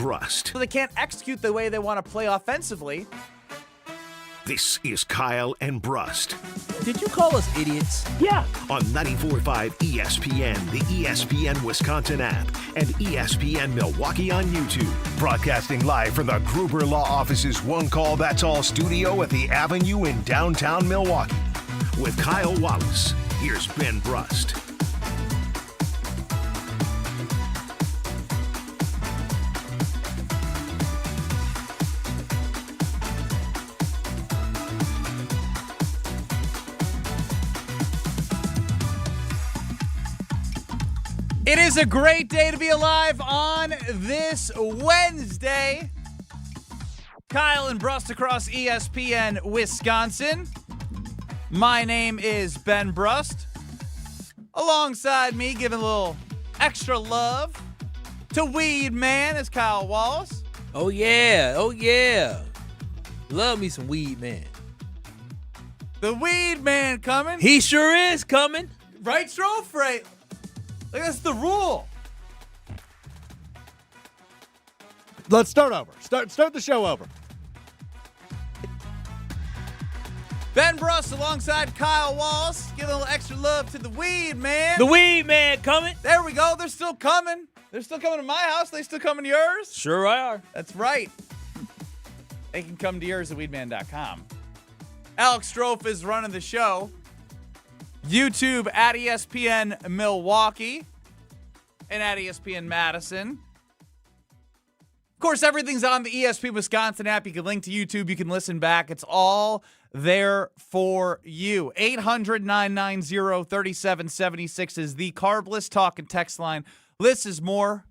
Brust. So they can't execute the way they want to play offensively. This is Kyle and Brust. Did you call us idiots? Yeah. On 94.5 ESPN, the ESPN Wisconsin app, and ESPN Milwaukee on YouTube. Broadcasting live from the Gruber Law Office's One Call That's All studio at the Avenue in downtown Milwaukee. With Kyle Wallace, here's Ben Brust. It is a great day to be alive on this Wednesday. Kyle and Brust across ESPN Wisconsin. My name is Ben Brust. Alongside me, giving a little extra love to Weed Man is Kyle Wallace. Oh, yeah. Oh, yeah. Love me some Weed Man. The Weed Man coming. He sure is coming. Right, Strofe? Right. Like, that's the rule. Let's start over. Start the show over. Ben Brust alongside Kyle Wallace. Give a little extra love to the Weed Man. The Weed Man coming. There we go. They're still coming. They're still coming to my house. They still coming to yours. Sure are. That's right. They can come to yours at weedman.com. Alex Strofe is running the show. YouTube at ESPN Milwaukee and at ESPN Madison. Of course, everything's on the ESPN Wisconsin app. You can link to YouTube. You can listen back. It's all there for you. 800-990-3776 is the Carbless talk and text line. This is more.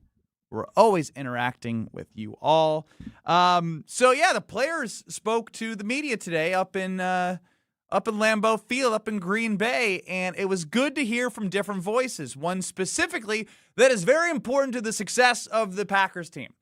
We're always interacting with you all. The players spoke to the media today up in Lambeau Field, up in Green Bay, and it was good to hear from different voices. One specifically that is very important to the success of the Packers team.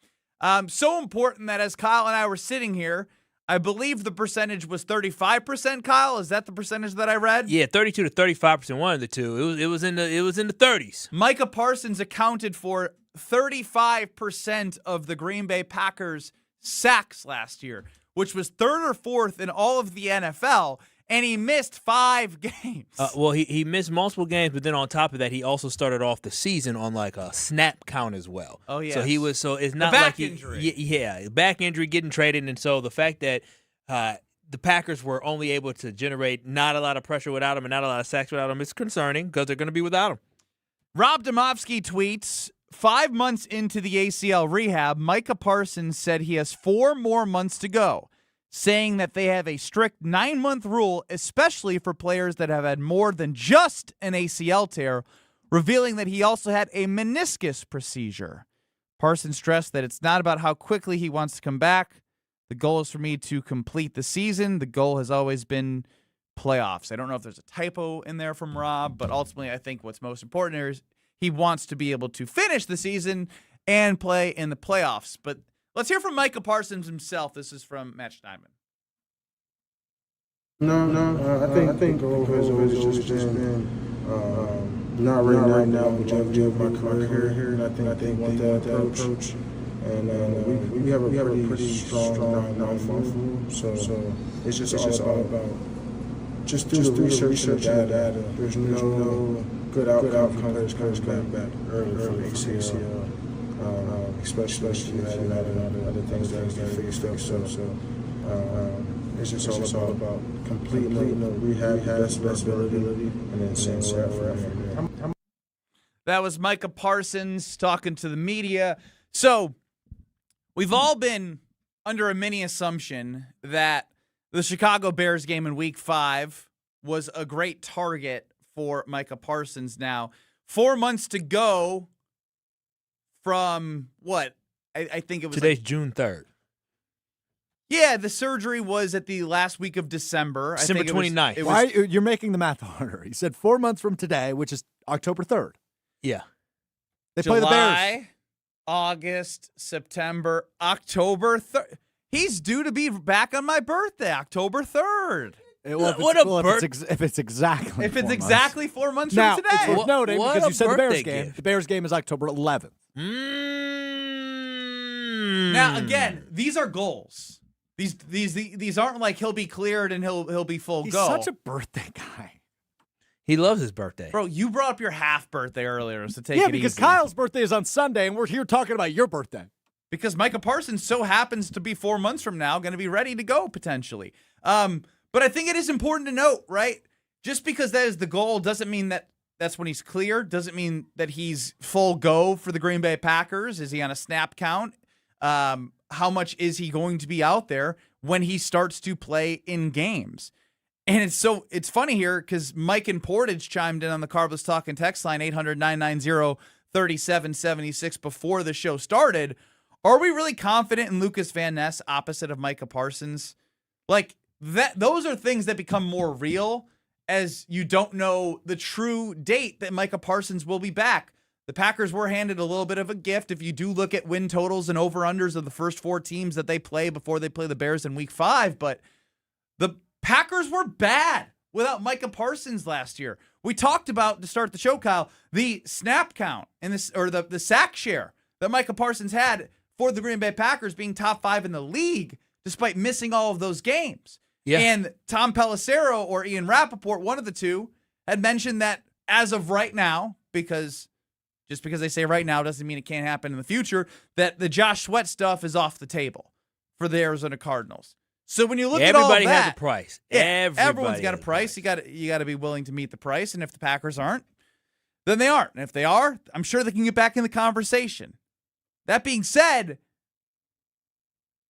So important that as Kyle and I were sitting here, I believe the percentage was 35%. Kyle, is that the percentage that I read? Yeah, 32 to 35%. One of the two. It was in the 30s. Micah Parsons accounted for 35% of the Green Bay Packers sacks last year, which was third or fourth in all of the NFL. And he missed 5 games. He missed multiple games, but then on top of that, he also started off the season on like a snap count as well. Oh, yeah. So it's not back like injury. Back injury, getting traded, and so the fact that the Packers were only able to generate not a lot of pressure without him and not a lot of sacks without him is concerning because they're going to be without him. Rob Demovsky tweets, 5 months into the ACL rehab, Micah Parsons said he has 4 more months to go, saying that they have a strict 9-month rule, especially for players that have had more than just an ACL tear, revealing that he also had a meniscus procedure. Parsons stressed that it's not about how quickly he wants to come back. The goal is for me to complete the season. The goal has always been playoffs. I don't know if there's a typo in there from Rob, but ultimately I think what's most important here is he wants to be able to finish the season and play in the playoffs. But let's hear from Micah Parsons himself. This is from Matt Steinman. I think the goal has always just been not right now, but just my career here. And I think with that approach, and we have a pretty strong 9-month rule. So it's just all about just do the research and data. There's no good outcome players coming back early from ACL. Especially if you had other things that you fixed up. So it's just all about completing the rehab, best ability, and then seeing where we're at. That was Micah Parsons talking to the media. So we've all been under a mini assumption that the Chicago Bears game in Week 5 was a great target for Micah Parsons. Now, 4 months to go from what? I think it was Today's June 3rd. Yeah, the surgery was at the last week of December. December 29th. Why you're making the math harder? He said 4 months from today, which is October 3rd. Yeah. They play the Bears. July, August, September, October 3rd. He's due to be back on my birthday, October 3rd. If it's exactly 4 months. 4 months Now, from today. it's worth noting because you said the Bears birthday game. gift. The Bears game is October 11th. Now, again, these are goals. These aren't like he'll be cleared and he'll be full He's go. such a birthday guy. He loves his birthday. Bro, you brought up your half birthday earlier, so take it Yeah, easy. because Kyle's birthday is on Sunday, and we're here talking about your birthday. Because Micah Parsons so happens to be 4 months from now going to be ready to go potentially. But I think it is important to note, right? Just because that is the goal doesn't mean that that's when he's cleared. Doesn't mean that he's full go for the Green Bay Packers. Is he on a snap count? How much is he going to be out there when he starts to play in games? And it's funny here because Mike and Portage chimed in on the Carbless Talk and text line 800-990-3776 before the show started. Are we really confident in Lucas Van Ness opposite of Micah Parsons? Like that, those are things that become more real as you don't know the true date that Micah Parsons will be back. The Packers were handed a little bit of a gift. If you do look at win totals and over-unders of the first 4 teams that they play before they play the Bears in week 5, but the Packers were bad without Micah Parsons last year. We talked about, to start the show, Kyle, the snap count and the sack share that Micah Parsons had for the Green Bay Packers being top 5 in the league despite missing all of those games. Yeah. And Tom Pelissero or Ian Rappaport, one of the two, had mentioned that as of right now, because just because they say right now doesn't mean it can't happen in the future, that the Josh Sweat stuff is off the table for the Arizona Cardinals. So when you look at all that, everybody has a price. Everyone's got a price. You got to be willing to meet the price. And if the Packers aren't, then they aren't. And if they are, I'm sure they can get back in the conversation. That being said,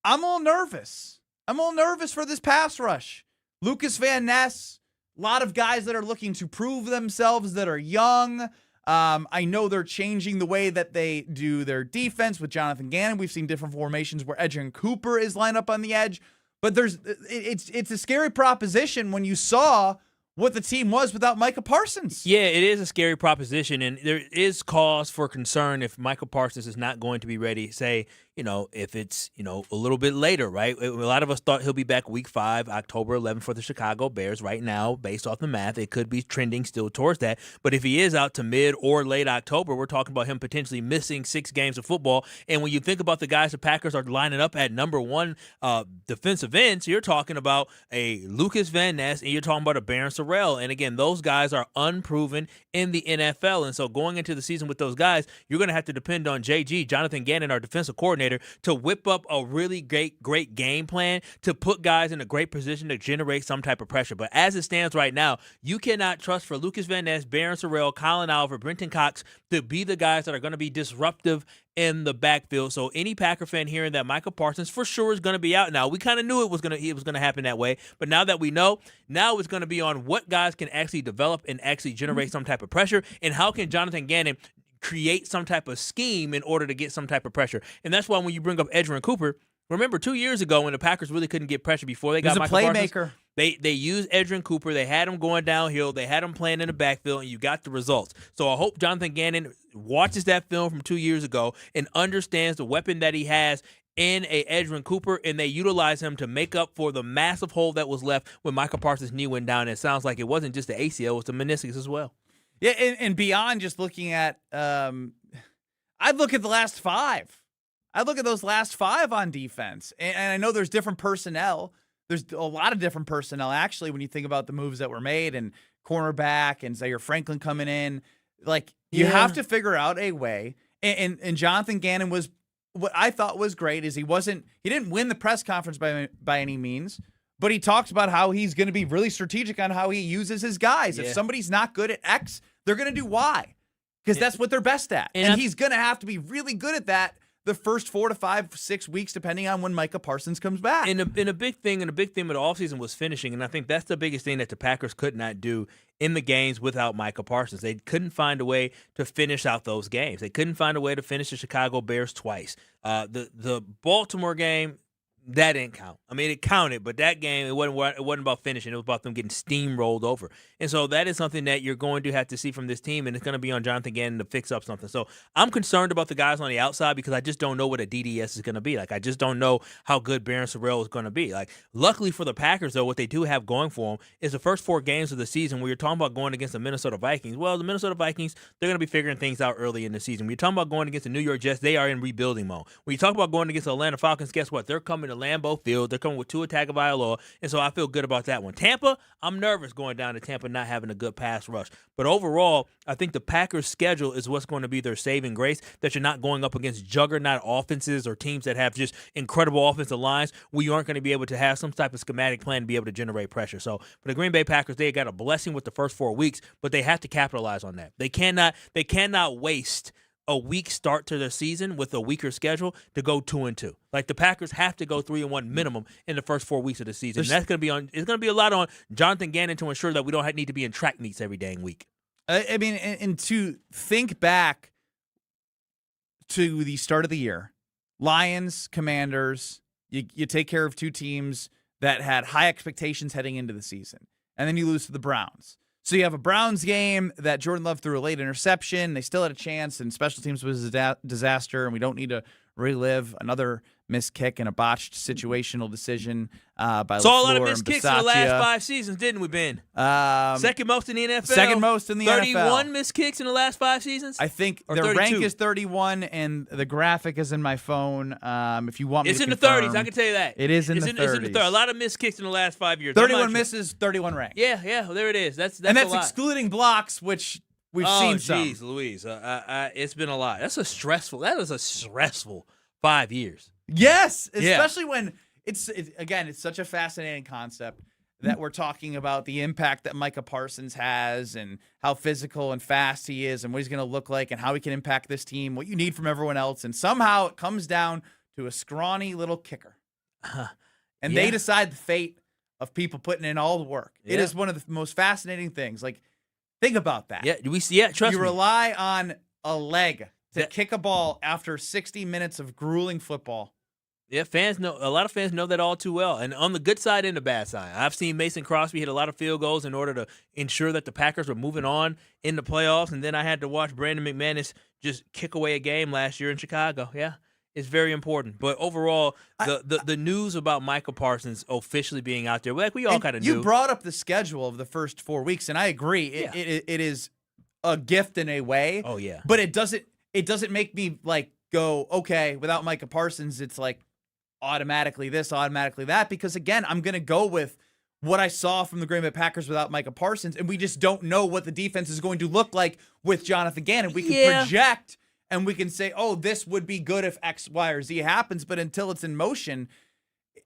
I'm a little nervous. I'm a little nervous for this pass rush. Lucas Van Ness, a lot of guys that are looking to prove themselves that are young. I know they're changing the way that they do their defense with Jonathan Gannon. We've seen different formations where Edgerrin Cooper is lined up on the edge. But it's a scary proposition when you saw what the team was without Micah Parsons. Yeah, it is a scary proposition, and there is cause for concern if Micah Parsons is not going to be ready, say, if it's, a little bit later, right? A lot of us thought he'll be back week 5, October 11th for the Chicago Bears. Right now, based off the math, it could be trending still towards that. But if he is out to mid or late October, we're talking about him potentially missing 6 games of football. And when you think about the guys the Packers are lining up at number 1 defensive ends, you're talking about a Lucas Van Ness and you're talking about a Barron Sorrell. And again, those guys are unproven in the NFL. And so going into the season with those guys, you're going to have to depend on JG, Jonathan Gannon, our defensive coordinator, to whip up a really great game plan to put guys in a great position to generate some type of pressure. But as it stands right now, you cannot trust for Lucas Van Ness, Barron Sorrell, Colin Oliver, Brenton Cox to be the guys that are going to be disruptive in the backfield. So any Packer fan hearing that Micah Parsons for sure is going to be out now, we kind of knew it was going to happen that way. But now that we know, now it's going to be on what guys can actually develop and actually generate some type of pressure, and how can Jonathan Gannon create some type of scheme in order to get some type of pressure. And that's why when you bring up Edgerrin Cooper, remember 2 years ago when the Packers really couldn't get pressure before they got Micah Parsons? Playmaker. They used Edgerrin Cooper. They had him going downhill. They had him playing in the backfield, and you got the results. So I hope Jonathan Gannon watches that film from 2 years ago and understands the weapon that he has in a Edgerrin Cooper, and they utilize him to make up for the massive hole that was left when Micah Parsons' knee went down. And it sounds like it wasn't just the ACL, it was the meniscus as well. Yeah, and beyond just looking at I'd look at the last 5. I'd look at those last 5 on defense. And I know there's different personnel. There's a lot of different personnel, actually, when you think about the moves that were made and cornerback and Zaire Franklin coming in. Like, you have to figure out a way. And Jonathan Gannon was, what I thought was great is he didn't win the press conference by any means, but he talked about how he's going to be really strategic on how he uses his guys. Yeah. If somebody's not good at X, they're going to do Y, because that's what they're best at. And he's going to have to be really good at that the first 4 to 5, 6 weeks, depending on when Micah Parsons comes back. And a big theme of the offseason was finishing, and I think that's the biggest thing that the Packers could not do in the games without Micah Parsons. They couldn't find a way to finish out those games. They couldn't find a way to finish the Chicago Bears twice. The Baltimore game, that didn't count. I mean, it counted, but that game, it wasn't about finishing. It was about them getting steamrolled over. And so that is something that you're going to have to see from this team, and it's going to be on Jonathan Gannon to fix up something. So I'm concerned about the guys on the outside because I just don't know what a DDS is going to be. Like, I just don't know how good Barron Sorrell is going to be. Like, luckily for the Packers, though, what they do have going for them is the first 4 games of the season where you're talking about going against the Minnesota Vikings. Well, the Minnesota Vikings, they're going to be figuring things out early in the season. When you're talking about going against the New York Jets, they are in rebuilding mode. When you talk about going against the Atlanta Falcons, guess what? They're coming to Lambeau Field. They're coming with Tua Tagovailoa, and so I feel good about that one. Tampa, I'm nervous going down to Tampa not having a good pass rush. But overall, I think the Packers' schedule is what's going to be their saving grace, that you're not going up against juggernaut offenses or teams that have just incredible offensive lines where you aren't going to be able to have some type of schematic plan to be able to generate pressure. So for the Green Bay Packers, they got a blessing with the first 4 weeks, but they have to capitalize on that. They cannot waste a weak start to their season with a weaker schedule to go 2-2. Like, the Packers have to go 3-1 minimum in the first 4 weeks of the season. And that's going to be it's going to be a lot on Jonathan Gannon to ensure that we don't need to be in track meets every dang week. I mean, and to think back to the start of the year, Lions, Commanders, you take care of 2 teams that had high expectations heading into the season, and then you lose to the Browns. So you have a Browns game that Jordan Love threw a late interception. They still had a chance, and special teams was a disaster, and we don't need to relive another missed kick and a botched situational decision by LaFleur. Saw a lot of missed kicks in the last Bisaccia. 5 seasons, didn't we, Ben? Second most in the NFL. Second most in the 31 NFL. missed kicks in the last 5 seasons? I think Or their 32? rank is 31, and the graphic is in my phone. If you want me It's to in the confirm, 30s, I can tell you that. It is in the 30s. It's in the 30s. A lot of missed kicks in the last 5 years. 31 misses, 31 rank. Yeah, well, there it is. That's and that's a lot. excluding blocks, which we've seen some. Oh, jeez, Louise. It's been a lot. That is a stressful 5 years. Yes, especially when it's such a fascinating concept that we're talking about the impact that Micah Parsons has and how physical and fast he is and what he's going to look like and how he can impact this team, what you need from everyone else. And somehow it comes down to a scrawny little kicker. And they decide the fate of people putting in all the work. It is one of the most fascinating things. Like, think about that. Trust me. You rely on a leg to kick a ball after 60 minutes of grueling football. Yeah, a lot of fans know that all too well. And on the good side and the bad side, I've seen Mason Crosby hit a lot of field goals in order to ensure that the Packers were moving on in the playoffs. And then I had to watch Brandon McManus just kick away a game last year in Chicago. Yeah, it's very important. But overall, the news about Micah Parsons officially being out there, like we all kind of knew. You brought up the schedule of the first 4 weeks, and I agree. It is a gift in a way. Oh, yeah. But it doesn't make me like go, okay, without Micah Parsons, it's like automatically this, automatically that, because again, I'm going to go with what I saw from the Green Bay Packers without Micah Parsons, and we just don't know what the defense is going to look like with Jonathan Gannon. We can project and we can say, oh, this would be good if X, Y, or Z happens, but until it's in motion,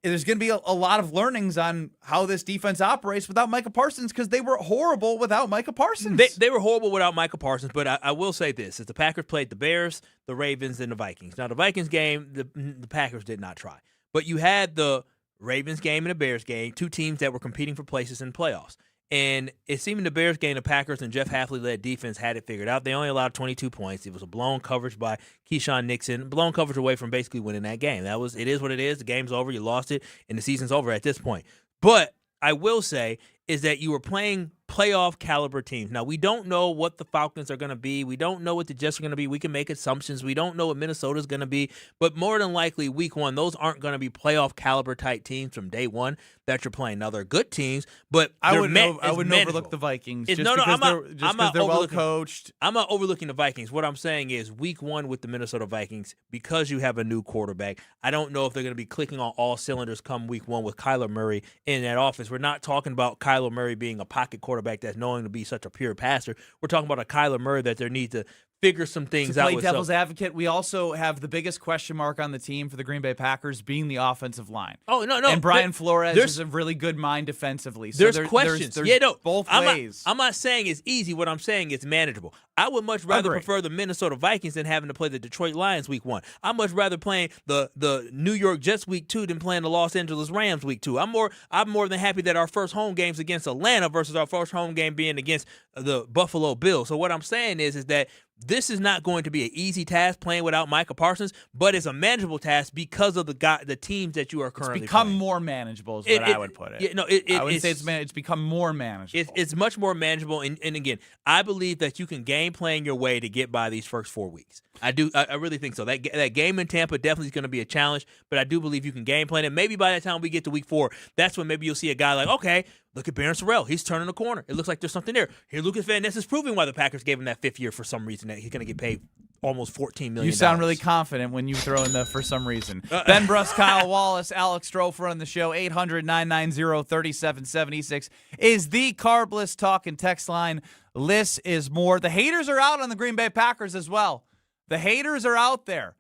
there's going to be a lot of learnings on how this defense operates without Micah Parsons, because they were horrible without Micah Parsons. They were horrible without Micah Parsons, but I will say this. As the Packers played the Bears, the Ravens, and the Vikings. Now, the Vikings game, the Packers did not try. But you had the Ravens game and the Bears game, 2 teams that were competing for places in the playoffs. And it seemed in the Bears game, the Packers and Jeff Hafley-led defense had it figured out. They only allowed 22 points. It was a blown coverage by Keyshawn Nixon, blown coverage away from basically winning that game. It is what it is. The game's over. You lost it, and the season's over at this point. But I will say is that you were playing playoff caliber teams. Now, we don't know what the Falcons are going to be. We don't know what the Jets are going to be. We can make assumptions. We don't know what Minnesota's going to be. But more than likely, week 1, those aren't going to be playoff caliber type teams from day one that you're playing. Now, they're good teams, but I wouldn't overlook the Vikings because they're well coached. I'm not overlooking the Vikings. What I'm saying is week 1 with the Minnesota Vikings, because you have a new quarterback, I don't know if they're going to be clicking on all cylinders come week 1 with Kyler Murray in that offense. We're not talking about Kyler Murray being a pocket quarterback that's known to be such a pure passer. We're talking about a Kyler Murray that there needs to figure some things out with. To play devil's advocate, we also have the biggest question mark on the team for the Green Bay Packers being the offensive line. Oh, no. And Brian Flores is a really good mind defensively. So there's questions. Both ways. I'm not saying it's easy. What I'm saying is manageable. I would much rather prefer the Minnesota Vikings than having to play the Detroit Lions week 1. I'd much rather playing the New York Jets week 2 than playing the Los Angeles Rams week 2. I'm more than happy that our first home game's against Atlanta versus our first home game being against the Buffalo Bills. So what I'm saying is that this is not going to be an easy task playing without Micah Parsons, but it's a manageable task because of the teams that you are currently It's become playing. more manageable is what I would put it. Yeah, no, I would say it's become more manageable. It's much more manageable, and again, I believe that you can game plan your way to get by these first 4 weeks. I do. I really think so. That game in Tampa definitely is going to be a challenge, but I do believe you can game plan it. Maybe by the time we get to week 4, that's when maybe you'll see a guy like, okay, look at Barron Sorrell. He's turning the corner. It looks like there's something there. Here, Lucas Van Ness is proving why the Packers gave him that 5th year for some reason that he's going to get paid almost $14 million. You sound really confident when you throw in the for some reason. Ben Brust, Kyle Wallace, Alex Strofer on the show. 800-990-3776 is the Carbless talk and text line. Less is more. The haters are out on the Green Bay Packers as well. The haters are out there.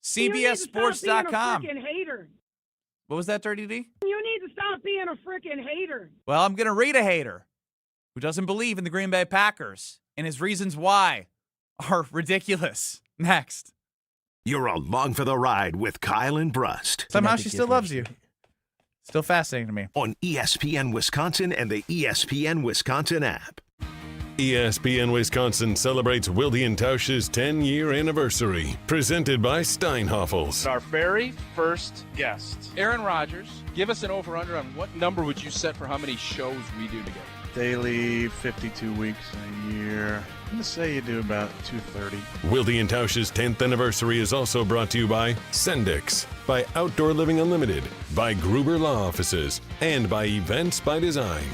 CBS Sports.com. You need to stop being a freaking hater. What was that, Dirty D? You need to stop being a freaking hater. Well, I'm going to read a hater who doesn't believe in the Green Bay Packers, and his reasons why are ridiculous. Next. You're along for the ride with Kyle and Brust Somehow she still loves you. Still fascinating to me. on ESPN Wisconsin and the ESPN Wisconsin app. ESPN Wisconsin celebrates Wilde & Tausch's 10-year anniversary, presented by Steinhoffels. Our very first guest, Aaron Rodgers. Give us an over-under on what number would you set for how many shows we do together? Daily, 52 weeks a year. I'm going to say you do about 230. Wilde & Tausch's 10th anniversary is also brought to you by Sendix, by Outdoor Living Unlimited, by Gruber Law Offices, and by Events by Design.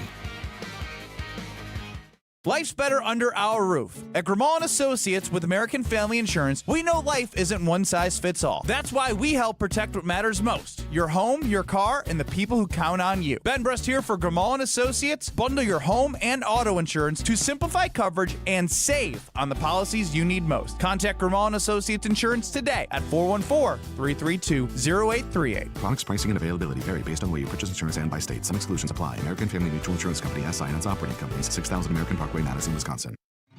Life's better under our roof. At Grimaud & Associates with American Family Insurance, we know life isn't one size fits all. That's why we help protect what matters most: your home, your car, and the people who count on you. Ben Brust here for Grimaud & Associates. Bundle your home and auto insurance to simplify coverage and save on the policies you need most. Contact Grimaud & Associates Insurance today at 414-332-0838. Products, pricing, and availability vary based on where you purchase insurance and by state. Some exclusions apply. American Family Mutual Insurance Company, SI, and its operating companies, 6000 American Parkway, Madison, Wisconsin.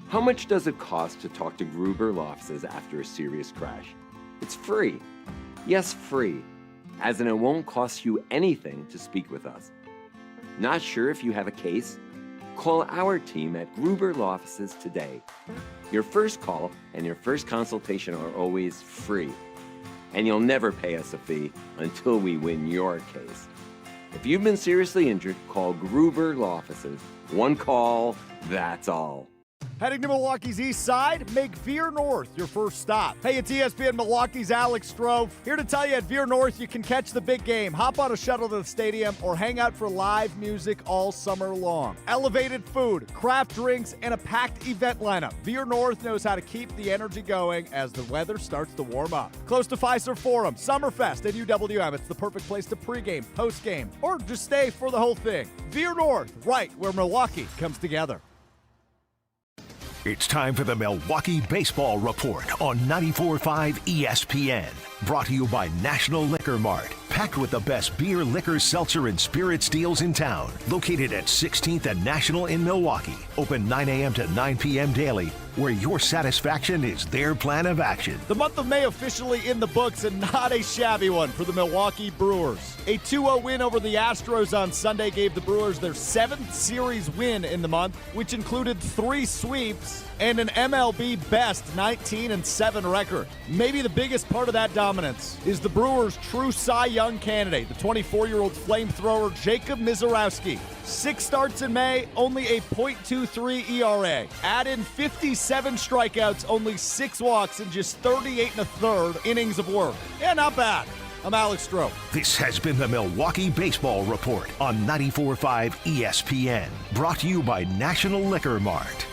How much does it cost to talk to Gruber Law Offices after a serious crash? It's free. Yes, free. As in, it won't cost you anything to speak with us. Not sure if you have a case? Call our team at Gruber Law Offices today. Your first call and your first consultation are always free. And you'll never pay us a fee until we win your case. If you've been seriously injured, call Gruber Law Offices. One call, that's all. Heading to Milwaukee's east side? Make Veer North your first stop. Hey, it's ESPN Milwaukee's Alex Strofe. Here to tell you at Veer North you can catch the big game, hop on a shuttle to the stadium, or hang out for live music all summer long. Elevated food, craft drinks, and a packed event lineup. Veer North knows how to keep the energy going as the weather starts to warm up. Close to Fiserv Forum, Summerfest, and UWM. It's the perfect place to pregame, postgame, or just stay for the whole thing. Veer North, right where Milwaukee comes together. It's time for the Milwaukee Baseball Report on 94.5 ESPN. Brought to you by National Liquor Mart. Packed with the best beer, liquor, seltzer, and spirits deals in town. Located at 16th and National in Milwaukee. Open 9 a.m. to 9 p.m. daily, where your satisfaction is their plan of action. The month of May officially in the books, and not a shabby one for the Milwaukee Brewers. A 2-0 win over the Astros on Sunday gave the Brewers their 7th series win in the month, which included 3 sweeps and an MLB best 19-7 record. Maybe the biggest part of that dominance is the Brewers' true Cy Young candidate, the 24-year-old flamethrower Jacob Misiorowski. 6 starts in May, only a .23 ERA. Add in 57 strikeouts, only 6 walks, in just 38 1/3 innings of work. Yeah, not bad. I'm Alex Stroh. This has been the Milwaukee Baseball Report on 94.5 ESPN. Brought to you by National Liquor Mart.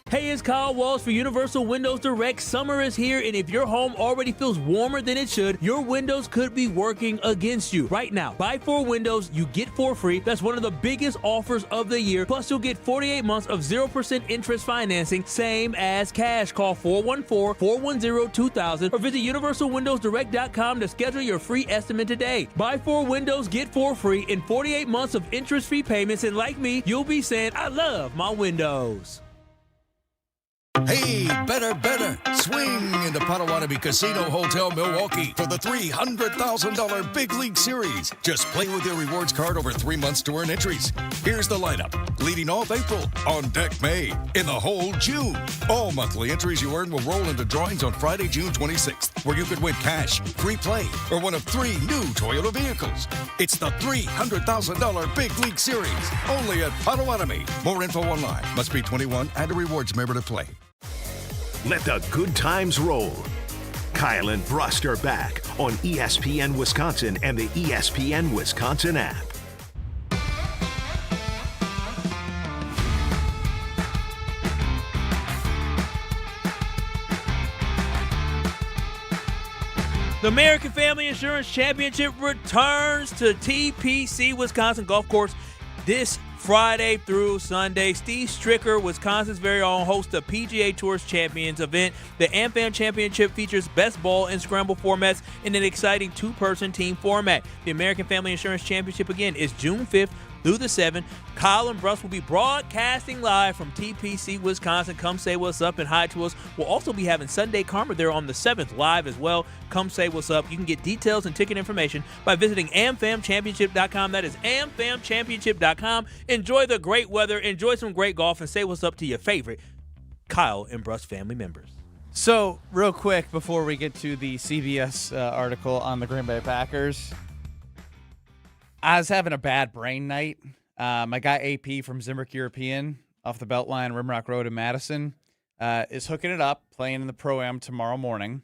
Hey, it's Kyle Wallace for Universal Windows Direct. Summer is here, and if your home already feels warmer than it should, your windows could be working against you. Right now, buy 4 windows, you get 4 free. That's one of the biggest offers of the year. Plus, you'll get 48 months of 0% interest financing, same as cash. Call 414-410-2000 or visit universalwindowsdirect.com to schedule your free estimate today. Buy 4 windows, get 4 free in 48 months of interest-free payments, and like me, you'll be saying, I love my windows. Hey, better. Swing into Potawatomi Casino Hotel Milwaukee for the $300,000 Big League Series. Just play with your rewards card over 3 months to earn entries. Here's the lineup. Leading off April, on deck May, in the hole June. All monthly entries you earn will roll into drawings on Friday, June 26th, where you could win cash, free play, or one of 3 new Toyota vehicles. It's the $300,000 Big League Series, only at Potawatomi. More info online. Must be 21 and a rewards member to play. Let the good times roll. Kyle and Brust are back on ESPN Wisconsin and the ESPN Wisconsin app. The American Family Insurance Championship returns to TPC Wisconsin Golf Course this Friday through Sunday. Steve Stricker, Wisconsin's very own, hosts the PGA Tour's Champions event. The AmFam Championship features best ball and scramble formats in an exciting 2-person team format. The American Family Insurance Championship, again, is June 5th through the 7th. Kyle and Brust will be broadcasting live from TPC, Wisconsin. Come say what's up and hi to us. We'll also be having Sunday Karma there on the 7th live as well. Come say what's up. You can get details and ticket information by visiting amfamchampionship.com. That is amfamchampionship.com. Enjoy the great weather, enjoy some great golf, and say what's up to your favorite Kyle and Brust family members. So, real quick, before we get to the CBS article on the Green Bay Packers, I was having a bad brain night. My guy AP from Zimrick European off the Beltline, Rimrock Road in Madison, is hooking it up, playing in the Pro-Am tomorrow morning.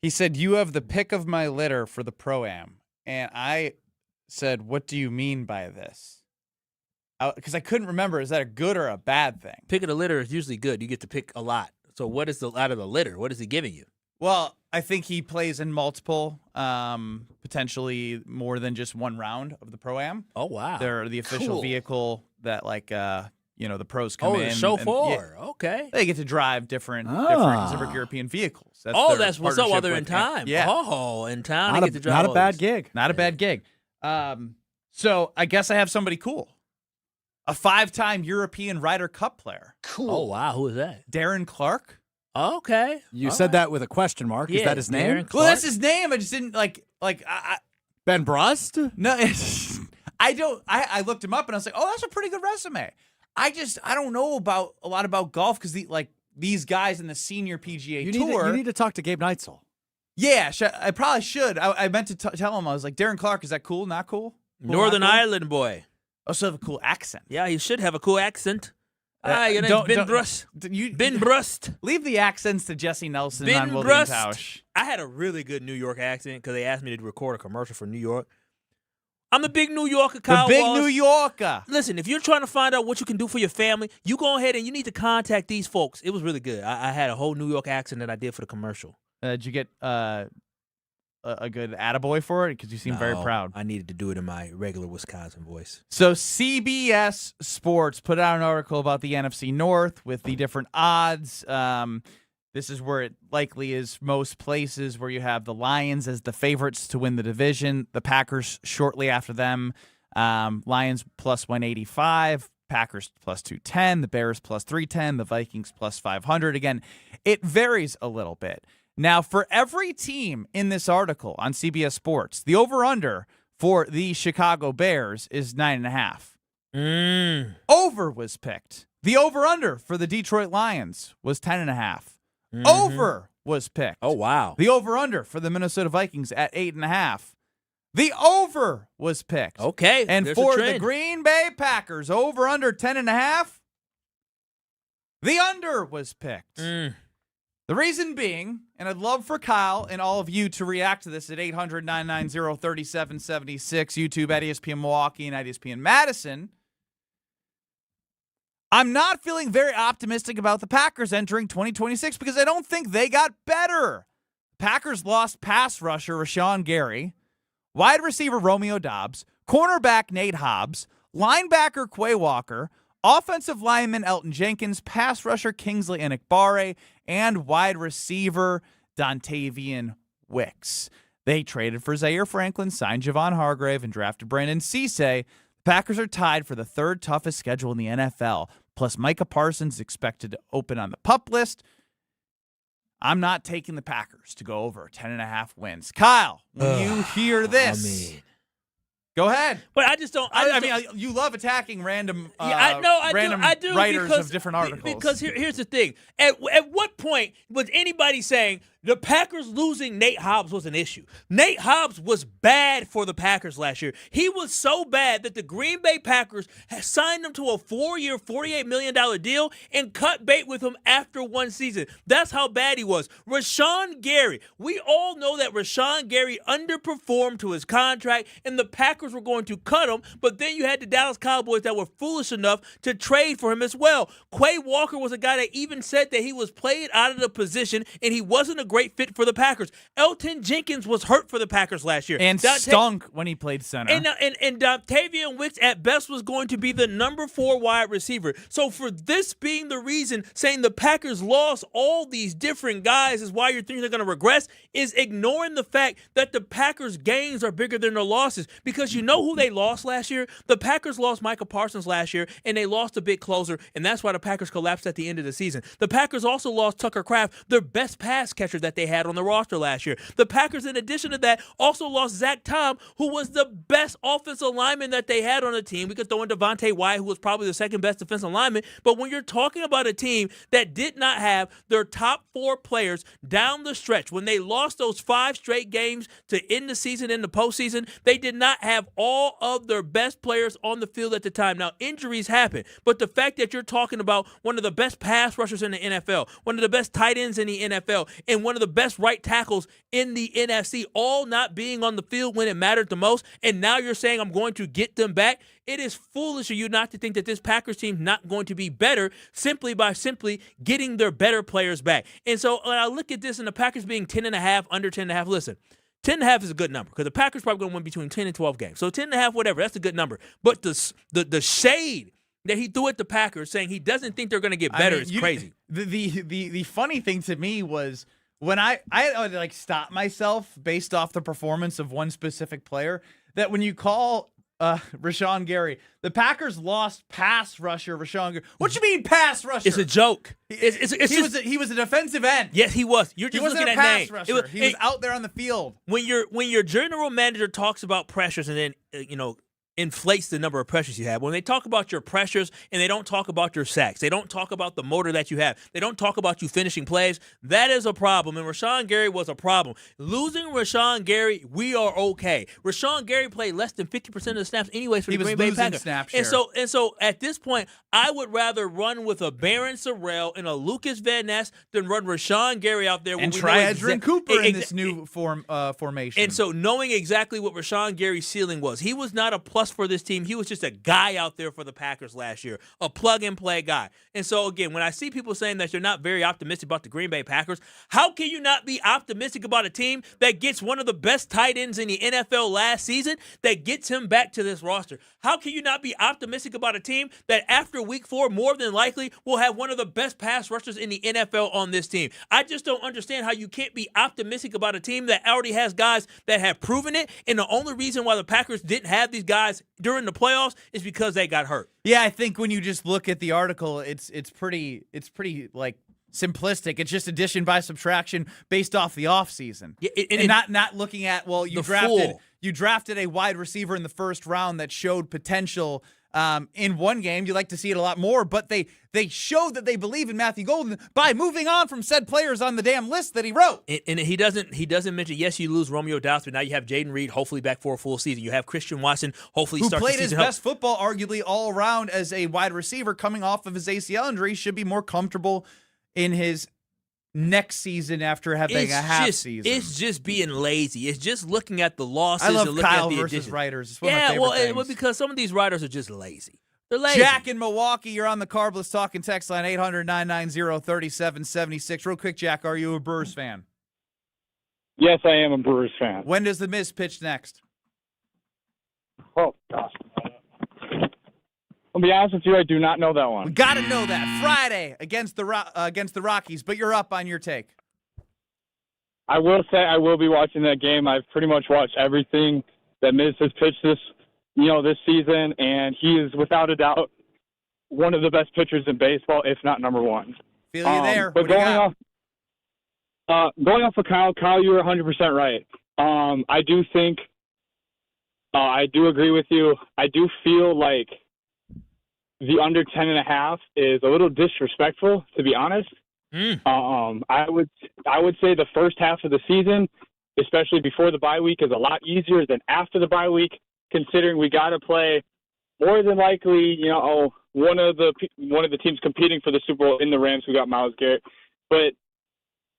He said, "You have the pick of my litter for the Pro-Am." And I said, "What do you mean by this?" Because I couldn't remember, is that a good or a bad thing? Pick of the litter is usually good. You get to pick a lot. So what is out of the litter? What is he giving you? Well, I think he plays in multiple, potentially more than just one round of the Pro-Am. Oh, wow. They're the official vehicle that, the pros come in. Oh, the chauffeur. Okay. They get to drive different Zimrick European vehicles. That's what's up while they're in time. Yeah. Oh, in time. Not, they get to drive not a bad gig. Not a bad gig. So I guess I have somebody cool. A 5-time European Ryder Cup player. Cool. Oh, wow. Who is that? Darren Clark. Okay. You said that with a question mark. Yeah, is that his name? Well, that's his name. I just didn't Ben Brust? No, I don't. I looked him up and I was like, oh, that's a pretty good resume. I don't know a lot about golf because these guys in the senior PGA Tour. You need to talk to Gabe Neitzel. Yeah, I probably should. I meant to tell him. I was like, Darren Clark, is that cool? Not cool? Northern Ireland boy. Also have a cool accent. Yeah, he should have a cool accent. Your name's Ben Brust. Ben Brust. Leave the accents to Jesse Nelson Ben on William Brust. Tausch. I had a really good New York accent because they asked me to record a commercial for New York. I'm the big New Yorker, Kyle The big Wallace. New Yorker. Listen, if you're trying to find out what you can do for your family, you go ahead and you need to contact these folks. It was really good. I had a whole New York accent that I did for the commercial. Did you get a good attaboy for it? Because you seem very proud. I needed to do it in my regular Wisconsin voice. So CBS Sports put out an article about the NFC North with the different odds. This is where it likely is most places where you have the Lions as the favorites to win the division. The Packers shortly after them. Lions plus 185. Packers plus 210. The Bears plus 310. The Vikings plus 500. Again, it varies a little bit. Now, for every team in this article on CBS Sports, the over-under for the Chicago Bears is 9.5. Over was picked. The over-under for the Detroit Lions was 10.5. Over was picked. Oh, wow. The over-under for the Minnesota Vikings at 8.5. The over was picked. Okay. And for the Green Bay Packers, over-under 10.5. The under was picked. The reason being, and I'd love for Kyle and all of you to react to this at 800-990-3776, YouTube at ESPN Milwaukee and at ESPN Madison, I'm not feeling very optimistic about the Packers entering 2026 because I don't think they got better. Packers lost pass rusher Rashawn Gary, wide receiver Romeo Doubs, cornerback Nate Hobbs, linebacker Quay Walker, offensive lineman Elton Jenkins, pass rusher Kingsley Enikbare, and wide receiver Dontavian Wicks. They traded for Zaire Franklin, signed Javon Hargrave, and drafted Brandon Cisse. The Packers are tied for the third toughest schedule in the NFL. Plus, Micah Parsons expected to open on the PUP list. I'm not taking the Packers to go over 10.5 wins. Kyle, when you hear this, go ahead. But I just don't. I mean, you love attacking random. I do writers because, of different articles. Because here's the thing: at what point was anybody saying the Packers losing Nate Hobbs was an issue? Nate Hobbs was bad for the Packers last year. He was so bad that the Green Bay Packers signed him to a 4-year, $48 million deal and cut bait with him after one season. That's how bad he was. Rashawn Gary. We all know that Rashawn Gary underperformed to his contract, and the Packers were going to cut him, but then you had the Dallas Cowboys that were foolish enough to trade for him as well. Quay Walker was a guy that even said that he was played out of the position and he wasn't a great fit for the Packers. Elton Jenkins was hurt for the Packers last year. And stunk when he played center. And Dontavian Wicks at best was going to be the number 4 wide receiver. So for this being the reason, saying the Packers lost all these different guys is why you're thinking they're going to regress, is ignoring the fact that the Packers' gains are bigger than their losses. Because you know who they lost last year? The Packers lost Micah Parsons last year, and they lost a big closer, and that's why the Packers collapsed at the end of the season. The Packers also lost Tucker Kraft, their best pass catcher that they had on the roster last year. The Packers, in addition to that, also lost Zach Tom, who was the best offensive lineman that they had on the team. We could throw in Devontae Wyatt, who was probably the second best defensive lineman. But when you're talking about a team that did not have their top 4 players down the stretch, when they lost those 5 straight games to end the season in the postseason, they did not have all of their best players on the field at the time. Now, injuries happen, but the fact that you're talking about one of the best pass rushers in the NFL, one of the best tight ends in the NFL, and one of the best right tackles in the NFC, all not being on the field when it mattered the most, and now you're saying I'm going to get them back. It is foolish of you not to think that this Packers team's not going to be better simply by getting their better players back. And so when I look at this and the Packers being 10.5, under 10.5, listen, 10.5 is a good number because the Packers probably going to win between 10 and 12 games. So 10.5, whatever, that's a good number. But the shade that he threw at the Packers saying he doesn't think they're going to get better is crazy. The funny thing to me was when I would like stop myself based off the performance of one specific player, that when you call Rashawn Gary, the Packers lost pass rusher Rashawn Gary. What you mean pass rusher? It's a joke. He was a defensive end. Yes, he was. You're just looking at pass rusher. He was out there on the field. When your general manager talks about pressures and then inflates the number of pressures you have. When they talk about your pressures and they don't talk about your sacks, they don't talk about the motor that you have, they don't talk about you finishing plays, that is a problem. And Rashawn Gary was a problem. Losing Rashawn Gary, we are okay. Rashawn Gary played less than 50% of the snaps anyways for the Green Bay Packers. And so at this point, I would rather run with a Barron Sorrell and a Lucas Van Ness than run Rashawn Gary out there. And try Adrian Cooper in this new formation. And so knowing exactly what Rashawn Gary's ceiling was, he was not a plus for this team. He was just a guy out there for the Packers last year, a plug-and-play guy. And so, again, when I see people saying that you're not very optimistic about the Green Bay Packers, how can you not be optimistic about a team that gets one of the best tight ends in the NFL last season, that gets him back to this roster? How can you not be optimistic about a team that after week 4, more than likely, will have one of the best pass rushers in the NFL on this team? I just don't understand how you can't be optimistic about a team that already has guys that have proven it, and the only reason why the Packers didn't have these guys during the playoffs is because they got hurt. Yeah, I think when you just look at the article, it's pretty like simplistic. It's just addition by subtraction based off the offseason. Yeah, and not looking at, well, you drafted a wide receiver in the first round that showed potential in one game. You like to see it a lot more, but they showed that they believe in Matthew Golden by moving on from said players on the damn list that he wrote. And he doesn't mention, yes, you lose Romeo Doubs, but now you have Jaden Reed, hopefully back for a full season. You have Christian Watson, hopefully starts the season. Who played his best football, arguably, all around as a wide receiver coming off of his ACL injury, should be more comfortable in his next season after having a half season. It's just being lazy. It's just looking at the losses. I love and looking Kyle at the versus additions. writers. It's one of my favorite things. Well, because some of these writers are just lazy. They're lazy. Jack in Milwaukee, you're on the Carbless Talking text line, 800-990-3776. Real quick, Jack, are you a Brewers fan? Yes, I am a Brewers fan. When does the Miz pitch next? Oh, gosh. I'll be honest with you, I do not know that one. We got to know that. Friday against the Rockies, but you're up on your take. I will say I will be watching that game. I've pretty much watched everything that Miz has pitched this season, and he is without a doubt one of the best pitchers in baseball, if not number one. Feel you there. But going off of Kyle, you were 100% right. I do think, I do agree with you. I do feel like the under 10.5 is a little disrespectful, to be honest. I would say the first half of the season, especially before the bye week, is a lot easier than after the bye week, considering we got to play more than likely, one of the teams competing for the Super Bowl in the Rams, who got Myles Garrett. But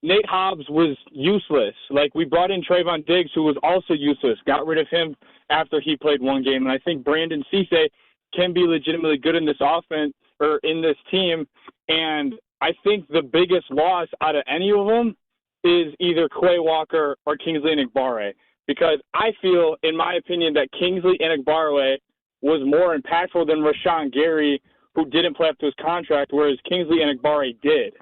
Nate Hobbs was useless. Like, we brought in Trayvon Diggs, who was also useless. Got rid of him after he played one game. And I think Brandon Cisse can be legitimately good in this offense or in this team. And I think the biggest loss out of any of them is either Quay Walker or Kingsley Enagbare. Because I feel, in my opinion, that Kingsley Enagbare was more impactful than Rashawn Gary, who didn't play up to his contract, whereas Kingsley Enagbare did.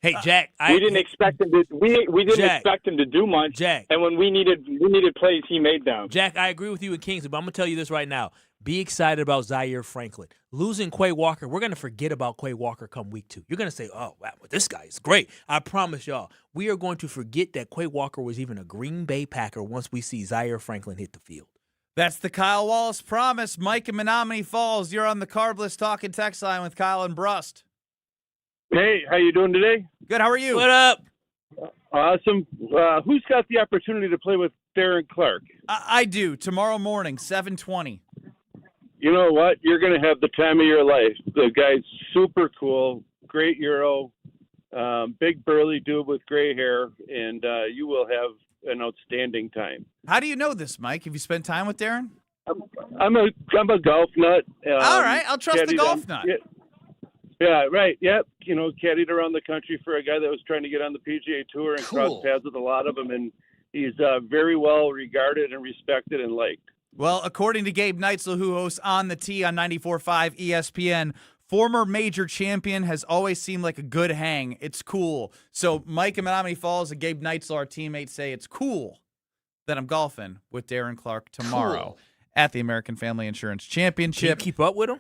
Hey, Jack, we didn't expect him to. We didn't Jack, expect him to do much. Jack, and when we needed plays, he made them. Jack, I agree with you with Kingsley, but I'm gonna tell you this right now: be excited about Zaire Franklin losing Quay Walker. We're gonna forget about Quay Walker come week 2. You're gonna say, "Oh, wow, this guy is great." I promise y'all, we are going to forget that Quay Walker was even a Green Bay Packer once we see Zaire Franklin hit the field. That's the Kyle Wallace promise. Mike in Menominee Falls, you're on the Carb List Talking Text Line with Kyle and Brust. Hey, how you doing today? Good. How are you? What up? Awesome. Who's got the opportunity to play with Darren Clark? I do. Tomorrow morning, 7:20. You know what? You're going to have the time of your life. The guy's super cool, great Euro, big burly dude with gray hair, and you will have an outstanding time. How do you know this, Mike? Have you spent time with Darren? I'm a golf nut. All right. I'll trust the golf nut. Yeah, right. Yep. Caddied around the country for a guy that was trying to get on the PGA Tour and crossed paths with a lot of them, and he's very well regarded and respected and liked. Well, according to Gabe Neitzel, who hosts On the Tee on 94.5 ESPN, former major champion has always seemed like a good hang. It's cool. So Mike in Menominee Falls and Gabe Neitzel, our teammates, say it's cool that I'm golfing with Darren Clark tomorrow at the American Family Insurance Championship. Can you keep up with him?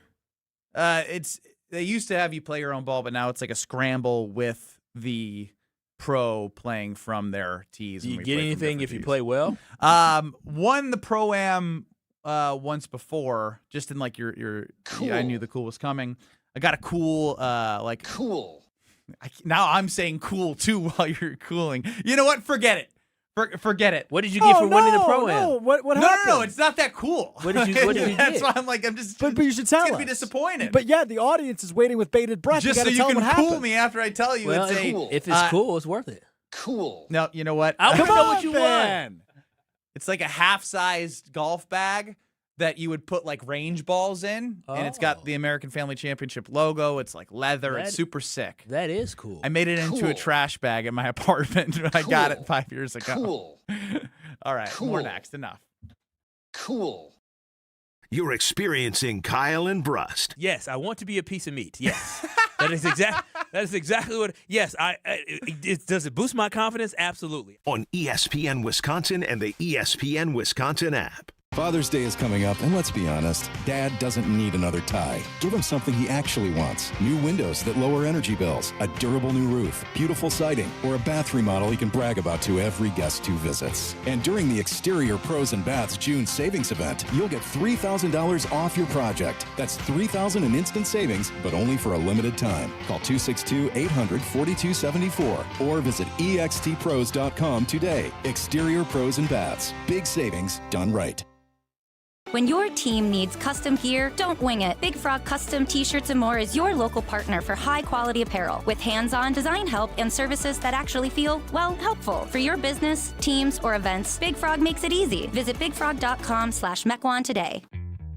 They used to have you play your own ball, but now it's like a scramble with the pro playing from their tees. Do you get anything if you play well? Won the Pro-Am once before, just in like your Cool. I knew the cool was coming. I got a cool Cool. Now I'm saying cool too while you're cooling. You know what? Forget it. Forget it. What did you get for winning the Pro-Am? No, what No, happened? no, it's not that cool. What did you That's get? why I'm like, I'm just. But you should tell gonna us. be disappointed. But yeah, the audience is waiting with bated breath. Just you so gotta you tell them can what cool happened. me after I tell you. Well, it's if it's cool, it's worth it. Cool. No, you know what? I want to Come know on, what you man. want. It's like a half-sized golf bag that you would put like range balls in, and it's got the American Family Championship logo. It's like leather. It's super sick. That is cool. I made it into a trash bag in my apartment. I got it 5 years ago. Cool. All right, Cool. more next. Enough. Cool. You're experiencing Kyle and Brust. Yes, I want to be a piece of meat. Yes, that is exactly what. Yes, does it boost my confidence? Absolutely. On ESPN Wisconsin and the ESPN Wisconsin app. Father's Day is coming up, and let's be honest, Dad doesn't need another tie. Give him something he actually wants. New windows that lower energy bills, a durable new roof, beautiful siding, or a bath remodel he can brag about to every guest who visits. And during the Exterior Pros and Baths June savings event, you'll get $3,000 off your project. That's $3,000 in instant savings, but only for a limited time. Call 262-800-4274 or visit extpros.com today. Exterior Pros and Baths. Big savings done right. When your team needs custom gear, don't wing it. Big Frog Custom T-Shirts and More is your local partner for high-quality apparel with hands-on design help and services that actually feel, well, helpful. For your business, teams, or events, Big Frog makes it easy. Visit bigfrog.com/Mequon today.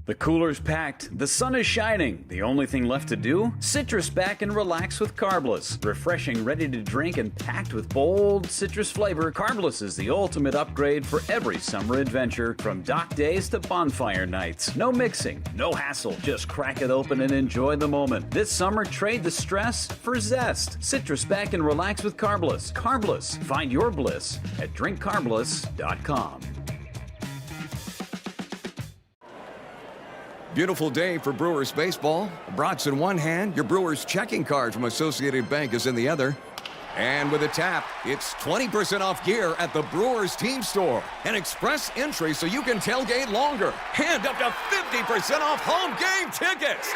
The cooler's packed, the sun is shining. The only thing left to do? Citrus back and relax with Carbless. Refreshing, ready to drink, and packed with bold citrus flavor, Carbless is the ultimate upgrade for every summer adventure, from dock days to bonfire nights. No mixing, no hassle, just crack it open and enjoy the moment. This summer, trade the stress for zest. Citrus back and relax with Carbless. Carbless, find your bliss at drinkcarbless.com. Beautiful day for Brewers baseball. Brats in one hand, your Brewers checking card from Associated Bank is in the other. And with a tap, it's 20% off gear at the Brewers team store. An express entry so you can tailgate longer. And up to 50% off home game tickets.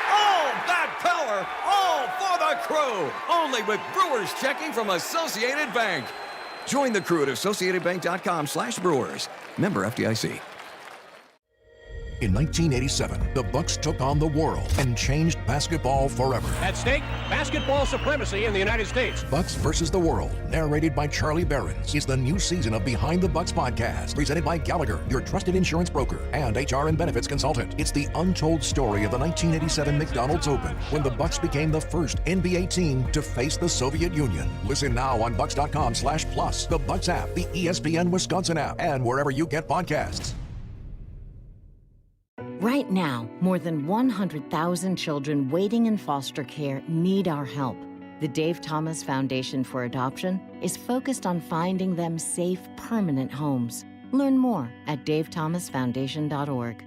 All that power, all for the crew. Only with Brewers checking from Associated Bank. Join the crew at AssociatedBank.com/Brewers. Member FDIC. In 1987, the Bucks took on the world and changed basketball forever. At stake, basketball supremacy in the United States. Bucks versus the World, narrated by Charlie Behrens, is the new season of Behind the Bucks podcast, presented by Gallagher, your trusted insurance broker and HR and benefits consultant. It's the untold story of the 1987 McDonald's Open, when the Bucks became the first NBA team to face the Soviet Union. Listen now on Bucks.com/plus, the Bucks app, the ESPN Wisconsin app, and wherever you get podcasts. Right now, more than 100,000 children waiting in foster care need our help. The Dave Thomas Foundation for Adoption is focused on finding them safe, permanent homes. Learn more at davethomasfoundation.org.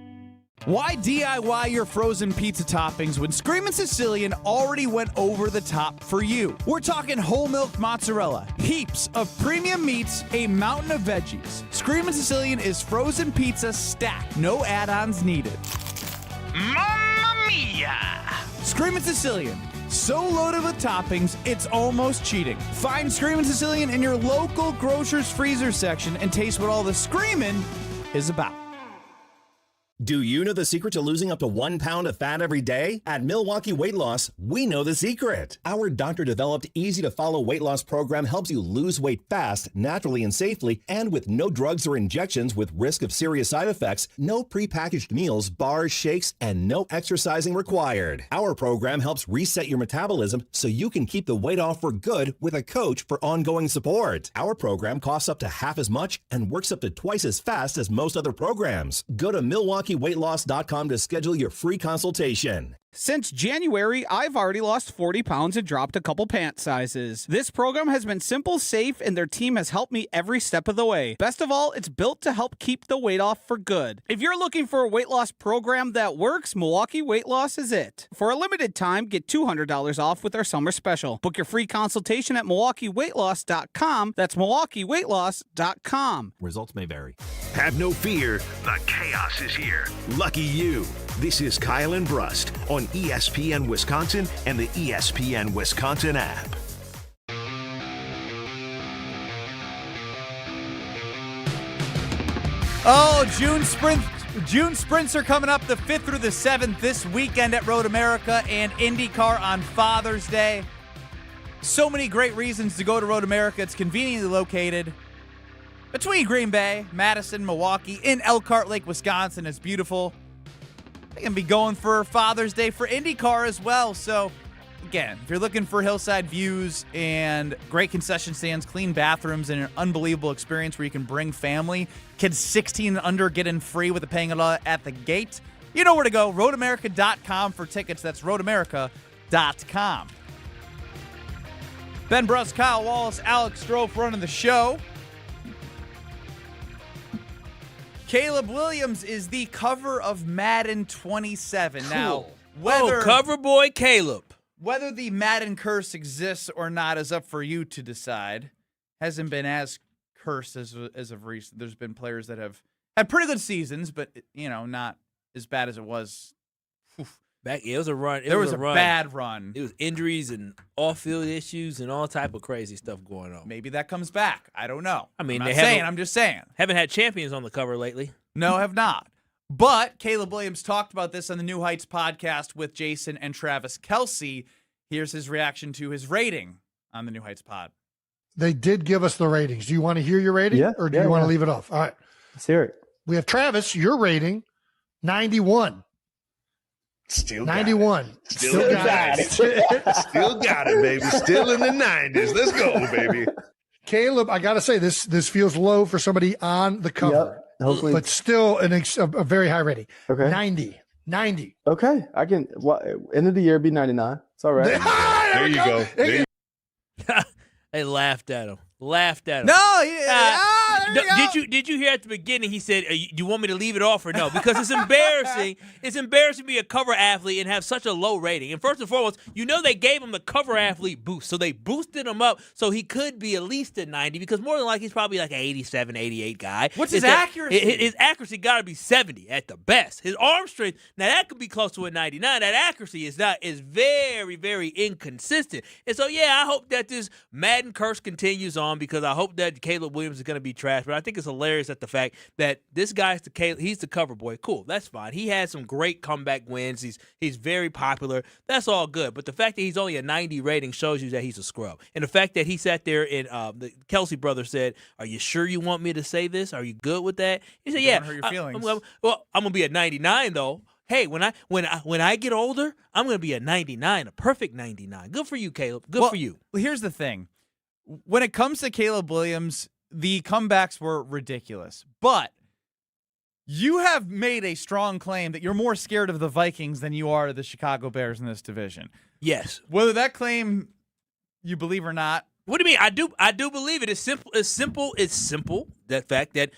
Why DIY your frozen pizza toppings when Screamin' Sicilian already went over the top for you? We're talking whole milk mozzarella, heaps of premium meats, a mountain of veggies. Screamin' Sicilian is frozen pizza stacked, no add-ons needed. Mamma mia! Screamin' Sicilian, so loaded with toppings, it's almost cheating. Find Screamin' Sicilian in your local grocer's freezer section and taste what all the screamin' is about. Do you know the secret to losing up to 1 pound of fat every day? At Milwaukee Weight Loss, we know the secret. Our doctor-developed, easy-to-follow weight loss program helps you lose weight fast, naturally and safely, and with no drugs or injections with risk of serious side effects, no prepackaged meals, bars, shakes, and no exercising required. Our program helps reset your metabolism so you can keep the weight off for good with a coach for ongoing support. Our program costs up to half as much and works up to twice as fast as most other programs. Go to MilwaukeeWeightLoss.com to schedule your free consultation. Since January, I've already lost 40 pounds and dropped a couple pant sizes. This program has been simple, safe, and their team has helped me every step of the way. Best of all, it's built to help keep the weight off for good. If you're looking for a weight loss program that works, Milwaukee Weight Loss is it. For a limited time, get $200 off with our summer special. Book your free consultation at MilwaukeeWeightLoss.com. That's MilwaukeeWeightLoss.com. Results may vary. Have no fear, the chaos is here. Lucky you. This is Kyle and Brust on ESPN Wisconsin and the ESPN Wisconsin app. Oh, June sprints are coming up the 5th through the 7th this weekend at Road America and IndyCar on Father's Day. So many great reasons to go to Road America. It's conveniently located between Green Bay, Madison, Milwaukee, in Elkhart Lake, Wisconsin. It's beautiful. They're going to be going for Father's Day for IndyCar as well. So, again, if you're looking for hillside views and great concession stands, clean bathrooms, and an unbelievable experience where you can bring family, kids 16 and under get in free with the paying at the gate, you know where to go. RoadAmerica.com for tickets. That's RoadAmerica.com. Ben Brust, Kyle Wallace, Alex Strofe running the show. Caleb Williams is the cover of Madden 27. Cool. Now, whether cover boy Caleb. Whether the Madden curse exists or not is up for you to decide. Hasn't been as cursed as of recent. There's been players that have had pretty good seasons, but not as bad as it was. It was a run. There was a bad run. It was injuries and off-field issues and all type of crazy stuff going on. Maybe that comes back. I don't know. I mean, I'm just saying. Haven't had champions on the cover lately. No, have not. But Caleb Williams talked about this on the New Heights podcast with Jason and Travis Kelce. Here's his reaction to his rating on the New Heights pod. They did give us the ratings. Do you want to hear your rating or do you want to leave it off? All right. Let's hear it. We have Travis, your rating, 91. Still 91. Still got it. Still got it, baby. Still in the 90s. Let's go, baby. Caleb, I got to say, this feels low for somebody on the cover. Yep. Hopefully. But still a very high rating. Okay. 90. Okay. I can, end of the year, be 99. It's all right. There you go. They laughed at him. No, Did you hear at the beginning he said, do you want me to leave it off or no? Because it's embarrassing. It's embarrassing to be a cover athlete and have such a low rating. And first and foremost, they gave him the cover athlete boost. So they boosted him up so he could be at least a 90 because more than likely he's probably like an 87, 88 guy. What's his accuracy? His accuracy got to be 70 at the best. His arm strength, now that could be close to a 99. That accuracy is very, very inconsistent. And so, I hope that this Madden curse continues on because I hope that Caleb Williams is going to be trash. But I think it's hilarious at the fact that this guy's he's the cover boy. Cool, that's fine. He had some great comeback wins. He's very popular. That's all good. But the fact that he's only a 90 rating shows you that he's a scrub. And the fact that he sat there and the Kelsey brother said, "Are you sure you want me to say this? Are you good with that?" He said, "Yeah." Don't hurt your feelings. I'm gonna be a 99 though. Hey, when I get older, I'm going to be a 99, a perfect 99. Good for you, Caleb. Good for you. Well, here's the thing. When it comes to Caleb Williams, the comebacks were ridiculous. But you have made a strong claim that you're more scared of the Vikings than you are of the Chicago Bears in this division. Yes. Whether that claim you believe or not. What do you mean? I do believe it. It's simple. That fact that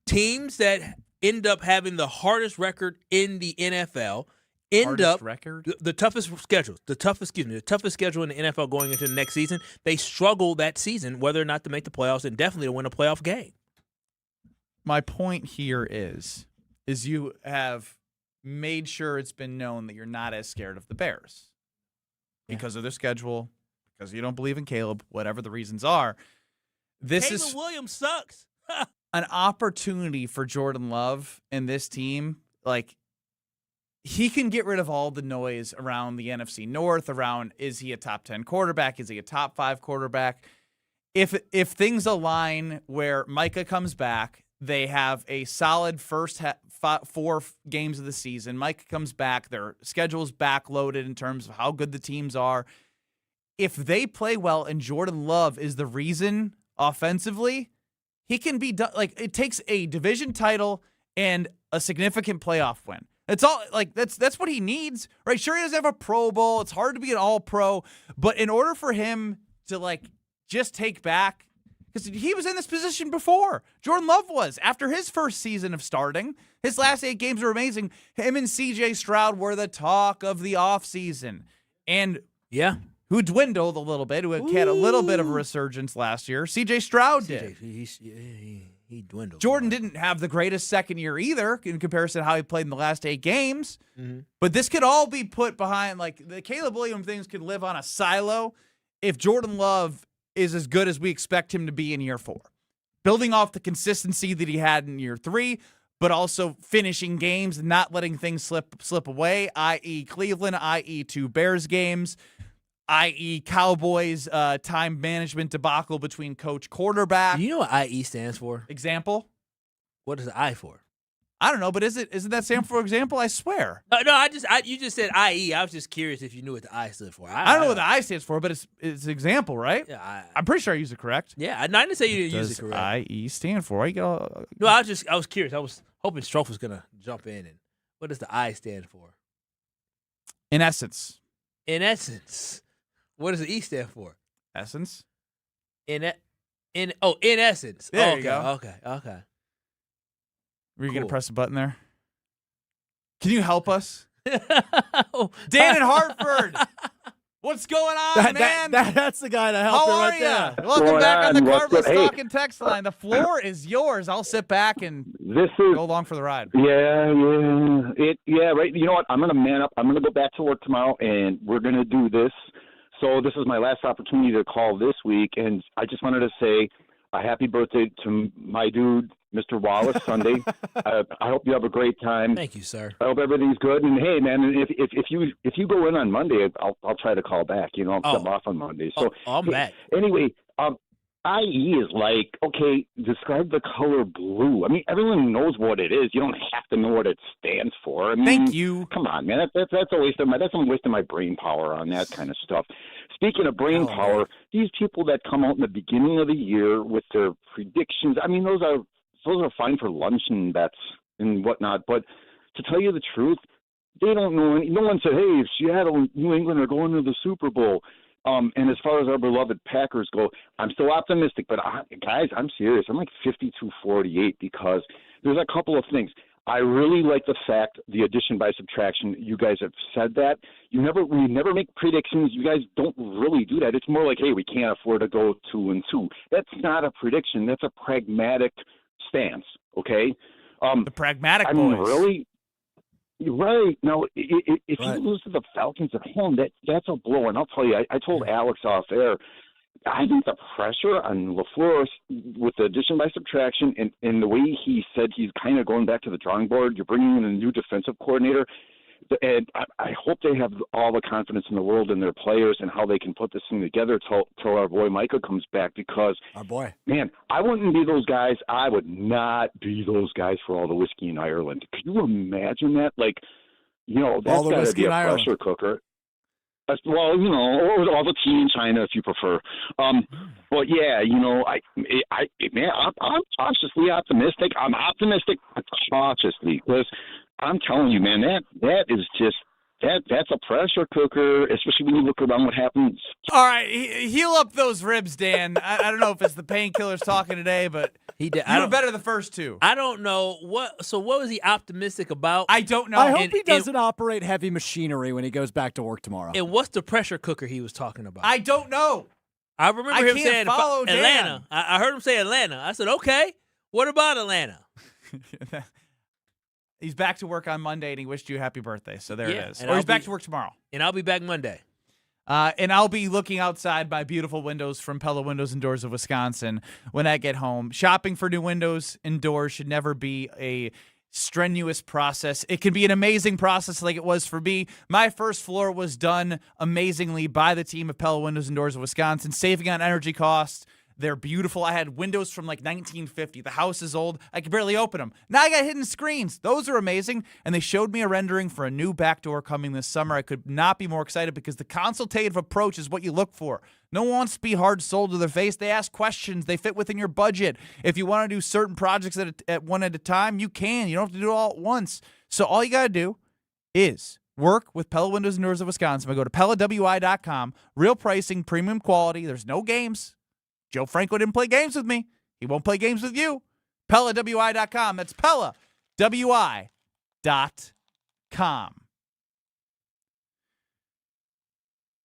teams that end up having the hardest record in the NFL, the toughest schedule in the NFL going into the next season. They struggle that season, whether or not to make the playoffs and definitely to win a playoff game. My point here is you have made sure it's been known that you're not as scared of the Bears because of their schedule, because you don't believe in Caleb, whatever the reasons are. Caleb Williams sucks. An opportunity for Jordan Love and this team. Like, he can get rid of all the noise around the NFC North, around is he a top 10 quarterback? Is he a top 5 quarterback? If things align where Micah comes back, they have a solid first 4 games of the season. Micah comes back, their schedule's backloaded in terms of how good the teams are. If they play well and Jordan Love is the reason offensively, he can be done. Like, it takes a division title and a significant playoff win. That's all. Like, that's what he needs, right? Sure, he doesn't have a Pro Bowl. It's hard to be an All-Pro, but in order for him to just take back, because he was in this position before. Jordan Love was after his first season of starting. His last 8 games were amazing. Him and C.J. Stroud were the talk of the offseason, and who dwindled a little bit, who had a little bit of a resurgence last year. C.J. Stroud did. He dwindled. Jordan didn't have the greatest second year either in comparison to how he played in the last 8 games. Mm-hmm. But this could all be put behind, the Caleb Williams things could live on a silo if Jordan Love is as good as we expect him to be in year 4. Building off the consistency that he had in year 3, but also finishing games and not letting things slip away, i.e. Cleveland, i.e. 2 Bears games, i.e. Cowboys time management debacle between coach quarterback. Do you know what IE stands for? Example? What is the I for? I don't know, but isn't that stand for example? I swear. No, you just said IE. I was just curious if you knew what the I stood for. I don't know what the I stands for, but it's example, right? Yeah, I'm pretty sure I used it correct. Yeah, I didn't say you didn't use it correct. IE stand for? No, I was curious. I was hoping Strofe was gonna jump in. And what does the I stand for? In essence. In essence. What does the E stand for? Essence. In essence. There you go. Okay. Were you going to press a button there? Can you help us? Dan in Hartford. What's going on, man? That's the guy that helped How me are right there. you? Welcome back on the Carbless Talking text line. The floor is yours. I'll sit back and go along for the ride. Yeah. Right. You know what? I'm going to man up. I'm going to go back to work tomorrow, and we're going to do this. So this is my last opportunity to call this week, and I just wanted to say a happy birthday to my dude, Mr. Wallace, Sunday. I hope you have a great time. Thank you, sir. I hope everything's good. And hey, man, if you go in on Monday, I'll try to call back. I'm off on Monday. So I'm back. Anyway, IE is like, okay, describe the color blue. I mean, everyone knows what it is. You don't have to know what it stands for. I mean, thank you. Come on, man. That's a waste of my brain power on that kind of stuff. Speaking of brain power, these people that come out in the beginning of the year with their predictions, I mean, those are fine for luncheon bets and whatnot. But to tell you the truth, they don't know. No one said, hey, if Seattle and New England are going to the Super Bowl. And as far as our beloved Packers go, I'm still optimistic. But, guys, I'm serious. I'm like 52-48 because there's a couple of things. I really like the fact, the addition by subtraction, you guys have said that. We never make predictions. You guys don't really do that. It's more like, hey, we can't afford to go 2-2. That's not a prediction. That's a pragmatic stance, okay? The pragmatic boys. Really, right. Now, if you lose to the Falcons at home, that's a blow. And I'll tell you, I told Alex off air, I think the pressure on LaFleur with the addition by subtraction and the way he said he's kind of going back to the drawing board, you're bringing in a new defensive coordinator, and I hope they have all the confidence in the world in their players and how they can put this thing together till our boy Micah comes back because, man, I wouldn't be those guys. I would not be those guys for all the whiskey in Ireland. Could you imagine that? Like, that's got to be a pressure cooker. Well, or all the tea in China, if you prefer. But yeah, I'm cautiously optimistic. I'm optimistic cautiously because I'm telling you, man, that is just that's a pressure cooker, especially when you look around what happens. All right, heal up those ribs, Dan. I don't know if it's the painkillers talking today, but you were better the first two. I don't know what was he optimistic about? I don't know. I hope he doesn't operate heavy machinery when he goes back to work tomorrow. And what's the pressure cooker he was talking about? I don't know. I remember him saying Atlanta. I heard him say Atlanta. I said, okay, what about Atlanta? He's back to work on Monday, and he wished you a happy birthday. So there it is. Or he's back to work tomorrow. And I'll be back Monday. And I'll be looking outside my beautiful windows from Pella Windows and Doors of Wisconsin when I get home. Shopping for new windows and doors should never be a strenuous process. It can be an amazing process like it was for me. My first floor was done amazingly by the team of Pella Windows and Doors of Wisconsin, saving on energy costs. They're beautiful. I had windows from like 1950. The house is old. I could barely open them. Now I got hidden screens. Those are amazing. And they showed me a rendering for a new back door coming this summer. I could not be more excited because the consultative approach is what you look for. No one wants to be hard sold to their face. They ask questions. They fit within your budget. If you want to do certain projects at one at a time, you can. You don't have to do it all at once. So all you got to do is work with Pella Windows and Doors of Wisconsin. Go to PellaWI.com. Real pricing, premium quality. There's no games. Joe Franco didn't play games with me. He won't play games with you. PellaWI.com. That's PellaWI.com.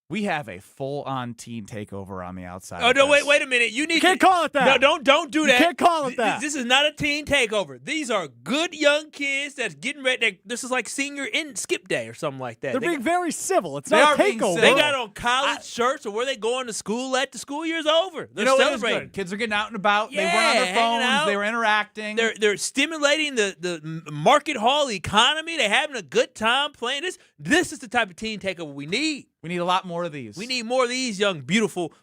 We have a full-on teen takeover on the outside. Oh, no, wait a minute. You can't call it that. No, don't do that. You can't call it that. This is not a teen takeover. These are good young kids that's getting ready. This is like senior skip day or something like that. They're being very civil. It's not a takeover. They got on college shirts or where they going to school at. The school year's over. They're celebrating. It is good. Kids are getting out and about. Yeah, they were on their phones. They were interacting. They're stimulating the market hall economy. They're having a good time playing this. This is the type of teen takeover we need. We need a lot more of these. We need more of these young, beautiful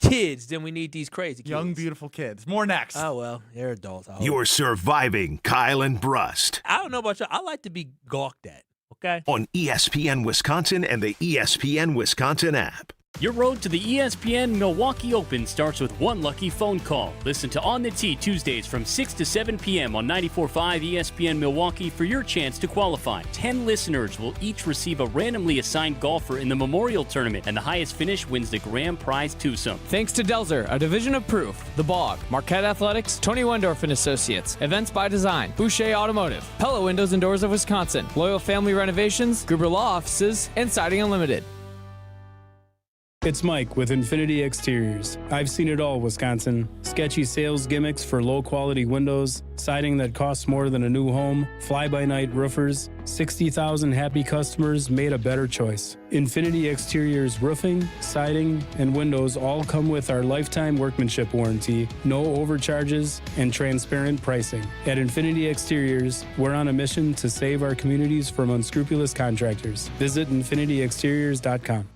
kids than we need these crazy kids. Young, beautiful kids. More next. Oh, well, they're adults. You're surviving Kyle and Brust. I don't know about you. I like to be gawked at, okay? On ESPN Wisconsin and the ESPN Wisconsin app. Your road to the ESPN Milwaukee Open starts with one lucky phone call. Listen to On the Tee Tuesdays from 6 to 7 p.m. on 94.5 ESPN Milwaukee for your chance to qualify. 10 listeners will each receive a randomly assigned golfer in the Memorial Tournament, and the highest finish wins the grand prize twosome. Thanks to Delzer, a division of Proof, The Bog, Marquette Athletics, Tony Wendorf and Associates, Events by Design, Boucher Automotive, Pella Windows and Doors of Wisconsin, Loyal Family Renovations, Gruber Law Offices, and Siding Unlimited. It's Mike with Infinity Exteriors. I've seen it all, Wisconsin. Sketchy sales gimmicks for low-quality windows, siding that costs more than a new home, fly-by-night roofers. 60,000 happy customers made a better choice. Infinity Exteriors roofing, siding, and windows all come with our lifetime workmanship warranty, no overcharges, and transparent pricing. At Infinity Exteriors, we're on a mission to save our communities from unscrupulous contractors. Visit infinityexteriors.com.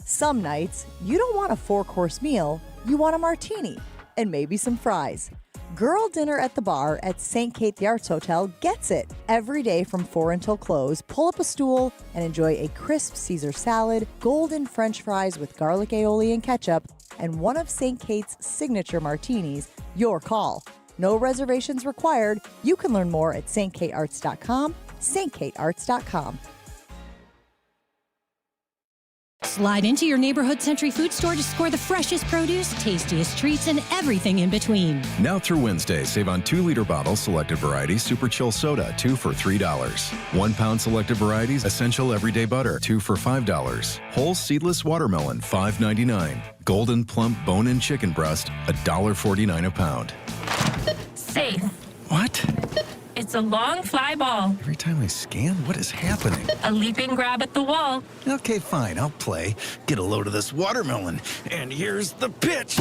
Some nights, you don't want a 4-course meal, you want a martini and maybe some fries. Girl Dinner at the Bar at St. Kate the Arts Hotel gets it. Every day from 4 until close, pull up a stool and enjoy a crisp Caesar salad, golden French fries with garlic aioli and ketchup, and one of St. Kate's signature martinis. Your call. No reservations required. You can learn more at stkatearts.com, stkatearts.com. Slide into your neighborhood Century Food Store to score the freshest produce, tastiest treats, and everything in between. Now through Wednesday, save on 2-liter bottles, selected varieties, Super Chill Soda, 2 for $3. 1 pound selected varieties, Essential Everyday Butter, 2 for $5. Whole seedless watermelon, $5.99. Golden Plump Bone-In Chicken Breast, $1.49 a pound. Safe. What? It's a long fly ball. Every time I scan, what is happening? A leaping grab at the wall. Okay, fine, I'll play. Get a load of this watermelon. And here's the pitch.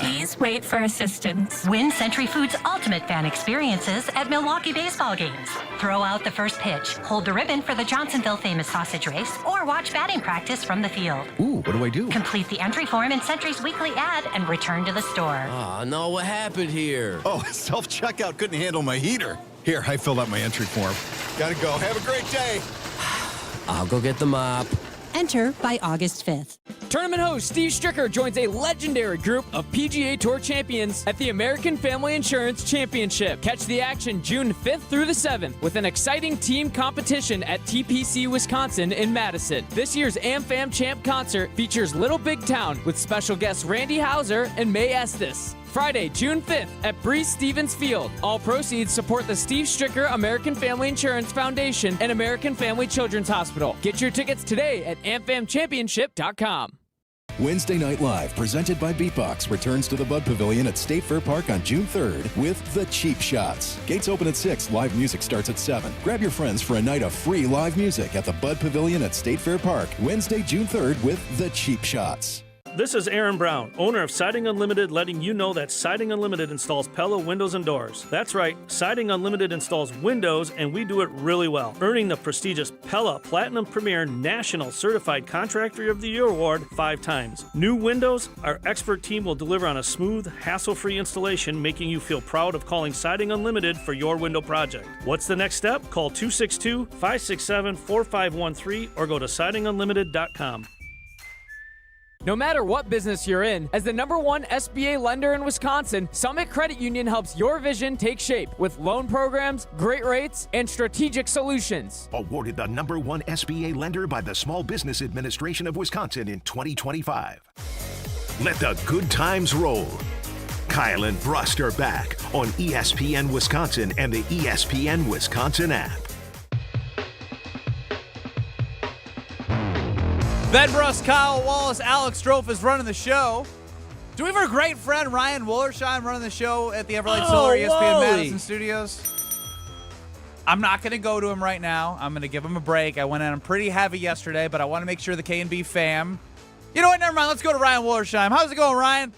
Please wait for assistance. Win Century Foods' ultimate fan experiences at Milwaukee baseball games. Throw out the first pitch, hold the ribbon for the Johnsonville famous sausage race, or watch batting practice from the field. Ooh, what do I do? Complete the entry form in Century's weekly ad and return to the store. Oh, no, what happened here? Oh, self-checkout couldn't handle my heater. Here, I filled out my entry form. Gotta go. Have a great day. I'll go get the mop. Enter by August 5th. Tournament host Steve Stricker joins a legendary group of PGA Tour champions at the American Family Insurance Championship. Catch the action June 5th through the 7th with an exciting team competition at TPC Wisconsin in Madison. This year's AmFam Champ concert features Little Big Town with special guests Randy Houser and May Estes. Friday, June 5th at Breeze Stevens Field. All proceeds support the Steve Stricker American Family Insurance Foundation and American Family Children's Hospital. Get your tickets today at amfamchampionship.com. Wednesday Night Live, presented by Beatbox, returns to the Bud Pavilion at State Fair Park on June 3rd with The Cheap Shots. Gates open at 6, live music starts at 7. Grab your friends for a night of free live music at the Bud Pavilion at State Fair Park, Wednesday, June 3rd with The Cheap Shots. This is Aaron Brown, owner of Siding Unlimited, letting you know that Siding Unlimited installs Pella windows and doors. That's right, Siding Unlimited installs windows, and we do it really well, earning the prestigious Pella Platinum Premier National Certified Contractor of the Year award 5 times. New windows, our expert team will deliver on a smooth, hassle-free installation, making you feel proud of calling Siding Unlimited for your window project. What's the next step? Call 262-567-4513 or go to sidingunlimited.com. No matter what business you're in, as the #1 SBA lender in Wisconsin, Summit Credit Union helps your vision take shape with loan programs, great rates, and strategic solutions. Awarded the #1 SBA lender by the Small Business Administration of Wisconsin in 2025. Let the good times roll. Kyle and Brust are back on ESPN Wisconsin and the ESPN Wisconsin app. Ben Brust, Kyle Wallace, Alex Strofe is running the show. Do we have our great friend Ryan Wollersheim running the show at the Everlight Solar ESPN Madison Studios? I'm not going to go to him right now. I'm going to give him a break. I went at him pretty heavy yesterday, but I want to make sure the K&B fam. You know what? Never mind. Let's go to Ryan Wollersheim. How's it going, Ryan?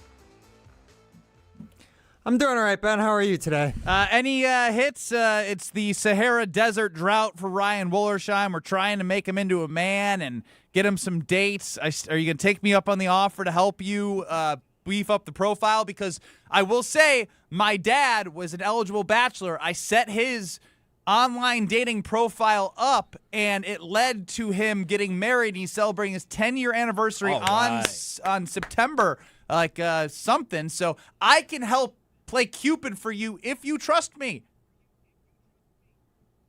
I'm doing all right, Ben. How are you today? Any hits? It's the Sahara Desert drought for Ryan Wollersheim. We're trying to make him into a man and get him some dates. Are you going to take me up on the offer to help you beef up the profile? Because I will say my dad was an eligible bachelor. I set his online dating profile up, and it led to him getting married. He's celebrating his 10-year anniversary on September, something. So I can help play Cupid for you if you trust me.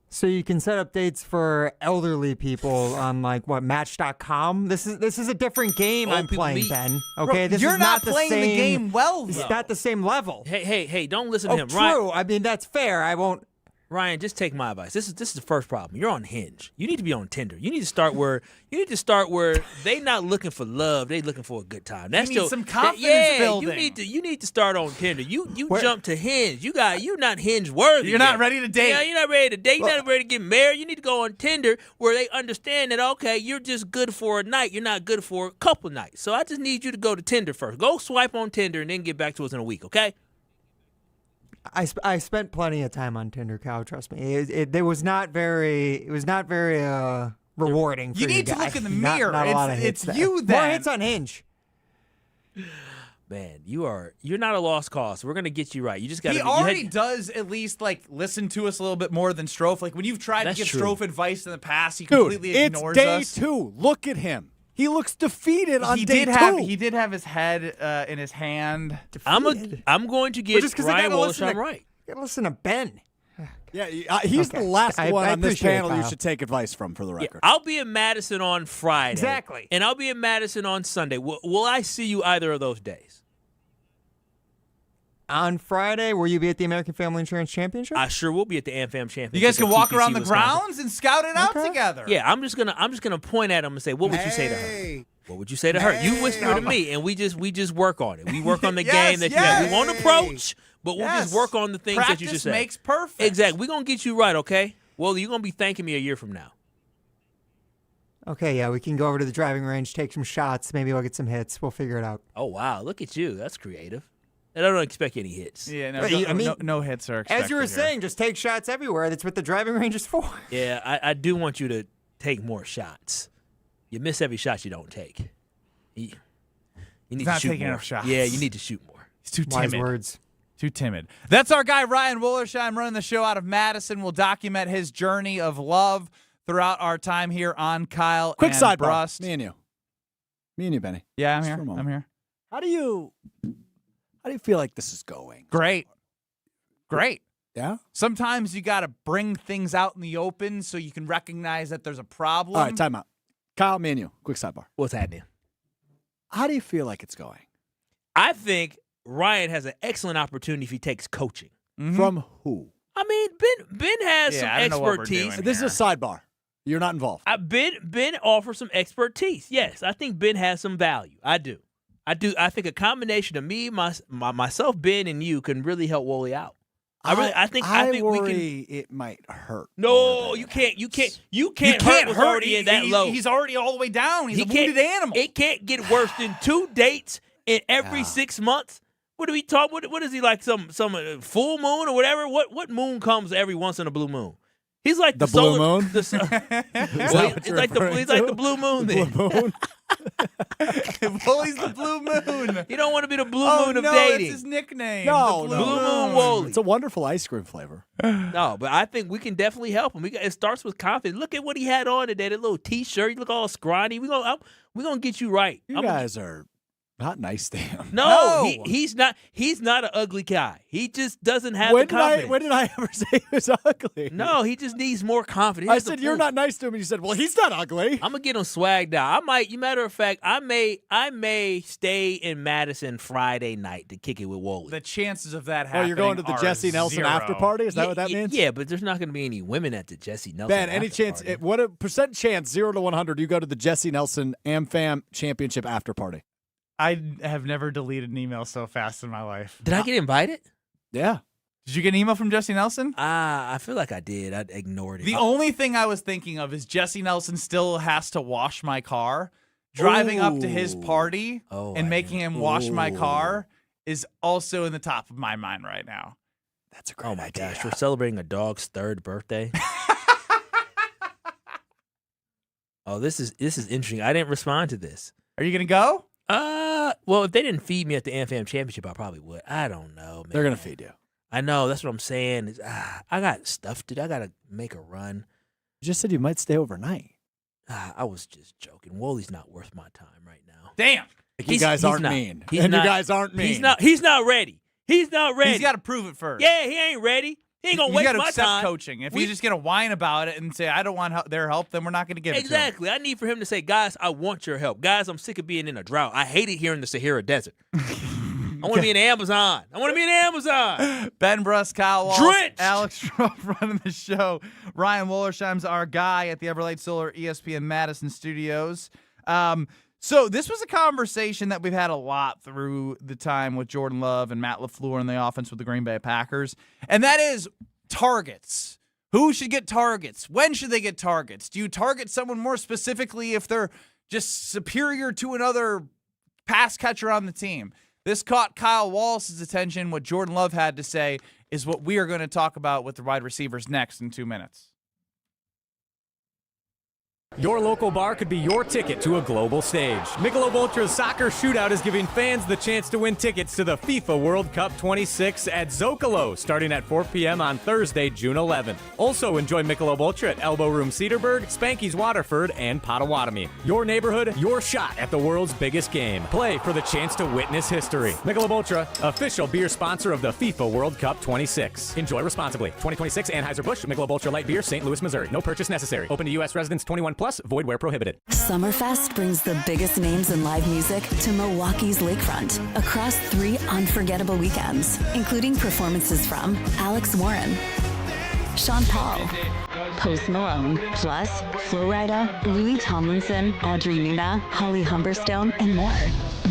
So you can set up dates for elderly people on Match.com. This is a different game I'm playing, Ben. Okay, Bro, this you're is not the playing same, the game well, It's though. not the same level. Hey, don't listen to him. True. Ryan, I mean, that's fair. I won't. Ryan, just take my advice. This is the first problem. You're on Hinge. You need to be on Tinder. You need to start where they not looking for love. They looking for a good time. That's you need some confidence building. You need to start on Tinder. You jump to Hinge. You're not Hinge worthy. You're not ready to date. Yeah, you're not ready to date. You're not ready to get married. You need to go on Tinder where they understand that, okay, you're just good for a night. You're not good for a couple nights. So I just need you to go to Tinder first. Go swipe on Tinder and then get back to us in a week, okay? I spent plenty of time on Tinder, Kyle. Trust me. It was not very rewarding. For You need to guy. look in the mirror. Not a lot of hits It's there. you then. More hits on Hinge. Man, you're not a lost cause. We're gonna get you right. You just got to. He already does at least listen to us a little bit more than Strofe. Like when you've tried to give Strofe advice in the past, he completely ignores us. It's day 2. Look at him. He looks defeated on day 2. He did have his head in his hand. I'm going to get Ryan Wollersheim right. You gotta listen to Ben. Yeah, he's the last one on this panel you should take advice from, for the record. I'll be in Madison on Friday. Exactly. And I'll be in Madison on Sunday. Will I see you either of those days? On Friday, will you be at the American Family Insurance Championship? I sure will be at the AmFam Championship. You guys can walk around the Wisconsin. grounds and scout it out together. Yeah, I'm just gonna point at him and say, "What would you say to her? What would you say to her?" You whisper to me, and we just work on it. We work on the game that you have. We won't approach, but we'll just work on the things that you should say. Practice makes perfect. Exactly. We're gonna get you right, okay? Well, you're gonna be thanking me a year from now. Okay, yeah, we can go over to the driving range, take some shots. Maybe we'll get some hits. We'll figure it out. Oh wow, look at you. That's creative. And I don't expect any hits. Yeah, no hits are expected. As you were saying, just take shots everywhere. That's what the driving range is for. Yeah, I do want you to take more shots. You miss every shot you don't take. You need He's to not shoot taking more. enough shots. Yeah, you need to shoot more. He's too Wise timid. words. Too timid. That's our guy, Ryan Wollersheim, running the show out of Madison. We'll document his journey of love throughout our time here on Kyle Quick and sidebar. Brust. Me and you, Benny. Yeah, I'm Just here. for a moment. I'm here. How do you feel like this is going? Great. Yeah? Sometimes you got to bring things out in the open so you can recognize that there's a problem. All right, time out. Kyle, me and you. Quick sidebar. What's happening? How do you feel like it's going? I think Ryan has an excellent opportunity if he takes coaching. Mm-hmm. From who? I mean, Ben has some I don't know what we're expertise. doing This here. is a sidebar. You're not involved. Ben offers some expertise. Yes, I think Ben has some value. I do. I think a combination of me, myself, Ben, and you can really help Wooly out. I think worry it might hurt. No, you can't hurt what's already in that low. He's already all the way down. He's a wounded animal. It can't get worse than 2 dates in every 6 months. What do we talk? What is he like? Some full moon or whatever? What moon comes every once in a blue moon? He's like the blue solar, moon. He's like the blue moon. Then. Blue moon. Wooly's the blue moon. You don't want to be the blue moon of dating. That's his nickname. No, the Blue Moon Wooly. It's a wonderful ice cream flavor. No, but I think we can definitely help him. It starts with confidence. Look at what he had on today. That little T-shirt. You look all scrawny. We're gonna get you right. You guys are not nice to him. No. He's not. He's not an ugly guy. He just doesn't have the confidence. When did I ever say he was ugly? No, he just needs more confidence. I said you're not nice to him, and you said, "Well, he's not ugly." I'm gonna get him swagged out. I might. Matter of fact, I may stay in Madison Friday night to kick it with Wooly. The chances of that Oh, happening you're going to the are Jesse Nelson 0. after party? Is that what that means? Yeah, but there's not gonna be any women at the Jesse Nelson. Ben, any after chance? party. What a percent chance? 0 to 100. You go to the Jesse Nelson AmFam Championship after party. I have never deleted an email so fast in my life. Did I get invited? Yeah. Did you get an email from Jesse Nelson? I feel like I did. I ignored it. The only thing I was thinking of is Jesse Nelson still has to wash my car. Driving up to his party and making him wash my car is also in the top of my mind right now. That's a great idea. Gosh, we're celebrating a dog's 3rd birthday. Oh, this is interesting. I didn't respond to this. Are you gonna go? Well, if they didn't feed me at the AmFam Championship, I probably would. I don't know, man. They're gonna feed you. I know. That's what I'm saying. I got stuff to do. I gotta make a run. You just said you might stay overnight. I was just joking. Wooly's not worth my time right now. Damn. You guys aren't mean. You guys aren't mean. He's not ready. He's not ready. He's got to prove it first. Yeah, he ain't ready. He ain't gonna waste gotta my accept time. coaching. If he's just gonna whine about it and say I don't want their help, then we're not gonna give it to him. Exactly. I need for him to say, guys, I want your help. Guys, I'm sick of being in a drought. I hate it here in the Sahara Desert. I want to be in Amazon. Ben Brust, Kyle Wallace, Drenched. Alex Schroff running the show. Ryan Wollersheim's our guy at the Everlight Solar ESPN Madison studios. So this was a conversation that we've had a lot through the time with Jordan Love and Matt LaFleur in the offense with the Green Bay Packers, and that is targets. Who should get targets? When should they get targets? Do you target someone more specifically if they're just superior to another pass catcher on the team? This caught Kyle Wallace's attention. What Jordan Love had to say is what we are going to talk about with the wide receivers next in 2 minutes. Your local bar could be your ticket to a global stage. Michelob Ultra's Soccer Shootout is giving fans the chance to win tickets to the FIFA World Cup 26 at Zocalo, starting at 4 p.m. on Thursday, June 11th. Also enjoy Michelob Ultra at Elbow Room Cedarburg, Spanky's Waterford, and Potawatomi. Your neighborhood, your shot at the world's biggest game. Play for the chance to witness history. Michelob Ultra, official beer sponsor of the FIFA World Cup 26. Enjoy responsibly. 2026 Anheuser-Busch Michelob Ultra Light Beer, St. Louis, Missouri. No purchase necessary. Open to U.S. residents 21 plus. Void where prohibited. Summerfest brings the biggest names in live music to Milwaukee's lakefront across 3 unforgettable weekends, including performances from Alex Warren, Sean Paul, Post Malone, plus Flo Rida, Louis Tomlinson, Audrey Nuna, Holly Humberstone, and more.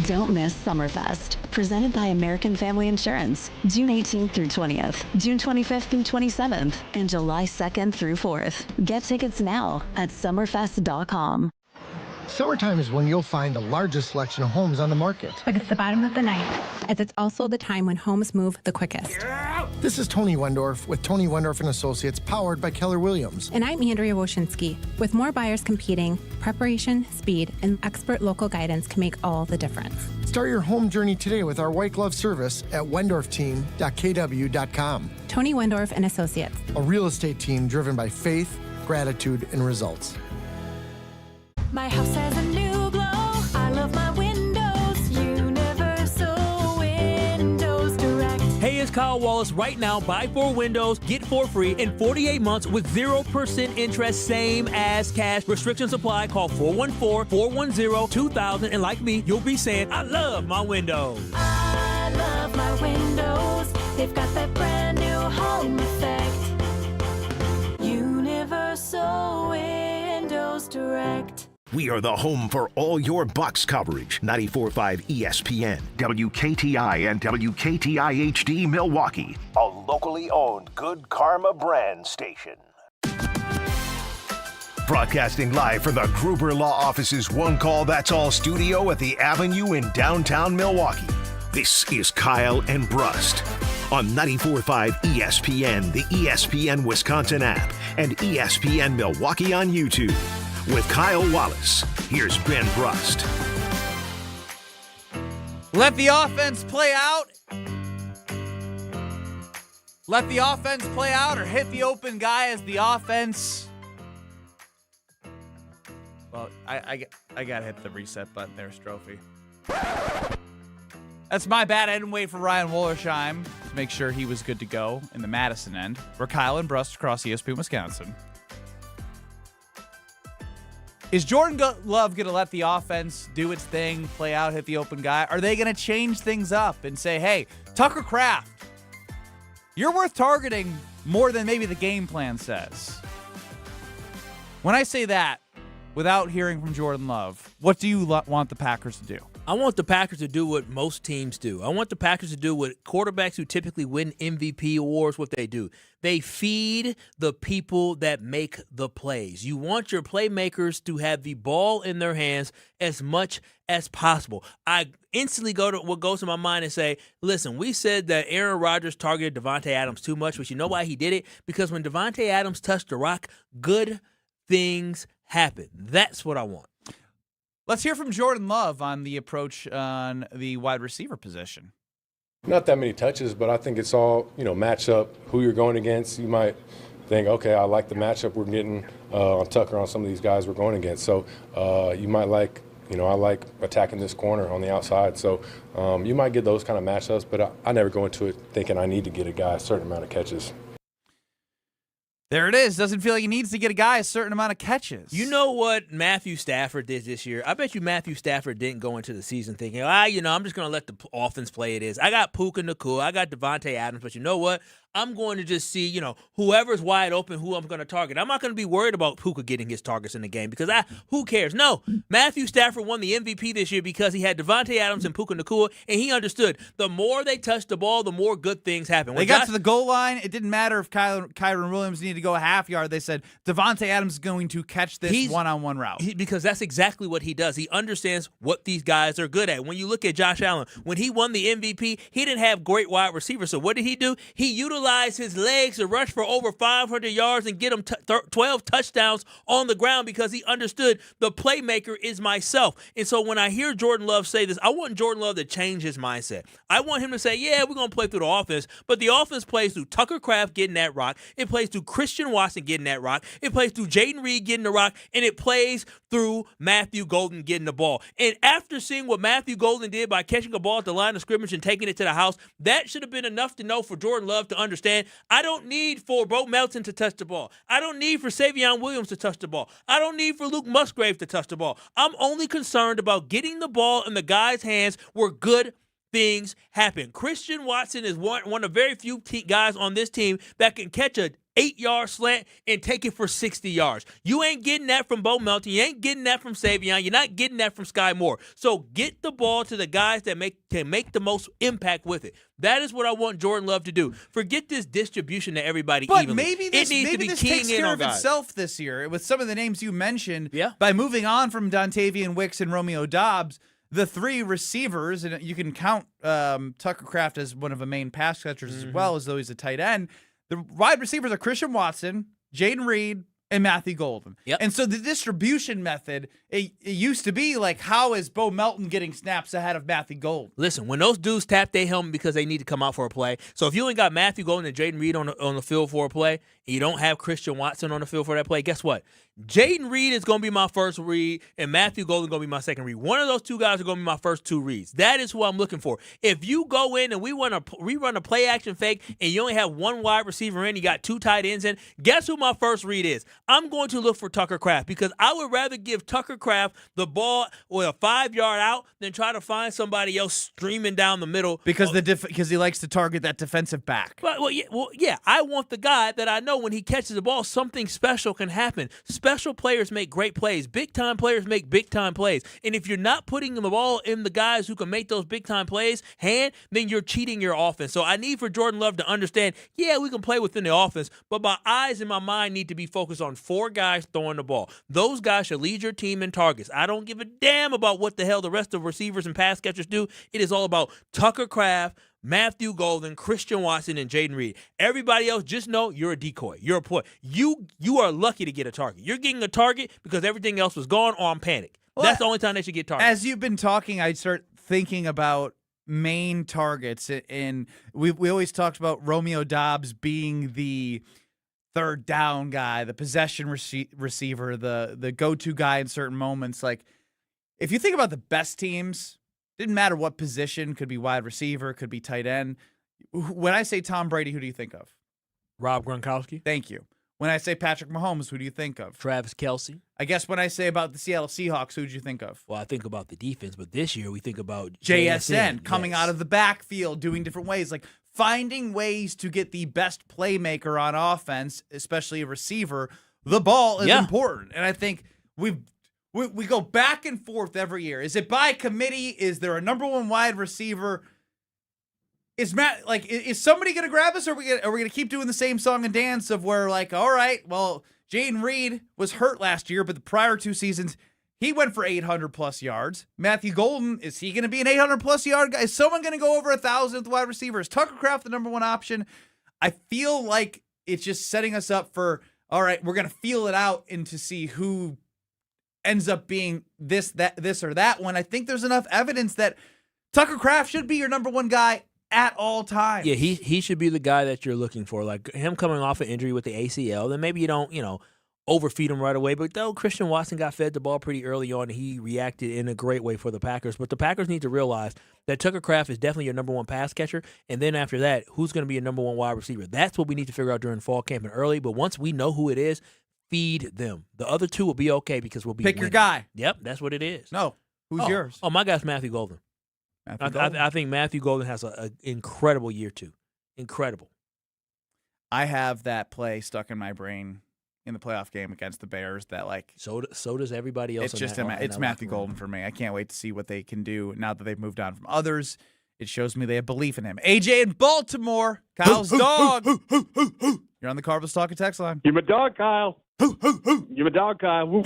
Don't miss Summerfest, presented by American Family Insurance, June 18th through 20th, June 25th through 27th, and July 2nd through 4th. Get tickets now at summerfest.com. Summertime is when you'll find the largest selection of homes on the market. But it's the bottom of the ninth, as it's also the time when homes move the quickest. This is Tony Wendorf with Tony Wendorf & Associates, powered by Keller Williams. And I'm Andrea Woshinski. With more buyers competing, preparation, speed, and expert local guidance can make all the difference. Start your home journey today with our white glove service at wendorfteam.kw.com. Tony Wendorf & Associates. A real estate team driven by faith, gratitude, and results. My house has a new glow. I love my windows. Universal Windows Direct. Hey, it's Kyle Wallace. Right now, buy 4 windows, get 4 free in 48 months with 0% interest, same as cash. Restrictions apply. Call 414-410-2000. And like me, you'll be saying, I love my windows. I love my windows. They've got that brand new home effect. Universal Windows Direct. We are the home for all your Bucks coverage. 94.5 ESPN, WKTI, and WKTI HD Milwaukee. A locally owned Good Karma brand station. Broadcasting live from the Gruber Law Office's One Call That's All studio at the Avenue in downtown Milwaukee. This is Kyle and Brust on 94.5 ESPN, the ESPN Wisconsin app, and ESPN Milwaukee on YouTube. With Kyle Wallace, here's Ben Brust. Let the offense play out. Let the offense play out or hit the open guy as the offense. Well, I got to hit the reset button there, Strophy. That's my bad. I didn't wait for Ryan Wollersheim to make sure he was good to go in the Madison end. We're Kyle and Brust across ESPN Wisconsin. Is Jordan Love going to let the offense do its thing, play out, hit the open guy? Are they going to change things up and say, hey, Tucker Kraft, you're worth targeting more than maybe the game plan says? When I say that, without hearing from Jordan Love, what do you want the Packers to do? I want the Packers to do what most teams do. I want the Packers to do what quarterbacks who typically win MVP awards, what they do. They feed the people that make the plays. You want your playmakers to have the ball in their hands as much as possible. I instantly go to what goes to my mind and say, listen, we said that Aaron Rodgers targeted Devontae Adams too much, but you know why he did it? Because when Devontae Adams touched the rock, good things happen. That's what I want. Let's hear from Jordan Love on the approach on the wide receiver position. Not that many touches, but I think it's all, match up, who you're going against. You might think, okay, I like the matchup we're getting on Tucker on some of these guys we're going against. So you might like, I like attacking this corner on the outside. So you might get those kind of matchups, but I never go into it thinking I need to get a guy a certain amount of catches. There it is. Doesn't feel like he needs to get a guy a certain amount of catches. You know what Matthew Stafford did this year? I bet you Matthew Stafford didn't go into the season thinking, I'm just going to let the offense play it is. I got Puka Nacua, I got Devontae Adams, but you know what? I'm going to just see, whoever's wide open, who I'm going to target. I'm not going to be worried about Puka getting his targets in the game because who cares? No, Matthew Stafford won the MVP this year because he had Devontae Adams and Puka Nacua, and he understood the more they touch the ball, the more good things happen. They got to the goal line. It didn't matter if Kyron Williams needed to go a half yard. They said Devontae Adams is going to catch this one-on-one route. Because that's exactly what he does. He understands what these guys are good at. When you look at Josh Allen, when he won the MVP, he didn't have great wide receivers. So what did he do? He utilized utilize his legs to rush for over 500 yards and get him 12 touchdowns on the ground because he understood the playmaker is myself. And so when I hear Jordan Love say this, I want Jordan Love to change his mindset. I want him to say, yeah, we're going to play through the offense, but the offense plays through Tucker Kraft getting that rock. It plays through Christian Watson getting that rock. It plays through Jaden Reed getting the rock, and it plays through Matthew Golden getting the ball. And after seeing what Matthew Golden did by catching a ball at the line of scrimmage and taking it to the house, that should have been enough to know for Jordan Love to understand, I don't need for Bo Melton to touch the ball. I don't need for Savion Williams to touch the ball. I don't need for Luke Musgrave to touch the ball. I'm only concerned about getting the ball in the guy's hands where good things happen. Christian Watson is one of the very few guys on this team that can catch a 8-yard slant and take it for 60 yards. You ain't getting that from Bo Melton. You ain't getting that from Savion. You're not getting that from Sky Moore. So get the ball to the guys that can make the most impact with it. That is what I want Jordan Love to do. Forget this distribution to everybody but evenly. Maybe this takes care of itself this year with some of the names you mentioned. Yeah. By moving on from Dontavian Wicks and Romeo Doubs, the three receivers, and you can count Tucker Kraft as one of the main pass catchers as well, as though he's a tight end. The wide receivers are Christian Watson, Jaden Reed, and Matthew Golden. Yep. And so the distribution method, it used to be like, how is Bo Melton getting snaps ahead of Matthew Golden? Listen, when those dudes tap their helmet because they need to come out for a play, so if you ain't got Matthew Golden and Jaden Reed on the field for a play, and you don't have Christian Watson on the field for that play, guess what? Jaden Reed is going to be my first read, and Matthew Golden is going to be my second read. One of those two guys are going to be my first two reads. That is who I'm looking for. If you go in and we run a play-action fake, and you only have one wide receiver in, you got two tight ends in, guess who my first read is? I'm going to look for Tucker Kraft because I would rather give Tucker Kraft the ball with a 5-yard out than try to find somebody else streaming down the middle. Because he likes to target that defensive back. Well, yeah, I want the guy that I know when he catches the ball, something special can happen. Special players make great plays. Big-time players make big-time plays. And if you're not putting the ball in the guys who can make those big-time plays, then you're cheating your offense. So I need for Jordan Love to understand, yeah, we can play within the offense, but my eyes and my mind need to be focused on 4 guys throwing the ball. Those guys should lead your team in targets. I don't give a damn about what the hell the rest of receivers and pass catchers do. It is all about Tucker Kraft, Matthew Golden, Christian Watson, and Jaden Reed. Everybody else, just know you're a decoy. You're a ploy. You are lucky to get a target. You're getting a target because everything else was gone or I'm panicked. Well, that's the only time they should get targets. As you've been talking, I start thinking about main targets, and we always talked about Romeo Doubs being the third down guy, the possession receiver, the go-to guy in certain moments. Like, if you think about the best teams, didn't matter what position, could be wide receiver, could be tight end. When I say Tom Brady, who do you think of? Rob Gronkowski. Thank you. When I say Patrick Mahomes, who do you think of? Travis Kelce. I guess when I say about the Seattle Seahawks, who do you think of? Well, I think about the defense, but this year we think about JSN coming out of the backfield, doing different ways, like finding ways to get the best playmaker on offense, especially a receiver. The ball is important, and I think we go back and forth every year. Is it by committee? Is there a number one wide receiver? Is somebody going to grab us, or are we going to keep doing the same song and dance of where, like, all right, well, Jaden Reed was hurt last year, but the prior 2 seasons, he went for 800-plus yards. Matthew Golden, is he going to be an 800-plus yard guy? Is someone going to go over 1,000 with wide receivers? Tucker Kraft the number one option? I feel like it's just setting us up for, all right, we're going to feel it out and to see who ends up being this or that one. I think there's enough evidence that Tucker Kraft should be your number one guy at all times. Yeah, he should be the guy that you're looking for. Like him coming off an injury with the ACL, then maybe you don't, overfeed him right away. But though Christian Watson got fed the ball pretty early on, he reacted in a great way for the Packers. But the Packers need to realize that Tucker Kraft is definitely your number one pass catcher. And then after that, who's going to be your number one wide receiver? That's what we need to figure out during fall camp and early. But once we know who it is, feed them. The other two will be okay because we'll be Pick winning. your guy. Yep, that's what it is. No. Who's yours? Oh, my guy's Matthew Golden. I think Matthew Golden has an incredible year, too. Incredible. I have that play stuck in my brain in the playoff game against the Bears that, like... So does everybody else. It's just it's Matthew Golden for me. I can't wait to see what they can do now that they've moved on from others. It shows me they have belief in him. AJ in Baltimore. Kyle's dog. You're on the Cardinals Talking text line. You're my dog, Kyle. You're my dog, Kyle.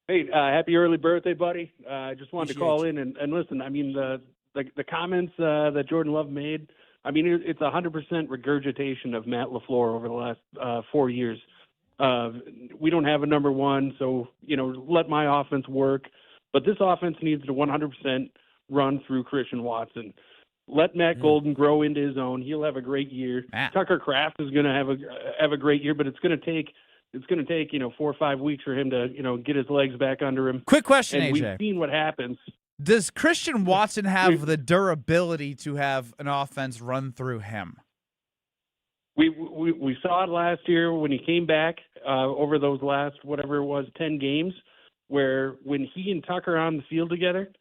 Hey, happy early birthday, buddy. I just wanted to call in and listen. I mean, the comments that Jordan Love made I mean, it's 100% regurgitation of Matt LaFleur over the last 4 years. We don't have a number one, so, let my offense work. But this offense needs to 100% run through Christian Watson. Let Matt Golden grow into his own. He'll have a great year. Tucker Kraft is going to have a great year, but it's going to take 4 or 5 weeks for him to get his legs back under him. Quick question, and AJ. We've seen what happens. Does Christian Watson have the durability to have an offense run through him? We saw it last year when he came back over those last 10 games, where when he and Tucker are on the field together.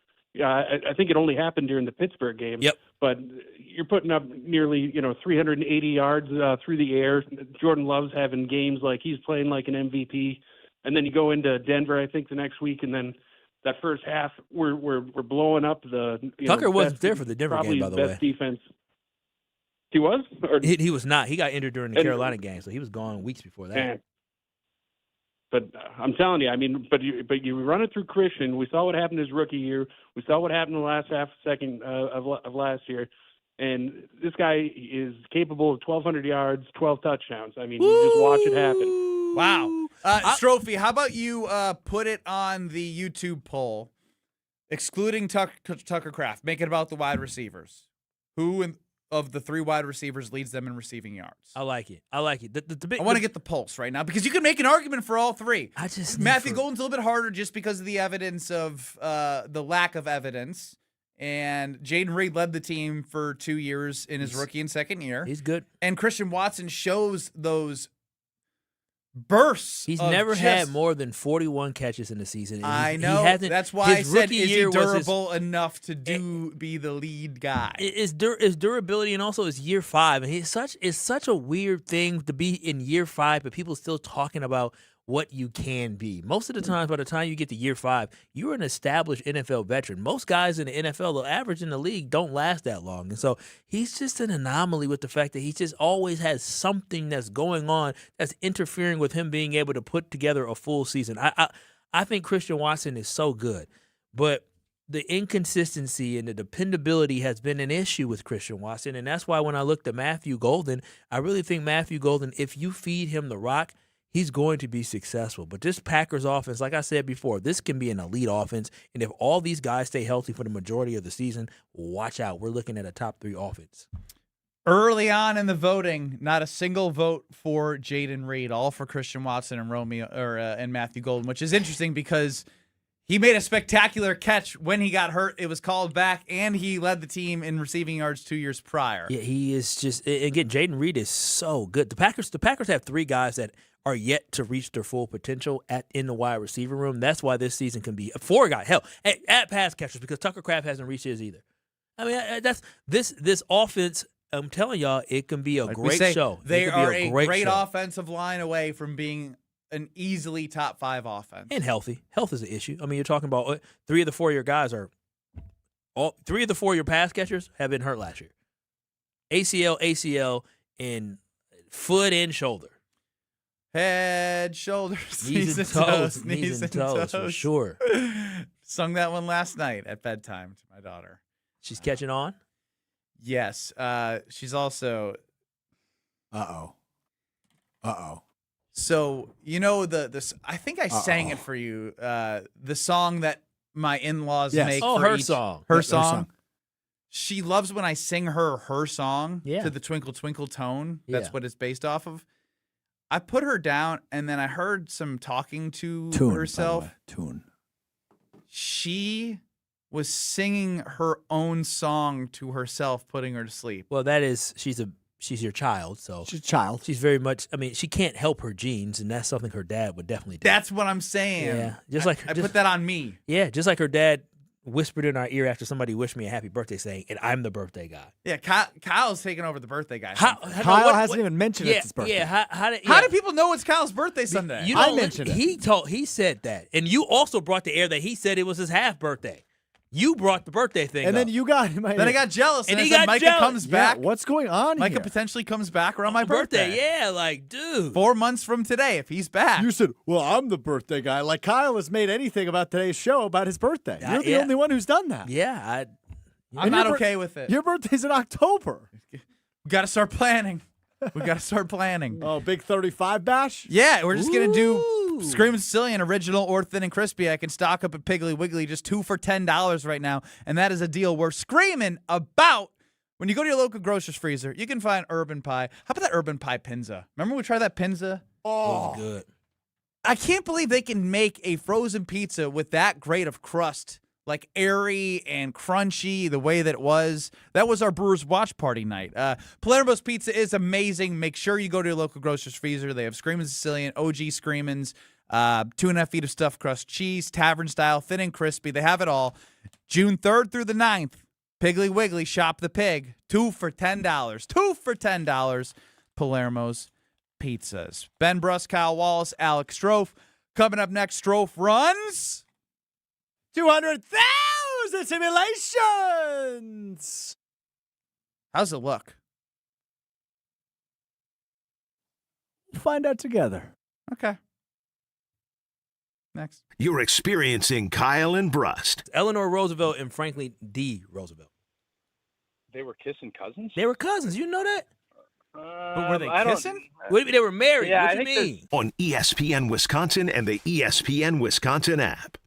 I think it only happened during the Pittsburgh game. Yep. But you're putting up nearly 380 yards through the air. Jordan Love's having games like he's playing like an MVP. And then you go into Denver, I think, the next week, and then that first half we're blowing up the. Tucker wasn't there for the Denver game, by the way. Best defense. He was? Or? He was not. He got injured during the Carolina game, so he was gone weeks before that. Man. But I'm telling you, I mean, but you run it through Christian. We saw what happened his rookie year. We saw what happened in the last second of last year. And this guy is capable of 1,200 yards, 12 touchdowns. I mean, you just watch it happen. Wow. Strophy, how about you put it on the YouTube poll, excluding Tucker Kraft, make it about the wide receivers. Who of the 3 wide receivers leads them in receiving yards? I like it. I want to get the pulse right now because you can make an argument for all 3. Matthew Golden's a little bit harder just because of the evidence of the lack of evidence. And Jaden Reed led the team for 2 years in his rookie and second year. He's good. And Christian Watson shows those bursts. He's never had more than 41 catches in the season. I know. That's why I said, is he durable enough to be the lead guy? It's durability, and also it's year 5. And it's such a weird thing to be in year 5, but people still talking about what you can be. Most of the times, by the time you get to year 5, you're an established NFL veteran. Most guys in the NFL, the average in the league, don't last that long. And so he's just an anomaly with the fact that he just always has something that's going on that's interfering with him being able to put together a full season. I think Christian Watson is so good, but the inconsistency and the dependability has been an issue with Christian Watson. And that's why when I looked at Matthew Golden, I really think Matthew Golden, if you feed him the rock, he's going to be successful. But this Packers offense, like I said before, this can be an elite offense. And if all these guys stay healthy for the majority of the season, watch out. We're looking at a top 3 offense. Early on in the voting, not a single vote for Jaden Reed, all for Christian Watson and and Matthew Golden, which is interesting because he made a spectacular catch when he got hurt. It was called back, and he led the team in receiving yards 2 years prior. Yeah, he is just, again, Jaden Reed is so good. The Packers have 3 guys that are yet to reach their full potential in the wide receiver room. That's why this season can be 4 guys. Hell, at pass catchers, because Tucker Kraft hasn't reached his either. I mean, that's this offense. I'm telling y'all, it can be a great show. They are a great offensive line away from being an easily top 5 offense. And healthy. Health is an issue. I mean, you're talking about 3 of the 4 of your guys are all 3 of the 4 of your pass catchers have been hurt last year. ACL, and foot and shoulder. Head, shoulders, knees and toes. Knees and toes, for sure. Sung that one last night at bedtime to my daughter. She's catching on? Yes. She's also. Uh-oh. So, this. I think I sang it for you. The song that my in-laws make. Oh, her song. Her song. She loves when I sing her song to the Twinkle Twinkle tone. That's what it's based off of. I put her down, and then I heard some talking to herself. Tune. She was singing her own song to herself, putting her to sleep. Well, she's your child, so she's a child. She's very much. I mean, she can't help her genes, and that's something her dad would definitely do. That's what I'm saying. Yeah, I put that on me. Yeah, just like her dad whispered in our ear after somebody wished me a happy birthday, saying, "And I'm the birthday guy." Yeah, Kyle's taking over the birthday guy. Kyle hasn't even mentioned it's his birthday. Yeah, how do people know it's Kyle's birthday Sunday? I mentioned it. He said that, and you also brought the air that he said it was his half birthday. You brought the birthday thing, and then you got him. Then I got jealous, and he said got Micah jealous. comes back. Yeah, what's going on Micah here? potentially comes back around my birthday. Yeah, like, dude. 4 months from today, if he's back. You said, well, I'm the birthday guy. Like, Kyle has made anything about today's show about his birthday. You're the only one who's done that. Yeah, I'm not okay with it. Your birthday's in October. We got to start planning. Oh, big 35 bash? Yeah, we're just going to do Screaming Sicilian, original or thin and crispy. I can stock up at Piggly Wiggly, just 2 for $10 right now. And that is a deal we're screaming about. When you go to your local grocer's freezer, you can find urban pie. How about that urban pie pinza? Remember we tried that pinza? Oh, good. I can't believe they can make a frozen pizza with that great of crust, like airy and crunchy the way that it was. That was our Brewers watch party night. Palermo's Pizza is amazing. Make sure you go to your local grocer's freezer. They have Screamin' Sicilian, OG Screamins, 2.5 feet of stuffed crust cheese, tavern style, thin and crispy. They have it all. June 3rd through the 9th. Piggly Wiggly, shop the pig. 2 for $10. 2 for $10. Palermo's Pizzas. Ben Brust, Kyle Wallace, Alex Strofe. Coming up next, Strofe runs 200,000 simulations. How's it look? We'll find out together. Okay. Next. You're experiencing Kyle and Brust. Eleanor Roosevelt and Franklin D. Roosevelt. They were kissing cousins? They were cousins. You know that? But were they kissing? What do you mean they were married? Yeah, what I do you think mean? On ESPN Wisconsin and the ESPN Wisconsin app.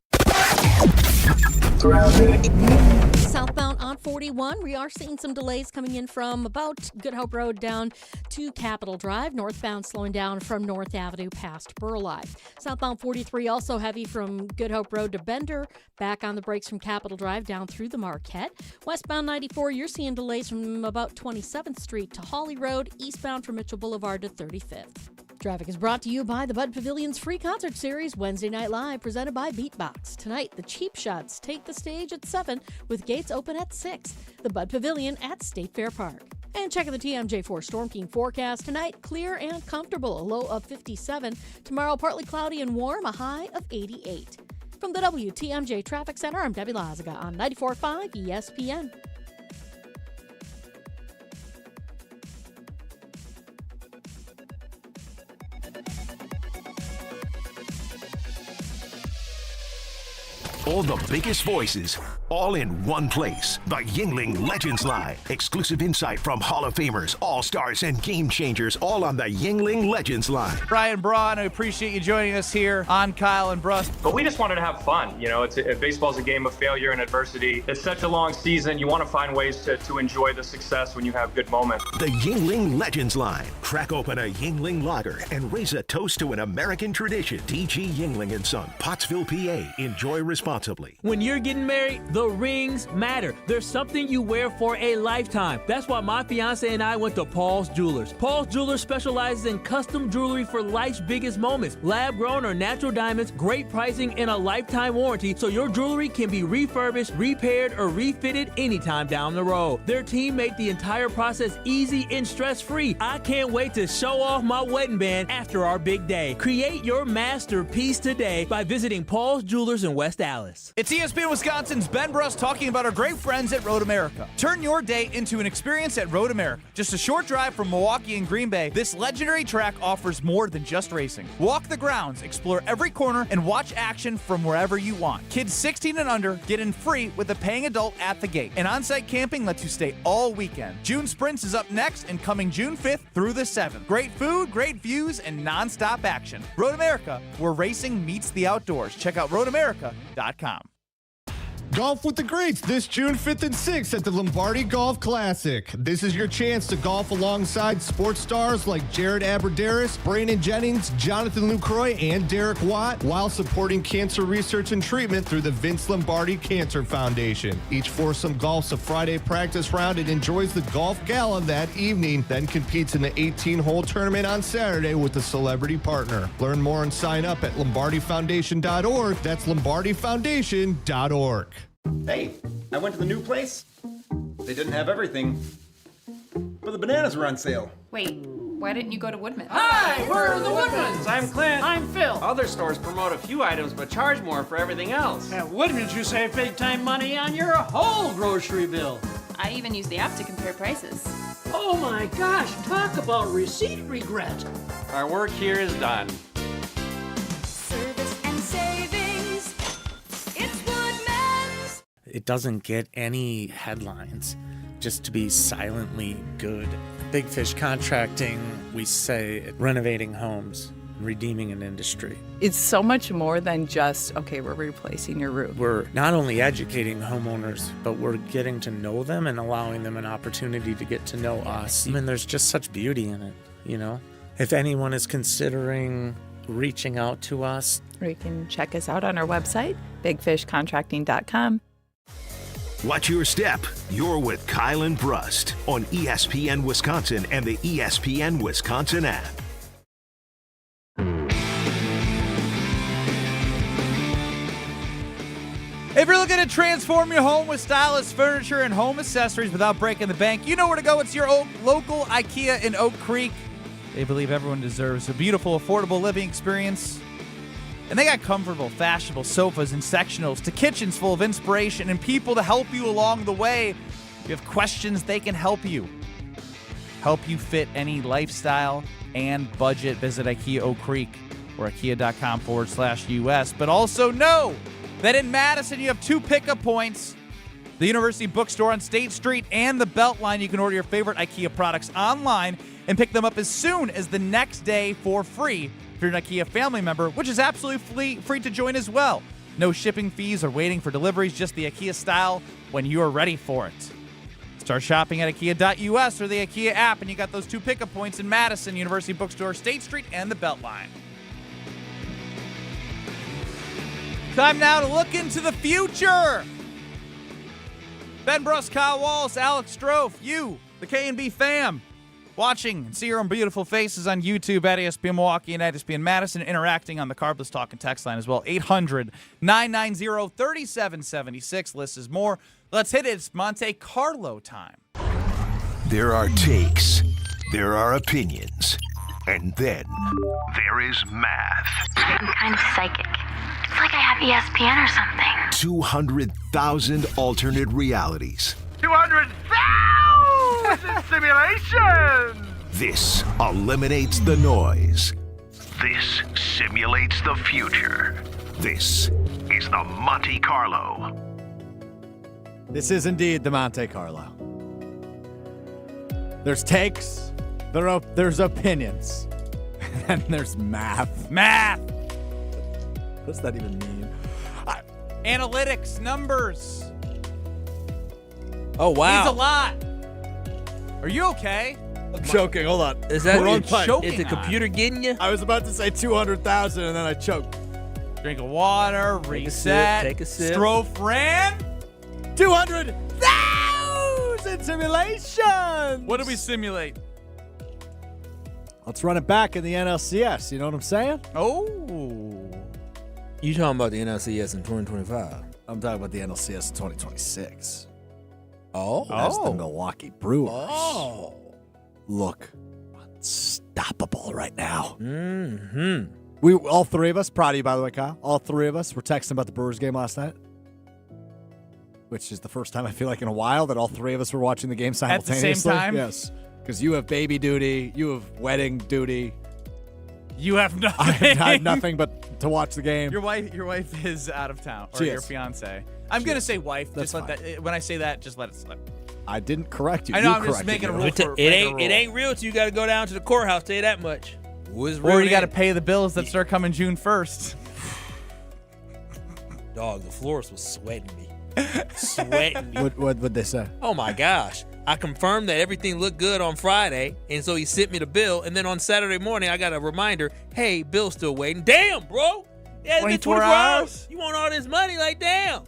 Southbound on 41, we are seeing some delays coming in from about Good Hope Road down to Capitol Drive. Northbound slowing down from North Avenue past Burleigh. Southbound 43 also heavy from Good Hope Road to Bender. Back on the brakes from Capitol Drive down through the Marquette. Westbound 94, you're seeing delays from about 27th Street to Hawley Road. Eastbound from Mitchell Boulevard to 35th. Traffic is brought to you by the Bud Pavilion's free concert series, Wednesday Night Live, presented by Beatbox. Tonight, the Cheap Shots take the stage at 7 with gates open at 6. The Bud Pavilion at State Fair Park. And checking the TMJ4 Storm King forecast tonight, clear and comfortable, a low of 57. Tomorrow, partly cloudy and warm, a high of 88. From the WTMJ Traffic Center, I'm Debbie Lazaga on 94.5 ESPN. All the biggest voices, all in one place. The Yingling Legends Line. Exclusive insight from Hall of Famers, All-Stars, and Game Changers, all on the Yingling Legends Line. Brian Braun, I appreciate you joining us here on Kyle and Brust. But we just wanted to have fun. You know, baseball's a game of failure and adversity. It's such a long season. You want to find ways to enjoy the success when you have good moments. The Yingling Legends Line. Crack open a Yingling lager and raise a toast to an American tradition. D.G. Yingling & Son, Pottsville, PA. Enjoy responsibly. When you're getting married, the rings matter. There's something you wear for a lifetime. That's why my fiance and I went to Paul's Jewelers. Paul's Jewelers specializes in custom jewelry for life's biggest moments. Lab-grown or natural diamonds, great pricing, and a lifetime warranty, so your jewelry can be refurbished, repaired, or refitted anytime down the road. Their team made the entire process easy and stress-free. I can't wait to show off my wedding band after our big day. Create your masterpiece today by visiting Paul's Jewelers in West Allis. It's ESPN Wisconsin's Ben Brust talking about our great friends at Road America. Turn your day into an experience at Road America. Just a short drive from Milwaukee and Green Bay, this legendary track offers more than just racing. Walk the grounds, explore every corner, and watch action from wherever you want. Kids 16 and under get in free with a paying adult at the gate. And on-site camping lets you stay all weekend. June Sprints is up next and coming June 5th through the 7th. Great food, great views, and non-stop action. Road America, where racing meets the outdoors. Check out roadamerica.com. Golf with the greats this June 5th and 6th at the Lombardi Golf Classic. This is your chance to golf alongside sports stars like Jared Aberderis, Brandon Jennings, Jonathan Lucroy, and Derek Watt, while supporting cancer research and treatment through the Vince Lombardi Cancer Foundation. Each foursome golfs a Friday practice round and enjoys the golf gala that evening, then competes in the 18-hole tournament on Saturday with a celebrity partner. Learn more and sign up at lombardifoundation.org. That's lombardifoundation.org. Hey, I went to the new place. They didn't have everything, but the bananas were on sale. Wait, why didn't you go to Woodman's? Hi, we're the Woodmans. I'm Clint. I'm Phil. Other stores promote a few items but charge more for everything else. At Woodman's, you save big time money on your whole grocery bill. I even use the app to compare prices. Oh my gosh, talk about receipt regret. Our work here is done. Service and savings. It's Woodman's. it doesn't get any headlines just to be silently good. Big Fish Contracting, we say renovating homes, redeeming an industry. It's so much more than just, okay, we're replacing your roof. We're not only educating homeowners, but we're getting to know them and allowing them an opportunity to get to know us. I mean, there's just such beauty in it, you know? If anyone is considering reaching out to us, Or you can check us out on our website, bigfishcontracting.com. Watch your step. You're with Kyle and Brust on ESPN Wisconsin and the ESPN Wisconsin app. If you're looking to transform your home with stylish furniture and home accessories without breaking the bank, you know where to go. It's your local IKEA in Oak Creek. They believe everyone deserves a beautiful, affordable living experience. And they got comfortable, fashionable sofas and sectionals to kitchens full of inspiration and people to help you along the way. If you have questions, they can help you. Help you fit any lifestyle and budget. Visit IKEA Oak Creek or IKEA.com/US. But also know that in Madison, you have 2 pickup points. The University Bookstore on State Street and the Beltline. You can order your favorite IKEA products online and pick them up as soon as the next day for free if you're an IKEA family member, which is absolutely free to join as well. No shipping fees or waiting for deliveries, just the IKEA style when you are ready for it. Start shopping at IKEA.US or the IKEA app, and you got those 2 pickup points in Madison, University Bookstore, State Street, and the Beltline. Time now to look into the future. Ben Brust, Kyle Wallace, Alex Strofe, you, the K&B fam, watching and see your own beautiful faces on YouTube at ESPN Milwaukee and at ESPN Madison, interacting on the Carbless Talk and text line as well. 800-990-3776. List is more. Let's hit it. It's Monte Carlo time. There are takes, there are opinions, and then there is math. I'm kind of psychic. It's like I have ESPN or something. 200,000 alternate realities. 200,000 simulations! This eliminates the noise. This simulates the future. This is the Monte Carlo. This is indeed the Monte Carlo. There's takes, there's opinions, and there's math. Math! What does that even mean? Analytics, numbers. Oh, wow. Means a lot. Are you okay? I'm choking. Hold on. Is that Wrong is pipe. the computer getting you? I was about to say 200,000 and then I choked. Drink of water, reset. Take a sip. Strofe ran. 200,000 simulations! What did we simulate? Let's run it back in the NLCS. You know what I'm saying? Oh. You talking about the NLCS in 2025? I'm talking about the NLCS in 2026. Oh. As the Milwaukee Brewers. Oh. Look unstoppable right now. Mm-hmm. We all 3 of us, proud of you, by the way, Kyle. All 3 of us were texting about the Brewers game last night, which is the first time I feel like in a while that all 3 of us were watching the game simultaneously. At the same time? Yes. Because you have baby duty, you have wedding duty. You have nothing. I have nothing but to watch the game. Your wife is out of town, or She your is. fiance. I'm gonna say wife. That's just let that. When I say that, just let it slip. I didn't correct you. I know. You I'm just corrected making a me. rule. It ain't real till you got to go down to the courthouse. Tell you that much. Or you got to pay the bills that start coming June 1st. Dog, the florist was sweating me. Sweating me. What would they say? Oh my gosh. I confirmed that everything looked good on Friday, and so he sent me the bill. And then on Saturday morning, I got a reminder, hey, bill's still waiting. Damn, bro. Yeah, it's been 24 hours. You want all this money? Like, damn.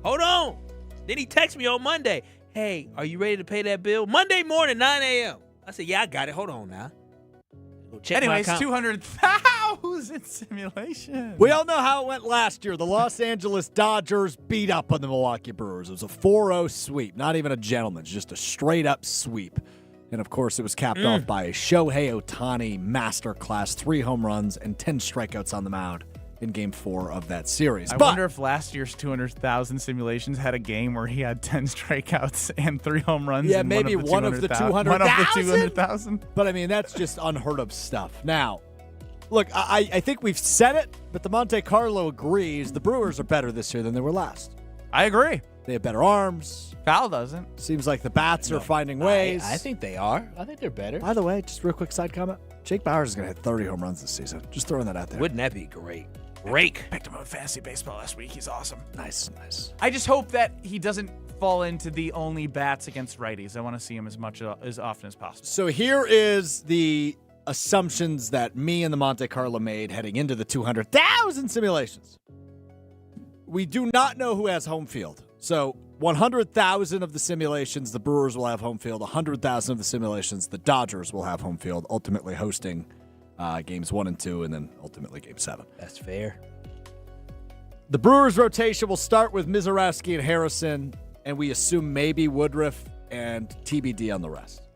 Hold on. Then he texted me on Monday, hey, are you ready to pay that bill? Monday morning, 9 a.m. I said, yeah, I got it. Hold on now. Go check Anyways, my account. 200,000 simulation. We all know how it went last year. The Los Angeles Dodgers beat up on the Milwaukee Brewers. It was a 4-0 sweep, not even a gentleman's, just a straight-up sweep. And, of course, it was capped off by a Shohei Ohtani masterclass, 3 home runs and 10 strikeouts on the mound in Game 4 of that series. I wonder if last year's 200,000 simulations had a game where he had 10 strikeouts and 3 home runs. Yeah, and maybe one of the 200,000. One of the 200,000. But, I mean, that's just unheard of stuff. Now, look, I think we've said it, but the Monte Carlo agrees the Brewers are better this year than they were last. I agree. They have better arms. Cal doesn't. Seems like the bats are finding ways. I think they are. I think they're better. By the way, just real quick side comment. Jake Bowers is going to hit 30 home runs this season. Just throwing that out there. Wouldn't that be great? Rake. Picked him up in fantasy baseball last week. He's awesome. Nice. I just hope that he doesn't fall into the only bats against righties. I want to see him as often as possible. So here is the assumptions that me and the Monte Carlo made heading into the 200,000 simulations. We do not know who has home field. So 100,000 of the simulations, the Brewers will have home field. 100,000 of the simulations, the Dodgers will have home field, ultimately hosting games 1 and 2, and then ultimately game 7. That's fair. The Brewers rotation will start with Mizorowski and Harrison, and we assume maybe Woodruff and TBD on the rest.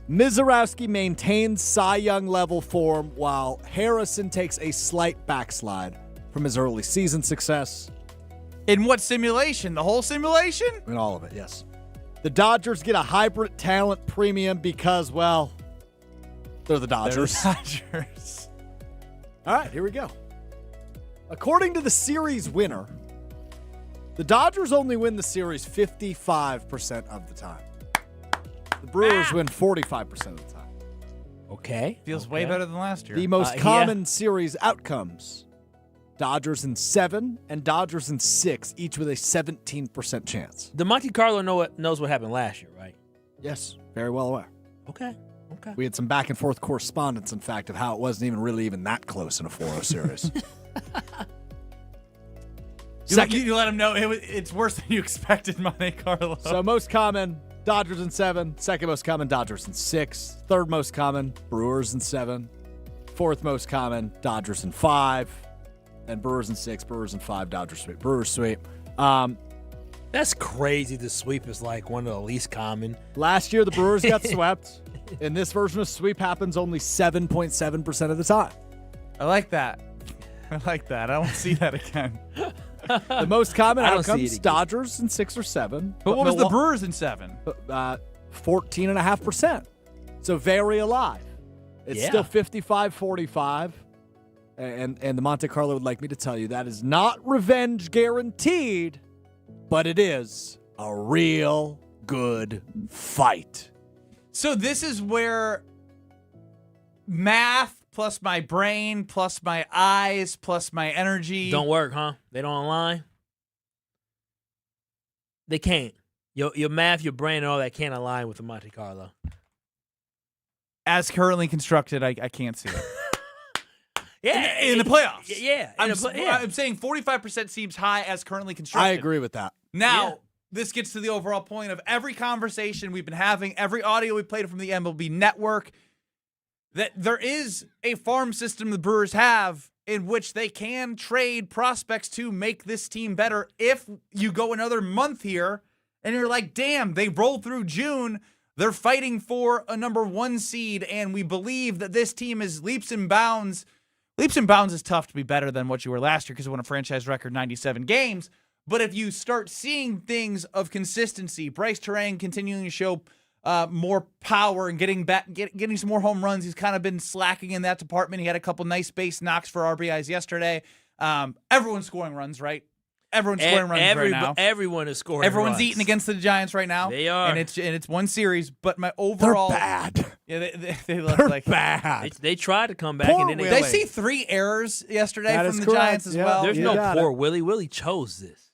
Mizorowski maintains Cy Young level form, while Harrison takes a slight backslide from his early season success. In what simulation? The whole simulation? In all of it, yes. The Dodgers get a hybrid talent premium because, well, they're the Dodgers. They're the Dodgers. All right, here we go. According to the series winner, the Dodgers only win the series 55% of the time. The Brewers win 45% of the time. Okay. Feels way better than last year. The most common series outcomes: Dodgers in 7 and Dodgers in 6, each with a 17% chance. The Monte Carlo knows what happened last year, right? Yes, very well aware. Okay. We had some back and forth correspondence, in fact, of how it wasn't even that close in a 4-0 series. You let him know it's worse than you expected, Monte Carlo. So most common, Dodgers in 7. Second most common, Dodgers in 6. Third most common, Brewers in 7. Fourth most common, Dodgers in 5. Then Brewers in 6, Brewers in 5, Dodgers sweep, Brewers sweep. That's crazy. The sweep is like one of the least common. Last year, the Brewers got swept. In this version of sweep happens only 7.7% of the time. I like that. I don't see that again. The most common outcomes, Dodgers in 6 or 7. But what was the Brewers in 7? 14.5%. So very alive. It's still 55-45. And the Monte Carlo would like me to tell you that is not revenge guaranteed, but it is a real good fight. So this is where math plus my brain plus my eyes plus my energy don't work, huh? They don't align? They can't. Your math, your brain, and all that can't align with the Monte Carlo. As currently constructed, I can't see it. Yeah, in the playoffs. Yeah, I'm saying 45% seems high as currently constructed. I agree with that. Now, this gets to the overall point of every conversation we've been having, every audio we played from the MLB Network, that there is a farm system the Brewers have in which they can trade prospects to make this team better. If you go another month here and you're like, damn, they rolled through June, they're fighting for a number 1 seed, and we believe that this team is leaps and bounds. Leaps and bounds is tough to be better than what you were last year because you won a franchise record 97 games. But if you start seeing things of consistency, Bryce Terang continuing to show more power and getting some more home runs. He's kind of been slacking in that department. He had a couple nice base knocks for RBIs yesterday. Everyone's scoring runs, right? Everyone's scoring runs right now. Everyone is scoring Everyone's runs. eating against the Giants right now. They are. And it's one series, but my overall... They're bad. Yeah, they look They're like... bad. They tried to come back and then Did I see 3 errors yesterday That from is the correct. Giants as Yeah. well? There's You no got poor it. Willie. Willie chose this.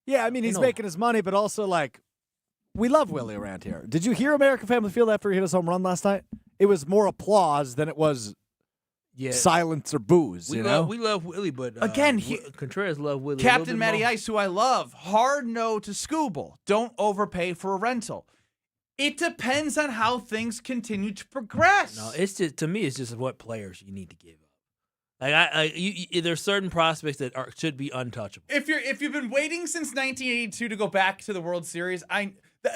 Yeah, I mean, he's making his money, but also, like, we love Willie around here. Did you hear American Family Field after he hit his home run last night? It was more applause than it was silence or boos, We you know? love Willie, but Again, Contreras love Willie. Captain Matty more. Ice, who I love, hard no to Scooble. Don't overpay for a rental. It depends on how things continue to progress. No, it's just, to me, it's just what players you need to give up. Like there's certain prospects that should be untouchable. If you've been waiting since 1982 to go back to the World Series,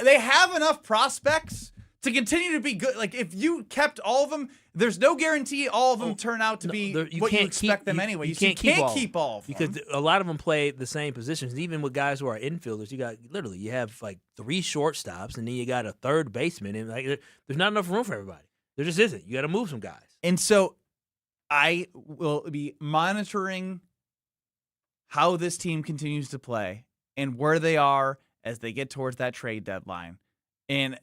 they have enough prospects to continue to be good. Like if you kept all of them, there's no guarantee all of them turn out to be what you expect them anyway. You can't keep all of them because a lot of them play the same positions. Even with guys who are infielders, you have like 3 shortstops and then you got a third baseman, and like there's not enough room for everybody. There just isn't. You got to move some guys. And so I will be monitoring how this team continues to play. and where they are as they get towards that trade deadline. And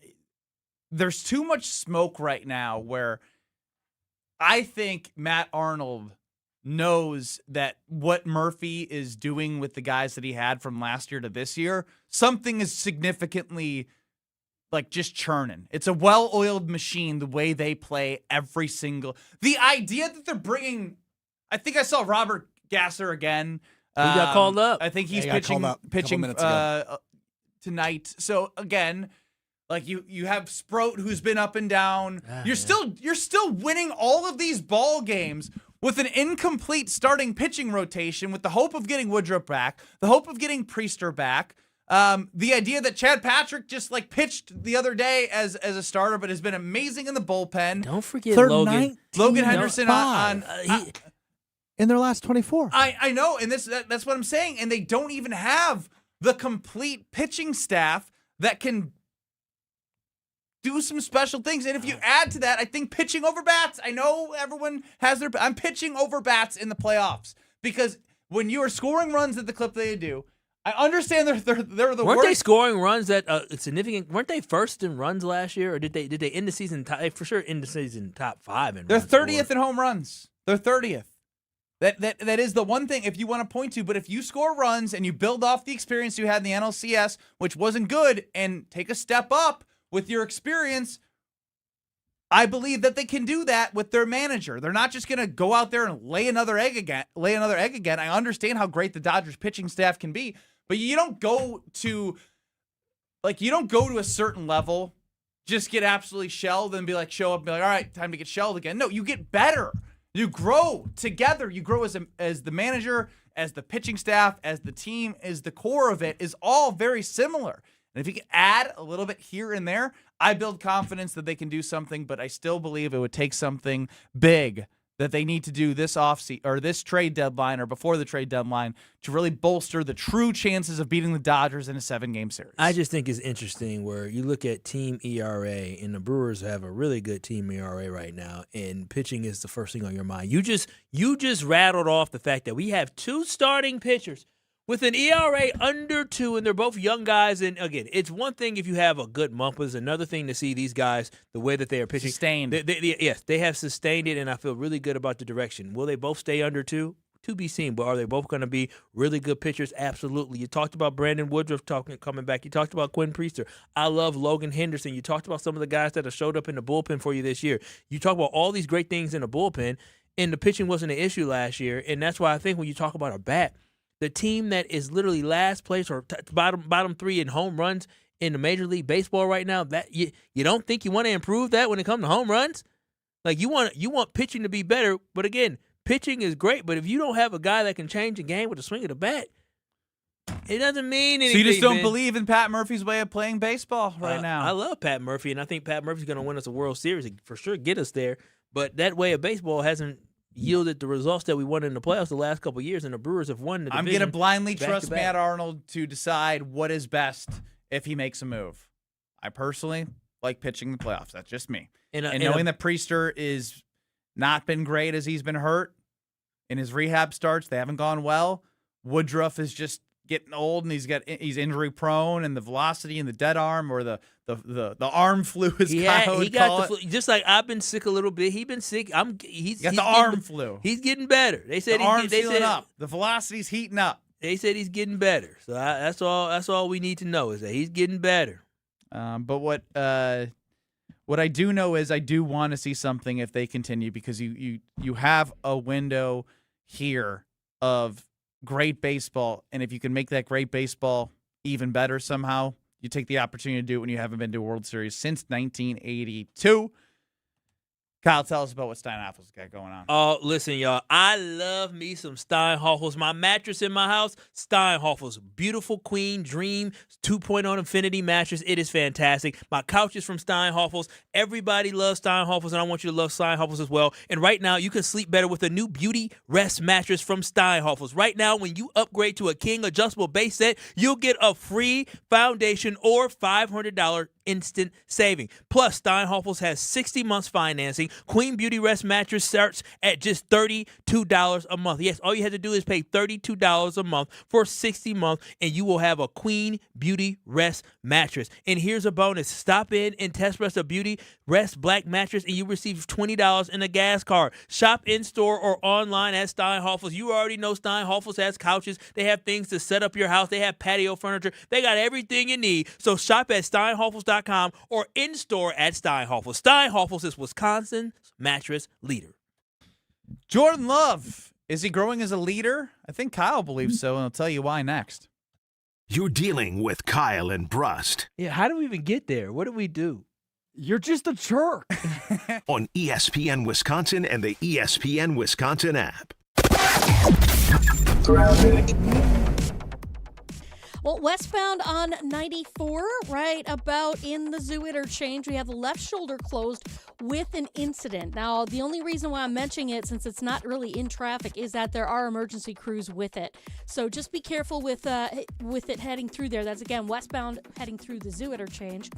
there's too much smoke right now where I think Matt Arnold knows that what Murphy is doing with the guys that he had from last year to this year, something is significantly like just churning. It's a well-oiled machine the way they play every single. The idea that they're bringing, I think I saw Robert Gasser again. He got called up. I think he's Yeah, he got pitching minutes ago. tonight. So again, like you have Sproat who's been up and down. You're still winning all of these ball games with an incomplete starting pitching rotation with the hope of getting Woodruff back, the hope of getting Priester back. The idea that Chad Patrick just like pitched the other day as a starter, but has been amazing in the bullpen. Don't forget They're Logan. Logan Henderson on in their last 24. I know, and that's what I'm saying. And they don't even have the complete pitching staff that can do some special things. And if you add to that, I think pitching over bats. I know everyone has I'm pitching over bats in the playoffs because when you are scoring runs at the clip they do, I understand they're the weren't worst. they scoring runs that significant? Weren't they first in runs last year, or did they end the season? They for sure end the season top 5 in. They're runs 30th in home runs. They're 30th. That is the one thing if you want to point to. But if you score runs and you build off the experience you had in the NLCS, which wasn't good, and take a step up with your experience, I believe that they can do that with their manager. They're not just going to go out there and lay another egg again. I understand how great the Dodgers pitching staff can be, but you don't go to a certain level, just get absolutely shelled and be like, show up and be like, all right, time to get shelled again. No, you get better. You grow together. You grow as the manager, as the pitching staff, as the team, as the core of it is all very similar. And if you can add a little bit here and there, I build confidence that they can do something, but I still believe it would take something big that they need to do this offseason or this trade deadline or before the trade deadline to really bolster the true chances of beating the Dodgers in a 7-game series. I just think it's interesting where you look at team ERA, and the Brewers have a really good team ERA right now, and pitching is the first thing on your mind. You just rattled off the fact that we have 2 starting pitchers with an ERA under 2, and they're both young guys. And, again, it's one thing if you have a good month, but it's another thing to see these guys, the way that they are pitching. Sustained. Yes, they have sustained it, and I feel really good about the direction. Will they both stay under 2? To be seen, but are they both going to be really good pitchers? Absolutely. You talked about Brandon Woodruff coming back. You talked about Quinn Priester. I love Logan Henderson. You talked about some of the guys that have showed up in the bullpen for you this year. You talk about all these great things in the bullpen, and the pitching wasn't an issue last year, and that's why I think when you talk about a bat, the team that is literally last place or bottom 3 in home runs in the Major League Baseball right now, that you don't think you want to improve that when it comes to home runs? Like you want pitching to be better, but again, pitching is great, but if you don't have a guy that can change a game with a swing of the bat, it doesn't mean anything. So you just don't believe in Pat Murphy's way of playing baseball right now? I love Pat Murphy, and I think Pat Murphy's going to win us a World Series and for sure get us there, but that way of baseball hasn't yielded the results that we won in the playoffs the last couple of years, and the Brewers have won the division. I'm going to blindly trust back-to-back. Matt Arnold to decide what is best if he makes a move. I personally like pitching the playoffs. That's just me. And knowing that Priester is not been great as he's been hurt in his rehab starts, they haven't gone well. Woodruff is just getting old, and he's injury prone, and the velocity and the dead arm or the arm flu is Kyle would call the flu. Just like I've been sick a little bit. He's been sick. He's got the arm flu. He's getting better. They said the arm's healing up. The velocity's heating up. They said he's getting better. So that's all we need to know is that he's getting better. But what I do know is I do want to see something if they continue, because you have a window here of great baseball, and if you can make that great baseball even better somehow, you take the opportunity to do it when you haven't been to a World Series since 1982. Kyle, tell us about what Steinhoffel's got going on. Oh, listen, y'all. I love me some Steinhoffel's. My mattress in my house, Steinhoffel's. Beautiful Queen Dream 2.0 Infinity mattress. It is fantastic. My couch is from Steinhoffel's. Everybody loves Steinhoffel's, and I want you to love Steinhoffel's as well. And right now, you can sleep better with a new Beauty Rest mattress from Steinhoffel's. Right now, when you upgrade to a King adjustable base set, you'll get a free foundation or $500 instant saving. Plus, Steinhoffels has 60 months financing. Queen Beauty Rest mattress starts at just $32 a month. Yes, all you have to do is pay $32 a month for 60 months, and you will have a Queen Beauty Rest mattress. And here's a bonus. Stop in and test rest a Beauty Rest Black mattress, and you receive $20 in a gas card. Shop in-store or online at Steinhoffels. You already know Steinhoffels has couches. They have things to set up your house. They have patio furniture. They got everything you need. So shop at steinhoffels.com or in-store at Steinhoffels. Steinhoffels is Wisconsin's mattress leader. Jordan Love, is he growing as a leader? I think Kyle believes so, and I'll tell you why next. You're dealing with Kyle and Brust. Yeah, how do we even get there? What do we do? You're just a jerk. On ESPN Wisconsin and the ESPN Wisconsin app. Well, westbound on 94, right about in the zoo interchange, we have the left shoulder closed with an incident. Now, the only reason why I'm mentioning it, since it's not really in traffic, is that there are emergency crews with it. So just be careful with it heading through there. That's, again, westbound heading through the zoo interchange.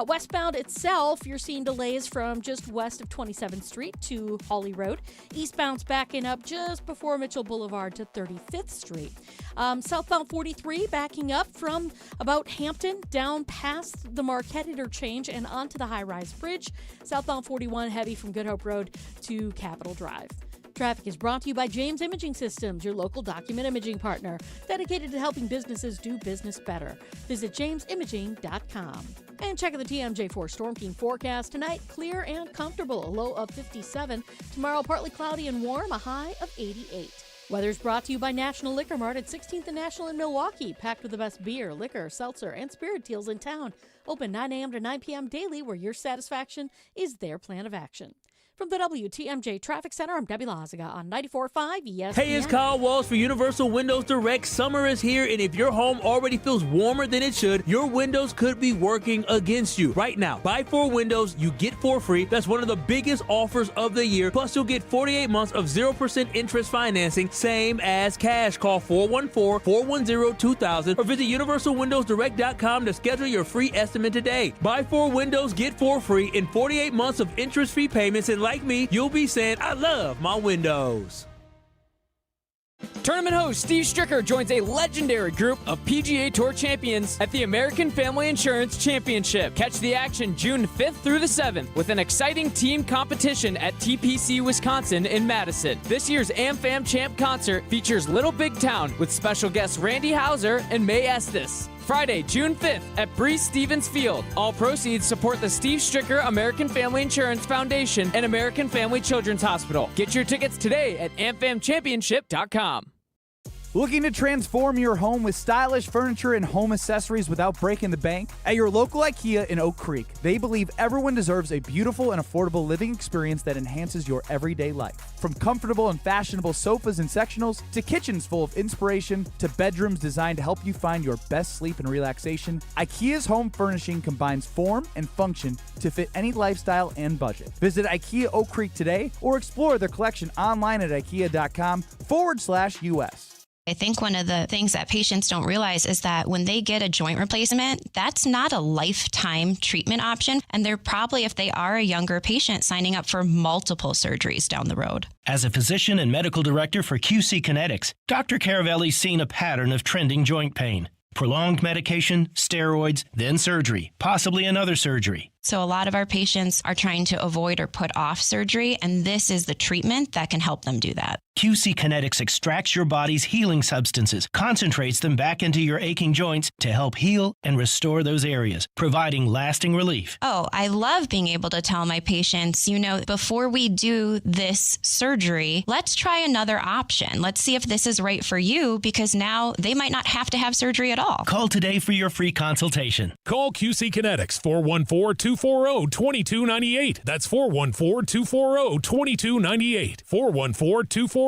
Westbound itself, you're seeing delays from just west of 27th Street to Hawley Road. Eastbound's backing up just before Mitchell Boulevard to 35th Street. Southbound 43 backing up from about Hampton down past the Marquette interchange and onto the high-rise bridge. Southbound 41 heavy from Good Hope Road to Capitol Drive. Traffic is brought to you by James Imaging Systems, your local document imaging partner, dedicated to helping businesses do business better. Visit jamesimaging.com. And check out the TMJ4 Storm King forecast. Tonight, clear and comfortable, a low of 57. Tomorrow, partly cloudy and warm, a high of 88. Weather's brought to you by National Liquor Mart at 16th and National in Milwaukee, packed with the best beer, liquor, seltzer, and spirit deals in town. Open 9 a.m. to 9 p.m. daily, where your satisfaction is their plan of action. From the WTMJ Traffic Center, I'm Debbie Lazaga on 94.5 ESPN. Hey, it's Kyle Wallace for Universal Windows Direct. Summer is here, and if your home already feels warmer than it should, your windows could be working against you. Right now, buy 4 windows, you get 4 free. That's one of the biggest offers of the year. Plus, you'll get 48 months of 0% interest financing, same as cash. Call 414-410-2000 or visit universalwindowsdirect.com to schedule your free estimate today. Buy 4 windows, get 4 free in 48 months of interest-free payments, and like me, you'll be saying, I love my windows. Tournament host Steve Stricker joins a legendary group of PGA Tour champions at the American Family Insurance Championship. Catch the action June 5th through the 7th with an exciting team competition at TPC Wisconsin in Madison. This year's AmFam Champ concert features Little Big Town with special guests Randy Houser and May Estes. Friday, June 5th at Breeze Stevens Field. All proceeds support the Steve Stricker American Family Insurance Foundation and American Family Children's Hospital. Get your tickets today at amfamchampionship.com. Looking to transform your home with stylish furniture and home accessories without breaking the bank? At your local IKEA in Oak Creek, they believe everyone deserves a beautiful and affordable living experience that enhances your everyday life. From comfortable and fashionable sofas and sectionals, to kitchens full of inspiration, to bedrooms designed to help you find your best sleep and relaxation, IKEA's home furnishing combines form and function to fit any lifestyle and budget. Visit IKEA Oak Creek today or explore their collection online at ikea.com/US. I think one of the things that patients don't realize is that when they get a joint replacement, that's not a lifetime treatment option. And they're probably, if they are a younger patient, signing up for multiple surgeries down the road. As a physician and medical director for QC Kinetics, Dr. Caravelli's seen a pattern of trending joint pain. Prolonged medication, steroids, then surgery, possibly another surgery. So a lot of our patients are trying to avoid or put off surgery, and this is the treatment that can help them do that. QC Kinetics extracts your body's healing substances, concentrates them back into your aching joints to help heal and restore those areas, providing lasting relief. Oh, I love being able to tell my patients, before we do this surgery, let's try another option. Let's see if this is right for you, because now they might not have to have surgery at all. Call today for your free consultation. Call QC Kinetics, 414-240-2298. That's 414-240-2298. 414-240-2298.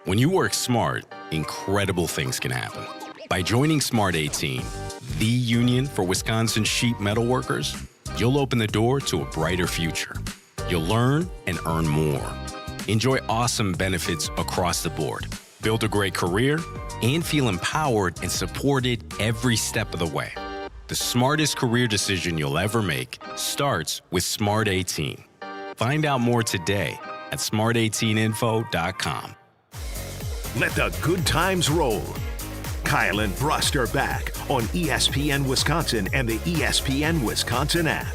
When you work smart, incredible things can happen. By joining Smart 18, the union for Wisconsin sheet metal workers, you'll open the door to a brighter future. You'll learn and earn more. Enjoy awesome benefits across the board. Build a great career and feel empowered and supported every step of the way. The smartest career decision you'll ever make starts with Smart 18. Find out more today at smart18info.com. Let the good times roll. Kyle and Brust are back on ESPN Wisconsin and the ESPN Wisconsin app.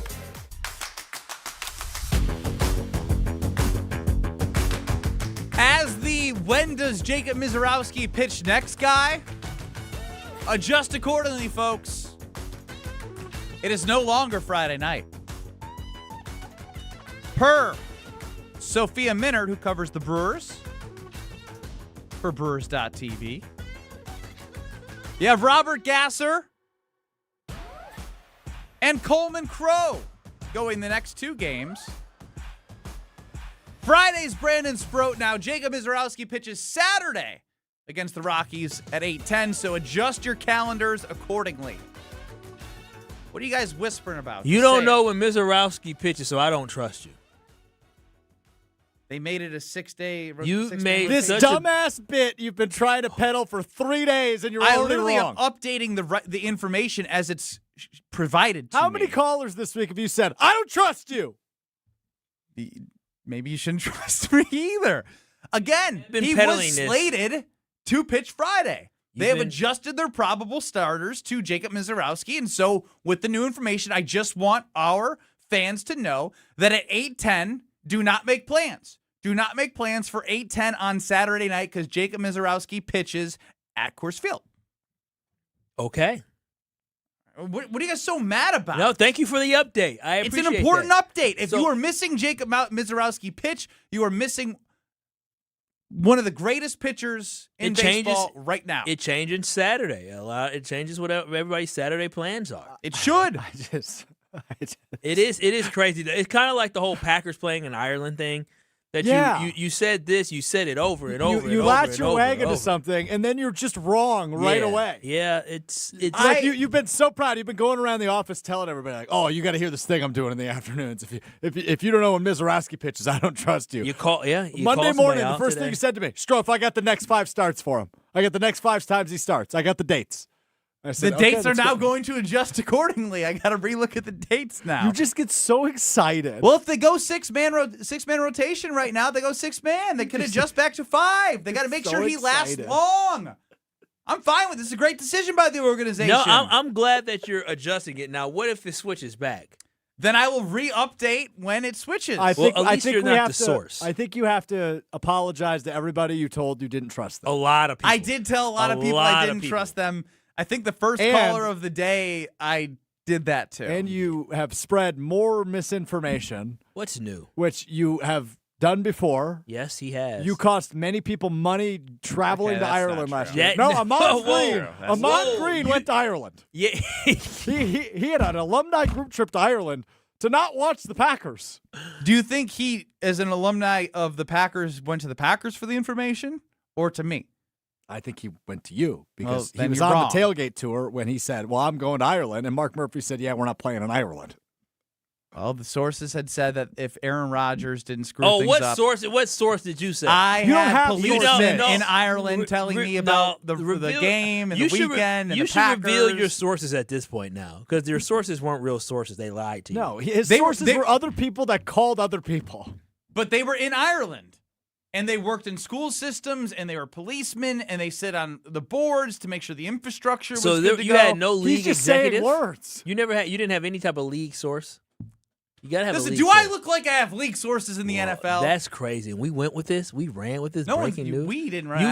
As the when does Jacob Mizorowski pitch next guy, adjust accordingly, folks. It is no longer Friday night. Per Sophia Minard, who covers the Brewers for Brewers.tv. You have Robert Gasser and Coleman Crow going the next two games. Friday's Brandon Sproat. Now, Jacob Mizorowski pitches Saturday against the Rockies at 8:10, so adjust your calendars accordingly. What are you guys whispering about? You don't know when Mizorowski pitches, so I don't trust you. They made it a 6-day. You made this dumbass bit you've been trying to peddle for 3 days, and you're already wrong. am updating the information as it's provided to How me. many callers this week have you said, I don't trust you? Maybe you shouldn't trust me either. Again, he was slated to pitch Friday. They have adjusted their probable starters to Jacob Mizorowski, and so with the new information, I just want our fans to know that at 8:10, do not make plans. Do not make plans for 8:10 on Saturday night because Jacob Mizorowski pitches at Coors Field. Okay. What are you guys so mad about? No, thank you for the update. I appreciate It's an important that. update. If you are missing Jacob Mizorowski pitch, you are missing one of the greatest pitchers in baseball right now. It changes Saturday. It changes what everybody's Saturday plans are. It should. It is crazy. It's kind of like the whole Packers playing in Ireland thing. That you said this, you said it over and over. You latch your wagon to something, and then you're just wrong right away. Yeah, it's like you've been so proud. You've been going around the office telling everybody, like, "Oh, you got to hear this thing I'm doing in the afternoons. If you don't know when Mizorowski pitches, I don't trust you." You call, Monday morning, the first thing you said to me, "Strofe, I got the next 5 starts for him. I got the next 5 times he starts. I got the dates." The dates are now going to adjust accordingly. I got to relook at the dates now. You just get so excited. Well, if they go six-man rotation right now, they go 6-man. They could adjust back to 5. They got to make sure he lasts long. I'm fine with this. It's a great decision by the organization. No, I'm glad that you're adjusting it. Now, what if it switches back? Then I will re-update when it switches. At least you're not the source. I think you have to apologize to everybody you told you didn't trust them. A lot of people. I did tell a lot of people I didn't trust them. I think the first caller of the day, I did that too. And you have spread more misinformation. What's new? Which you have done before. Yes, he has. You cost many people money traveling to Ireland last year. No, Ahman Green went to Ireland. Yeah, he had an alumni group trip to Ireland to not watch the Packers. Do you think he, as an alumni of the Packers, went to the Packers for the information or to me? I think he went to you because he was on the tailgate tour when he said, well, I'm going to Ireland. And Mark Murphy said, yeah, we're not playing in Ireland. Well, the sources had said that if Aaron Rodgers didn't screw things up. What source did you say? I had policemen in Ireland telling me about the game and the weekend and the Packers. You should reveal your sources at this point now because your sources weren't real sources. They lied to you. No, his sources were other people that called other people. But they were in Ireland. And they worked in school systems, and they were policemen, and they sit on the boards to make sure the infrastructure was good to go. You had no league He's just executive? saying words. You didn't have any type of league source? You got to have a league do source. I look like I have league sources in the NFL? That's crazy. And we went with this. We ran with this breaking news. We didn't run. You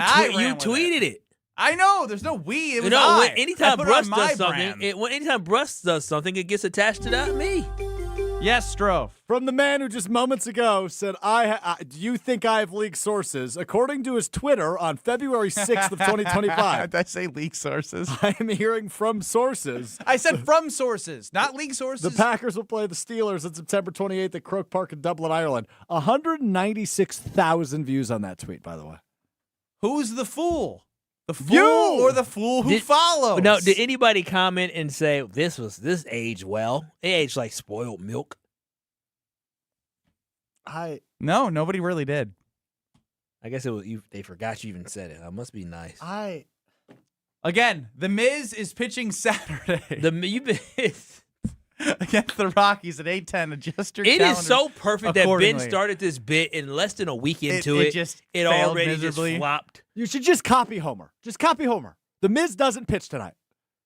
tweeted it. I know. There's no we. It was anytime Brust does something, anytime Brust does something, it gets attached to me. Yes, Strofe. From the man who just moments ago said, do you think I have leaked sources? According to his Twitter on February 6th of 2025. Did I say leak sources? I am hearing from sources. I said from sources, not league sources. The Packers will play the Steelers on September 28th at Croke Park in Dublin, Ireland. 196,000 views on that tweet, by the way. Who's the fool? The fool or the fool who follows? No, did anybody comment and say this aged well? It aged like spoiled milk. No, nobody really did. I guess it was they forgot you even said it. That must be nice. Again, The Miz is pitching Saturday. You've been against the Rockies at 8:10. Adjust your It calendar is so perfect that Ben accordingly. started this bit in less than a week into It it. just it failed already miserably. just flopped. You should just copy Homer. Just copy Homer. The Miz doesn't pitch tonight.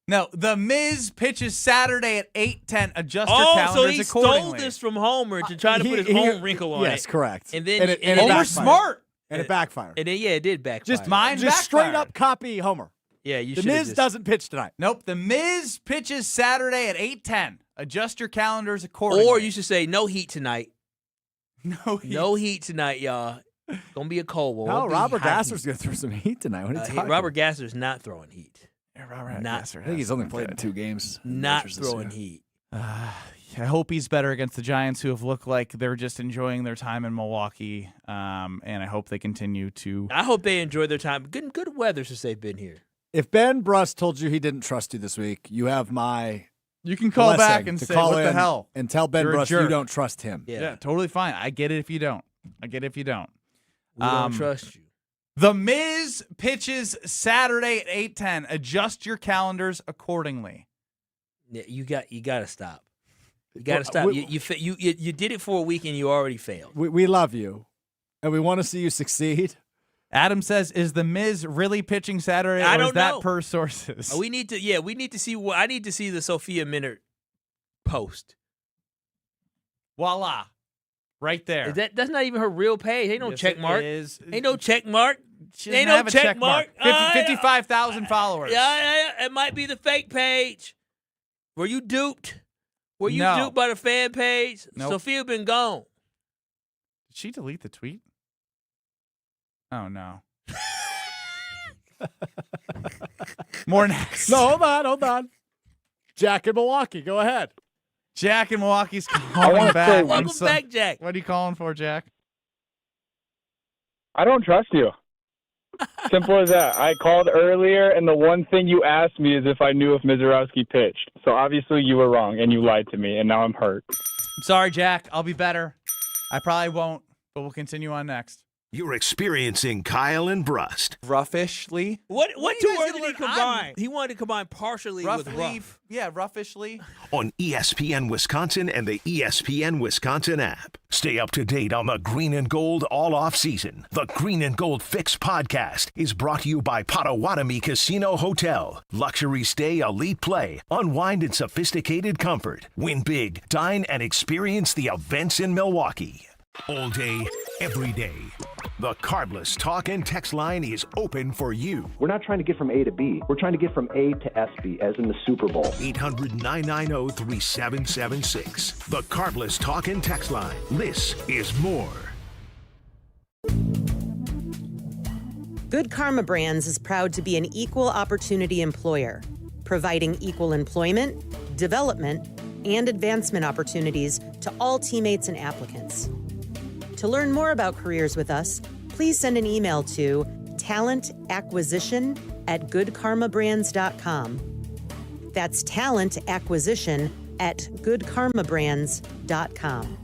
No, The Miz pitches Saturday at 8:10. Adjust your Oh, calendars so he accordingly. stole this from Homer to try to put his own wrinkle on it. Yes, correct. And then it Homer's backfired. smart. And it backfired. And then, it did backfire. Just backfired. straight up copy Homer. Yeah, you The should. Miz doesn't pitch tonight. Nope, The Miz pitches Saturday at 8:10. Adjust your calendars accordingly. Or you should say no heat tonight. No heat. No heat tonight, y'all. Gonna be a cold one. No, Won't be Robert hot Gasser's heat. going to throw some heat tonight. What are you talking Robert about? Gasser's not throwing heat. Yeah, Robert Not- Gasser I think he's only played in 2 games. Not Majors this throwing year. heat. I hope he's better against the Giants, who have looked like they're just enjoying their time in Milwaukee. And I hope they continue to. I hope they enjoy their time. Good weather since they've been here. If Ben Brust told you he didn't trust you this week, you have my You can call blessing back and to say, call what the in hell? and tell Ben You're a Brust you jerk. don't trust him. Yeah, totally fine. I get it if you don't. I get it if you don't. We don't trust you. The Miz pitches Saturday at 8:10. Adjust your calendars accordingly. Yeah, you got to stop. You got to stop. You did it for a week and you already failed. We love you, and we want to see you succeed. Adam says, "Is the Miz really pitching Saturday, I or don't is that know. per sources?" We need to. Yeah, we need to see. I need to see the Sophia Minard post. Voila, right there. That's not even her real page. Ain't no Yes, check it mark. is. Ain't no check mark. She Ain't doesn't no have a check mark. 55,000 followers. Yeah, it might be the fake page. Were you duped? Were you No. duped by the fan page? Nope. Sophia been gone. Did she delete the tweet? Oh no. More next. No, hold on. Jack in Milwaukee, go ahead. Jack in Milwaukee's calling back. Welcome back, Jack. What are you calling for, Jack? I don't trust you. Simple as that. I called earlier, and the one thing you asked me is if I knew if Mizorowski pitched. So obviously you were wrong, and you lied to me, and now I'm hurt. I'm sorry, Jack. I'll be better. I probably won't, but we'll continue on next. You're experiencing Kyle and Brust. Roughish-ly? What What two are you guys words did he doing? combine? He wanted to combine partially with Roughly, rough. yeah, roughish-ly. On ESPN Wisconsin and the ESPN Wisconsin app. Stay up to date on the green and gold all off season. The Green and Gold Fix podcast is brought to you by Potawatomi Casino Hotel. Luxury stay, elite play, unwind in sophisticated comfort. Win big, dine, and experience the events in Milwaukee. All day, every day. The Carbless Talk and Text line is open for you. We're not trying to get from A to B. We're trying to get from A to SB, as in the Super Bowl. 800-990-3776. The Carbless Talk and Text line. This is more. Good Karma Brands is proud to be an equal opportunity employer, providing equal employment, development, and advancement opportunities to all teammates and applicants. To learn more about careers with us, please send an email to talentacquisition@goodkarmabrands.com. That's talentacquisition@goodkarmabrands.com.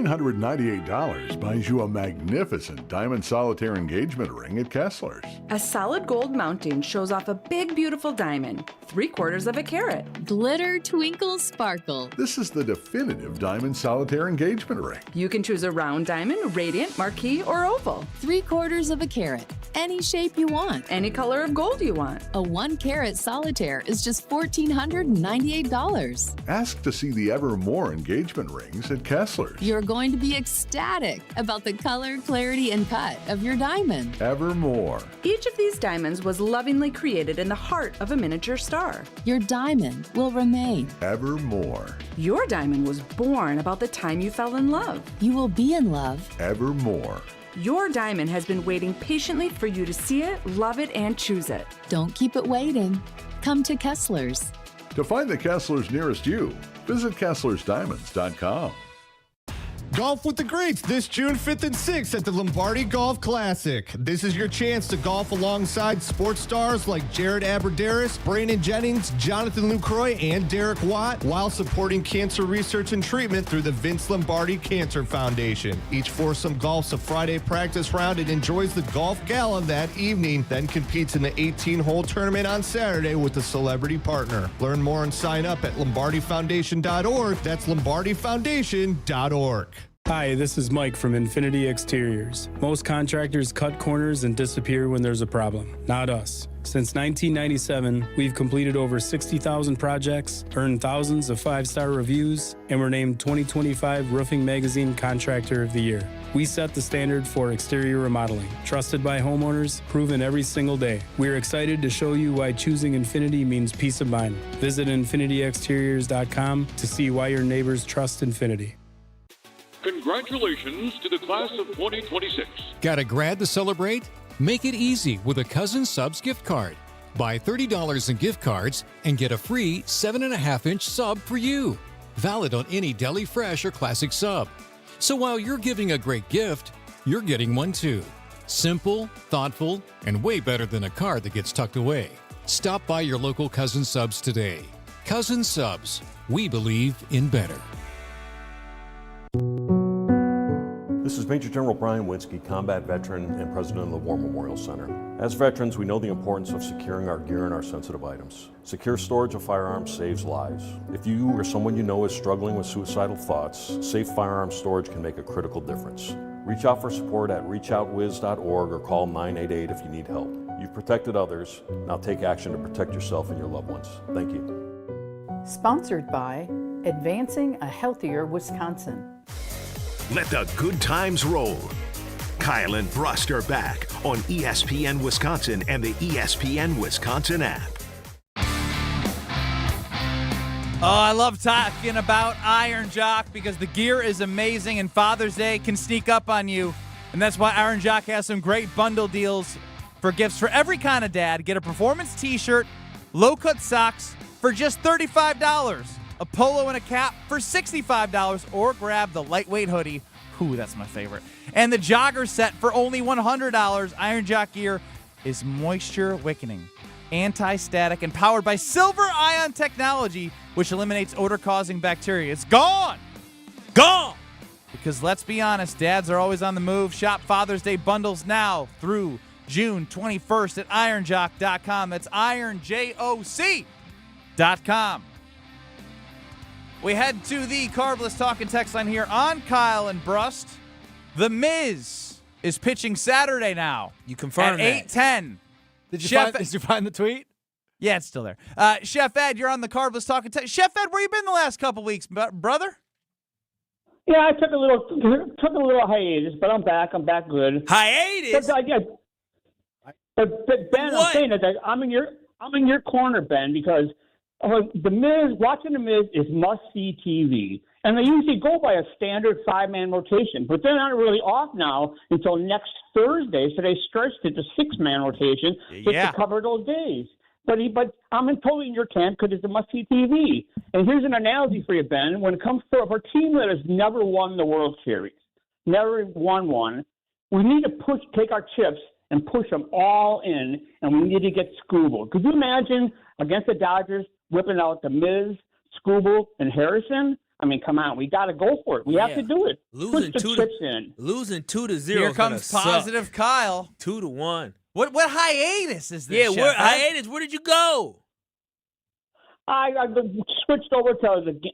$998 buys you a magnificent diamond solitaire engagement ring at Kessler's. A solid gold mounting shows off a big, beautiful diamond, 3/4 of a carat. Glitter, twinkle, sparkle. This is the definitive diamond solitaire engagement ring. You can choose a round diamond, radiant, marquise, or oval. 3/4 of a carat. Any shape you want. Any color of gold you want. A 1-carat solitaire is just $1,498. Ask to see the Evermore engagement rings at Kessler's. You're going to be ecstatic about the color, clarity, and cut of your diamond. Evermore. Each of these diamonds was lovingly created in the heart of a miniature star. Your diamond will remain. Evermore. Your diamond was born about the time you fell in love. You will be in love. Evermore. Your diamond has been waiting patiently for you to see it, love it, and choose it. Don't keep it waiting. Come to Kessler's. To find the Kessler's nearest you, visit KesslersDiamonds.com. Golf with the greats this June 5th and 6th at the Lombardi Golf Classic. This is your chance to golf alongside sports stars like Jared Aberderis, Brandon Jennings, Jonathan Lucroy, and Derek Watt, while supporting cancer research and treatment through the Vince Lombardi Cancer Foundation. Each foursome golfs a Friday practice round and enjoys the golf gala that evening, then competes in the 18-hole tournament on Saturday with a celebrity partner. Learn more and sign up at lombardifoundation.org. That's lombardifoundation.org. Hi, this is Mike from Infinity Exteriors. Most contractors cut corners and disappear when there's a problem. Not us. Since 1997, we've completed over 60,000 projects, earned thousands of 5-star reviews, and were named 2025 Roofing Magazine Contractor of the Year. We set the standard for exterior remodeling. Trusted by homeowners, proven every single day. We're excited to show you why choosing Infinity means peace of mind. Visit infinityexteriors.com to see why your neighbors trust Infinity. Congratulations to the class of 2026. Got a grad to celebrate? Make it easy with a Cousin Subs gift card. Buy $30 in gift cards and get a free 7.5-inch sub for you. Valid on any deli fresh or classic sub. So while you're giving a great gift, you're getting one too. Simple, thoughtful, and way better than a card that gets tucked away. Stop by your local Cousin Subs today. Cousin Subs, we believe in better. This is Major General Brian Winsky, combat veteran and president of the War Memorial Center. As veterans, we know the importance of securing our gear and our sensitive items. Secure storage of firearms saves lives. If you or someone you know is struggling with suicidal thoughts, safe firearm storage can make a critical difference. Reach out for support at reachoutwiz.org or call 988 if you need help. You've protected others. Now take action to protect yourself and your loved ones. Thank you. Sponsored by Advancing a Healthier Wisconsin. Let the good times roll. Kyle and Brust are back on ESPN Wisconsin and the ESPN Wisconsin app. Oh, I love talking about Iron Jock because the gear is amazing and Father's Day can sneak up on you. And that's why Iron Jock has some great bundle deals for gifts for every kind of dad. Get a performance t-shirt, low-cut socks for just $35. A polo and a cap for $65, or grab the lightweight hoodie. Ooh, that's my favorite. And the jogger set for only $100. Iron Jock gear is moisture wicking, anti-static, and powered by silver ion technology, which eliminates odor-causing bacteria. It's gone! Gone! Because let's be honest, dads are always on the move. Shop Father's Day bundles now through June 21st at ironjock.com. That's ironjoc.com. We head to the Carbless Talk and Text line here on Kyle and Brust. The Miz is pitching Saturday now. You confirmed at 8:10. Did you find the tweet? Yeah, it's still there. Chef Ed, you're on the Carbless Talk and Text. Chef Ed, where you been the last couple weeks, brother? Yeah, I took a little hiatus, but I'm back. I'm back good. Hiatus? But Ben, I'm saying that I'm in your corner, Ben, because the Miz, watching the Miz is must-see TV. And they usually go by a standard 5-man rotation, but they're not really off now until next Thursday, so they stretched it to 6-man rotation just to cover those days. But I'm totally in your camp because it's a must-see TV. And here's an analogy for you, Ben. When it comes to a team that has never won the World Series, never won one, we need to take our chips and push them all in, and we need to get Scooble. Could you imagine against the Dodgers whipping out the Miz, Scooble, and Harrison? I mean, come on, we got to go for it. We have to do it. Losing Push the chips in. Losing 2-0. Here comes positive Kyle. 2-1. What hiatus is this? Yeah, hiatus? Where did you go? I switched over to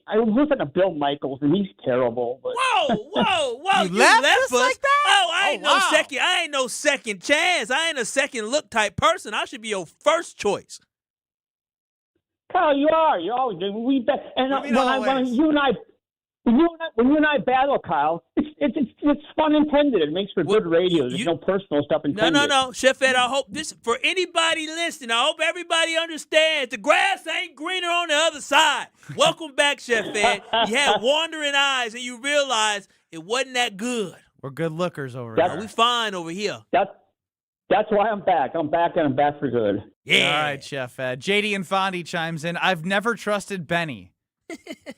I was listening to Bill Michaels, and he's terrible. But. Whoa! You left us like that? Oh, I ain't no second chance. I ain't a second look type person. I should be your first choice. Kyle, you are. You always do. When you and I battle, Kyle, it's fun intended. It makes for good radio. There's no personal stuff intended. No. Chef Ed, I hope this, for anybody listening, I hope everybody understands the grass ain't greener on the other side. Welcome back, Chef Ed. You had wandering eyes and you realized it wasn't that good. We're good lookers over here. We fine over here. That's why I'm back. I'm back, and I'm back for good. Yeah. All right, Chef Ed. JD and Fondy chimes in. I've never trusted Benny.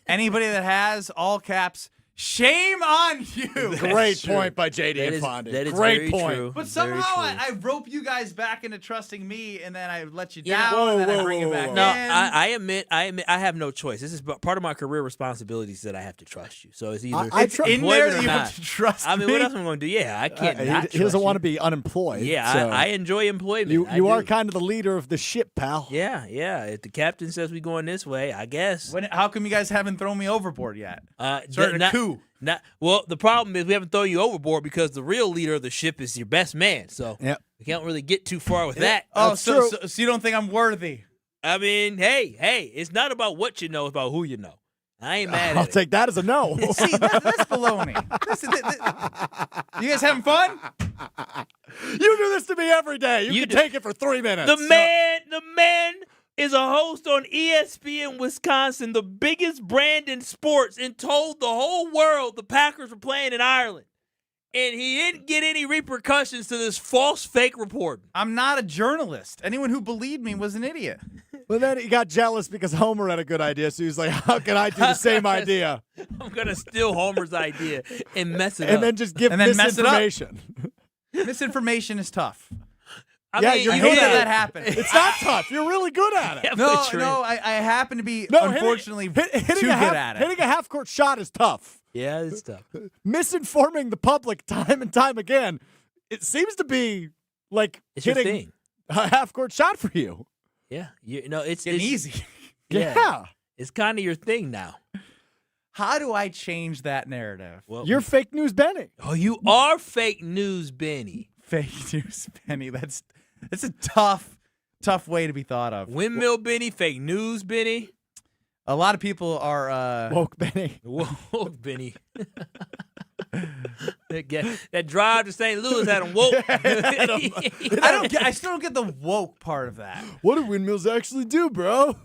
Anybody that has, all caps, Shame on you. Great point by JD Fondy. That is Great very point. true. But Very somehow true. I rope you guys back into trusting me, and then I let you Yeah. down, and then I bring you back No, in. I admit I have no choice. This is part of my career responsibilities that I have to trust you. So it's either It's in there employment that or you not. have to trust I mean, me. what else am I going to do? Yeah, I can't. not He doesn't trust want to you. be unemployed. Yeah, so I enjoy employment. You I are do. kind of the leader of the ship, pal. Yeah. If the captain says we going this way, I guess. How come you guys haven't thrown me overboard yet? Started a coup. Well, the problem is we haven't thrown you overboard because the real leader of the ship is your best man. So we can't really get too far with that. Oh, so you don't think I'm worthy? I mean, hey, it's not about what you know, it's about who you know. I ain't mad at I'll it. take that as a no. See, that's baloney. You guys having fun? You do this to me every day. You can take it for 3 minutes. The man is a host on ESPN Wisconsin, the biggest brand in sports, and told the whole world the Packers were playing in Ireland. And he didn't get any repercussions to this false fake reporting. I'm not a journalist. Anyone who believed me was an idiot. But then he got jealous because Homer had a good idea, so he was like, how can I do the same idea? I'm going to steal Homer's idea and mess it up. And then just give misinformation. Misinformation is tough. I Yeah, mean, you're I good hate at that it. happened. It's not tough. You're really good at it. No, I happen to be, unfortunately, too good at it. Hitting a half-court shot is tough. Yeah, it's tough. Misinforming the public time and time again, it seems to be like It's your hitting thing. a half-court shot for you. Yeah, it's Getting easy. Yeah. It's kind of your thing now. How do I change that narrative? Well, You're fake news Benny. Oh, you are fake news, Benny. Fake news, Benny. That's a tough way to be thought of. Windmill Benny, fake news Benny. A lot of people are woke Benny. Woke Benny. That drive to St. Louis had him woke. I still don't get the woke part of that. What do windmills actually do, bro?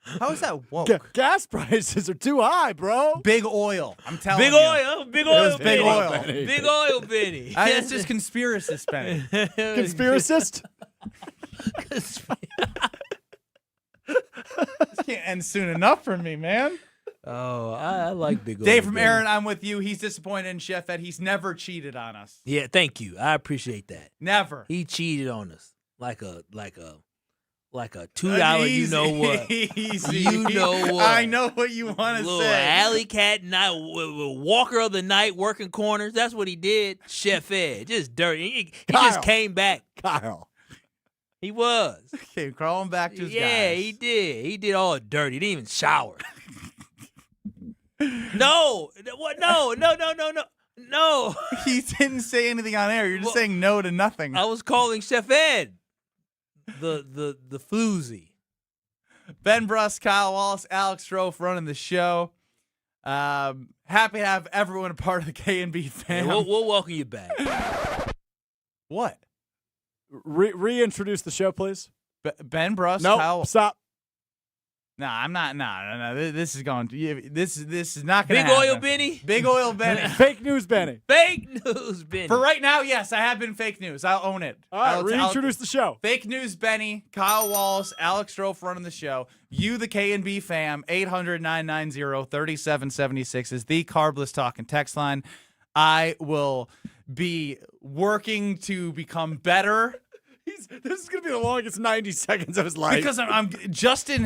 How is that woke? Gas prices are too high, bro. Big oil. I'm telling Big you. oil. Big oil, Big Benny. oil. Big oil, Benny. It's just conspiracist, Benny. Conspiracist? This can't end soon enough for me, man. Oh, I like Big oil. Dave from Benny. Aaron, I'm with you. He's disappointed in Chef Ed. He's never cheated on us. Yeah, thank you. I appreciate that. Never. He cheated on us like a $2. You know what? Easy. You know what? I know what you want to Little say. alley cat night, walker of the night, working corners. That's what he did. Chef Ed, just dirty. He just came back. Kyle. He was. Came crawling back to his guys. Yeah, he did. He did all dirty. He didn't even shower. No. What? No. He didn't say anything on air. You're just saying no to nothing. I was calling Chef Ed the floozy. Ben Brust, Kyle Wallace, Alex Strofe running the show. Happy to have everyone a part of the K&B fam. Yeah, we'll welcome you back. What? Reintroduce the show, please. Ben Brust, No, Kyle. stop. No, I'm not. No. This is going. This is not going to Big happen. oil Benny. Big oil Benny. Fake news Benny. Fake news Benny. For right now, yes, I have been fake news. I'll own it. All right, reintroduce the show. Fake news Benny, Kyle Wallace, Alex Strofe running the show. You, the K&B fam, 800-990-3776 is the Carbless Talking text line. I will be working to become better. This is going to be the longest 90 seconds of his life. Because Justin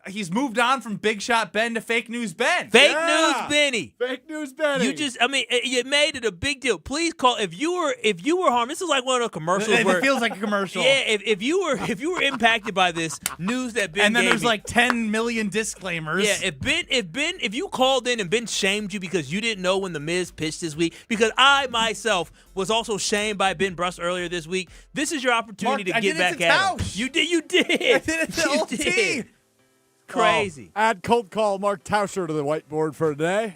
he's moved on from Big Shot Ben to Fake News Ben. Fake news Benny. Fake news Benny. You made it a big deal. Please call if you were harmed. This is like one of the commercials. It feels like a commercial. Yeah, if you were impacted by this news that Ben and then gave there's me, like 10 million disclaimers. Yeah, if you called in and Ben shamed you because you didn't know when the Miz pitched this week, because I myself was also shamed by Ben Brust earlier this week. This is your opportunity to get back at him. You did. I did it to OT. Crazy. Add cold call Mark Tauscher to the whiteboard for today.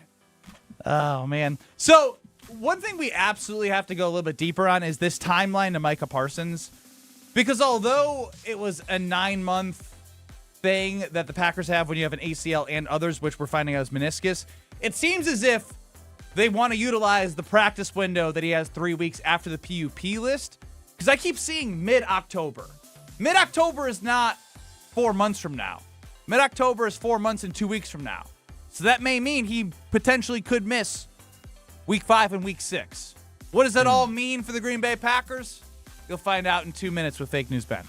Oh, man. So one thing we absolutely have to go a little bit deeper on is this timeline to Micah Parsons. Because although it was a 9-month thing that the Packers have when you have an ACL and others, which we're finding out is meniscus, it seems as if they want to utilize the practice window that he has 3 weeks after the PUP list. Because I keep seeing mid-October. Mid-October is not 4 months from now. Mid-October is 4 months and 2 weeks from now. So that may mean he potentially could miss Week 5 and Week 6. What does that all mean for the Green Bay Packers? You'll find out in 2 minutes with Fake News Ben.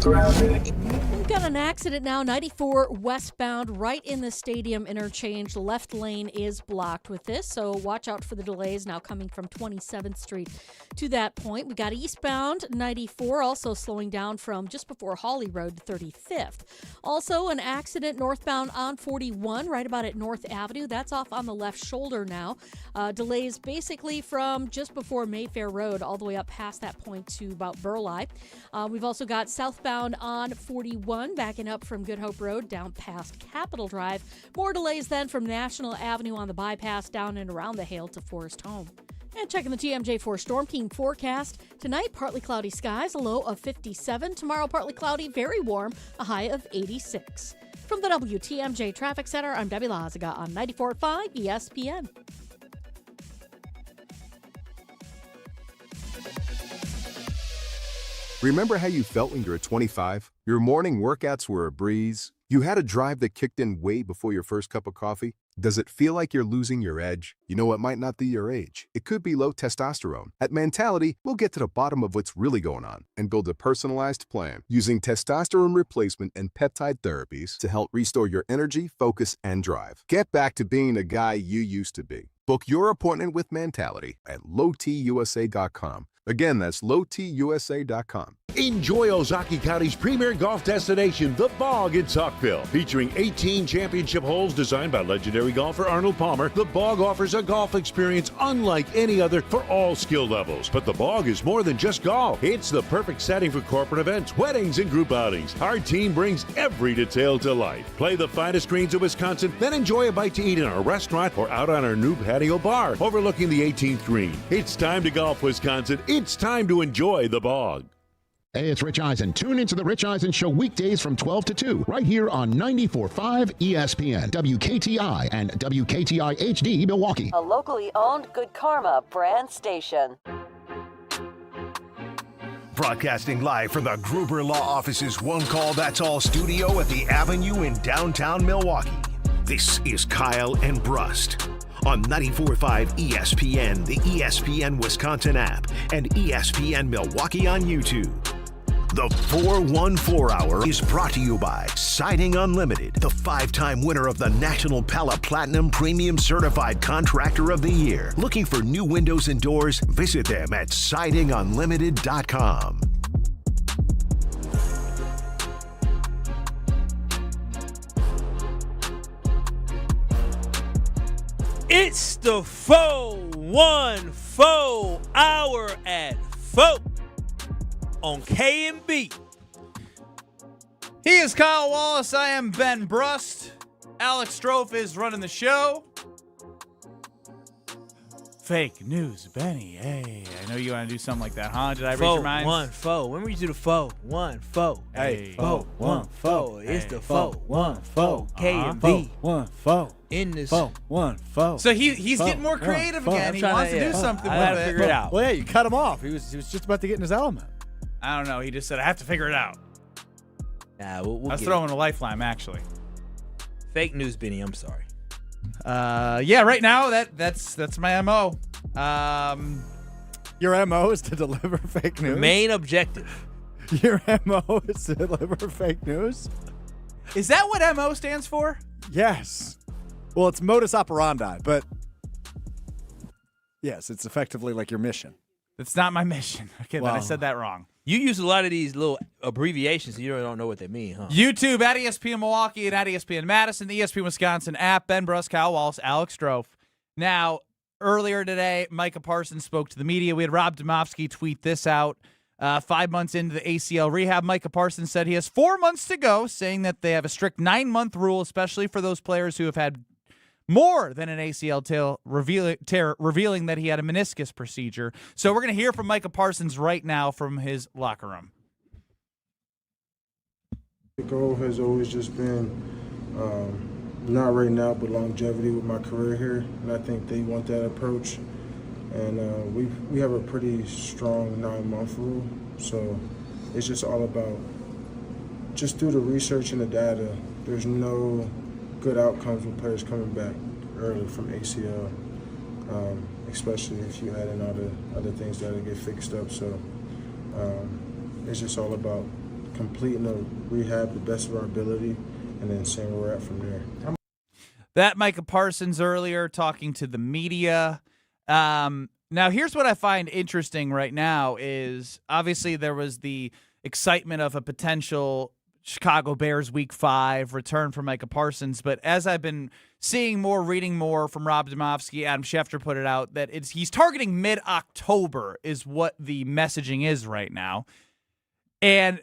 We've got an accident now, 94 westbound, right in the stadium interchange. The left lane is blocked with this, so watch out for the delays now coming from 27th Street to that point. We got eastbound 94, also slowing down from just before Hawley Road to 35th. Also, an accident northbound on 41, right about at North Avenue. That's off on the left shoulder now. Delays basically from just before Mayfair Road all the way up past that point to about Burleigh. We've also got southbound on 41, backing up from Good Hope Road down past Capitol Drive. More delays then from National Avenue on the bypass down and around the Hale to Forest Home. And checking the TMJ4 Storm Team forecast. Tonight, partly cloudy skies, a low of 57. Tomorrow, partly cloudy, very warm, a high of 86. From the WTMJ Traffic Center, I'm Debbie Lazaga on 94.5 ESPN. Remember how you felt when you were 25? Your morning workouts were a breeze. You had a drive that kicked in way before your first cup of coffee. Does it feel like you're losing your edge? You know, it might not be your age. It could be low testosterone. At Mentality, we'll get to the bottom of what's really going on and build a personalized plan using testosterone replacement and peptide therapies to help restore your energy, focus, and drive. Get back to being the guy you used to be. Book your appointment with Mentality at lowtusa.com. Again, that's lowtusa.com. Enjoy Ozaki County's premier golf destination, The Bog in Saukville. Featuring 18 championship holes designed by legendary golfer Arnold Palmer, The Bog offers a golf experience unlike any other for all skill levels. But The Bog is more than just golf. It's the perfect setting for corporate events, weddings, and group outings. Our team brings every detail to life. Play the finest greens of Wisconsin, then enjoy a bite to eat in our restaurant or out on our new patio bar overlooking the 18th green. It's time to golf, Wisconsin. It's time to enjoy The Bog. Hey, it's Rich Eisen. Tune into The Rich Eisen Show weekdays from 12 to 2, right here on 94.5 ESPN, WKTI, and WKTI HD Milwaukee. A locally owned Good Karma brand station. Broadcasting live from the Gruber Law Office's One Call That's All studio at the Avenue in downtown Milwaukee. This is Kyle and Brust on 94.5 ESPN, the ESPN Wisconsin app, and ESPN Milwaukee on YouTube. The 414 Hour is brought to you by Siding Unlimited, the 5-time winner of the National Pella Platinum Premium Certified Contractor of the Year. Looking for new windows and doors? Visit them at sidingunlimited.com. It's the 414 Hour at 4 on K&B. He is Kyle Wallace. I am Ben Brust. Alex Strofe is running the show. Fake news, Benny. Hey, I know you want to do something like that, huh? Did I read your mind? 414. When we do the 414. Hey, 414. It's the 414 K&B. 414. In this 414. So he's getting more creative again. He wants to do something with it. Figure it out. Well, yeah, you cut him off. He was just about to get in his element. I don't know. He just said, I have to figure it out. Nah, we'll I was throwing a lifeline, actually. Fake news, Benny. I'm sorry. Yeah, right now that's my MO. Your MO is to deliver fake news? Main objective. Your MO is to deliver fake news? Is that what MO stands for? Yes. Well, it's modus operandi, but yes, it's effectively like your mission. It's not my mission. Okay, then I said that wrong. You use a lot of these little abbreviations, and you don't know what they mean, huh? YouTube at ESPN Milwaukee and at ESPN Madison, the ESPN Wisconsin app, Ben Brust, Kyle Wallace, Alex Strofe. Now, earlier today, Micah Parsons spoke to the media. We had Rob Domofsky tweet this out. 5 months into the ACL rehab, Micah Parsons said he has 4 months to go, saying that they have a strict 9-month rule, especially for those players who have had more than an ACL tear, revealing that he had a meniscus procedure. So we're going to hear from Micah Parsons right now from his locker room. The goal has always just been, not right now, but longevity with my career here. And I think they want that approach. And we have a pretty strong 9-month rule. So it's just all about, just through the research and the data, there's no good outcomes with players coming back early from ACL, especially if you add in all the other things that get fixed up. So it's just all about completing the rehab the best of our ability and then seeing where we're at from there. That Micah Parsons earlier talking to the media. Now, here's what I find interesting right now is obviously there was the excitement of a potential Chicago Bears Week 5 return for Micah Parsons, but as I've been seeing more, reading more from Rob Demovsky, Adam Schefter put it out, that he's targeting mid-October is what the messaging is right now. And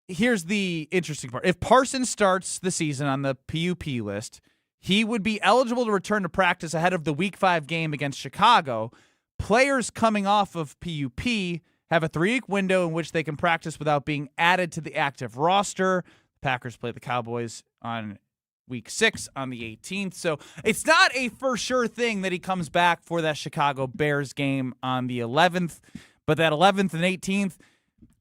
here's the interesting part. If Parsons starts the season on the PUP list, he would be eligible to return to practice ahead of the Week 5 game against Chicago. Players coming off of PUP have a 3-week window in which they can practice without being added to the active roster. The Packers play the Cowboys on Week 6 on the 18th. So it's not a for sure thing that he comes back for that Chicago Bears game on the 11th. But that 11th and 18th,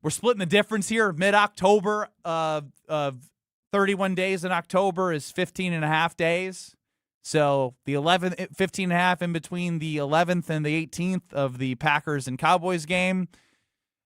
we're splitting the difference here. Mid-October of 31 days in October is 15 and a half days. So the 11th, 15 and a half in between the 11th and the 18th of the Packers and Cowboys game.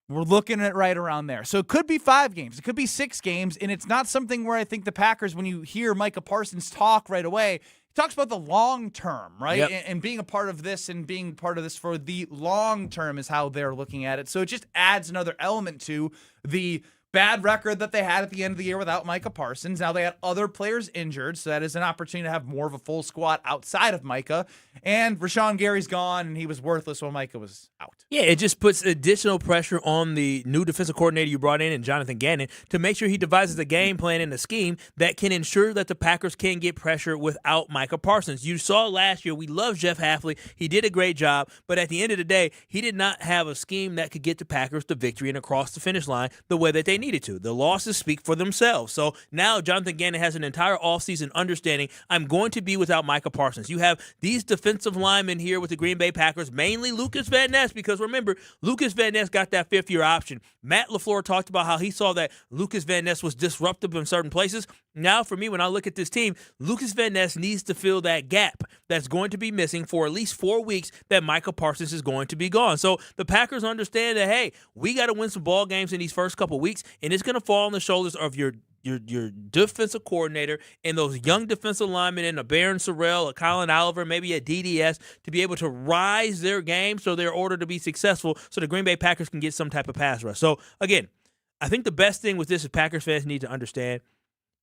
We're looking at right around there. So it could be 5 games. It could be 6 games. And it's not something where I think the Packers, when you hear Micah Parsons talk right away, he talks about the long term, right? Yep. And being a part of this and being part of this for the long term is how they're looking at it. So it just adds another element to the bad record that they had at the end of the year without Micah Parsons. Now they had other players injured, so that is an opportunity to have more of a full squad outside of Micah. And Rashawn Gary's gone, and he was worthless while Micah was out. Yeah, it just puts additional pressure on the new defensive coordinator you brought in Jonathan Gannon, to make sure he devises a game plan and a scheme that can ensure that the Packers can get pressure without Micah Parsons. You saw last year, we love Jeff Hafley. He did a great job, but at the end of the day, he did not have a scheme that could get the Packers to victory and across the finish line the way that they needed to. The losses speak for themselves. So now Jonathan Gannon has an entire offseason understanding, I'm going to be without Micah Parsons. You have these defensive linemen here with the Green Bay Packers, mainly Lucas Van Ness, because remember, Lucas Van Ness got that 5th-year option. Matt LaFleur talked about how he saw that Lucas Van Ness was disruptive in certain places. Now, for me, when I look at this team, Lucas Van Ness needs to fill that gap that's going to be missing for at least 4 weeks that Micah Parsons is going to be gone. So the Packers understand that, hey, we got to win some ball games in these first couple weeks, and it's going to fall on the shoulders of your defensive coordinator and those young defensive linemen in a Baron Sorrell, a Colin Oliver, maybe a DDS, to be able to rise their game so they're ordered to be successful so the Green Bay Packers can get some type of pass rush. So, again, I think the best thing with this is Packers fans need to understand,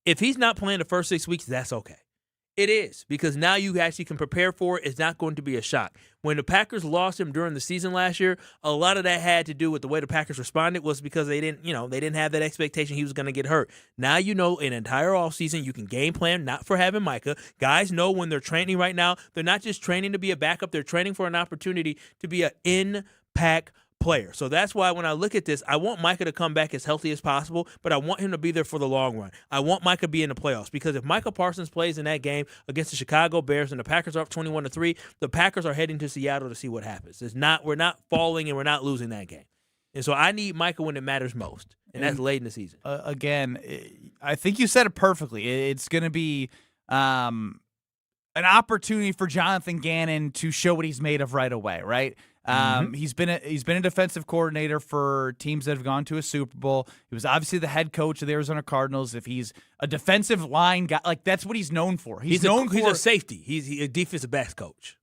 if he's not playing the first 6 weeks, that's okay. It is, because now you actually can prepare for it. It's not going to be a shock. When the Packers lost him during the season last year, a lot of that had to do with the way the Packers responded, was because they didn't have that expectation he was going to get hurt. Now you know an entire offseason you can game plan, not for having Micah. Guys know when they're training right now, they're not just training to be a backup, they're training for an opportunity to be an impact player. So that's why when I look at this, I want Micah to come back as healthy as possible, but I want him to be there for the long run. I want Micah to be in the playoffs, because if Micah Parsons plays in that game against the Chicago Bears and the Packers are up 21-3, the Packers are heading to Seattle to see what happens. We're not falling and we're not losing that game. And so I need Micah when it matters most, and that's late in the season. Again, I think you said it perfectly. It's going to be an opportunity for Jonathan Gannon to show what he's made of right away, right? He's been a defensive coordinator for teams that have gone to a Super Bowl. He was obviously the head coach of the Arizona Cardinals. If he's a defensive line guy, like, that's what he's known for. He's a safety. He's a defensive backs coach.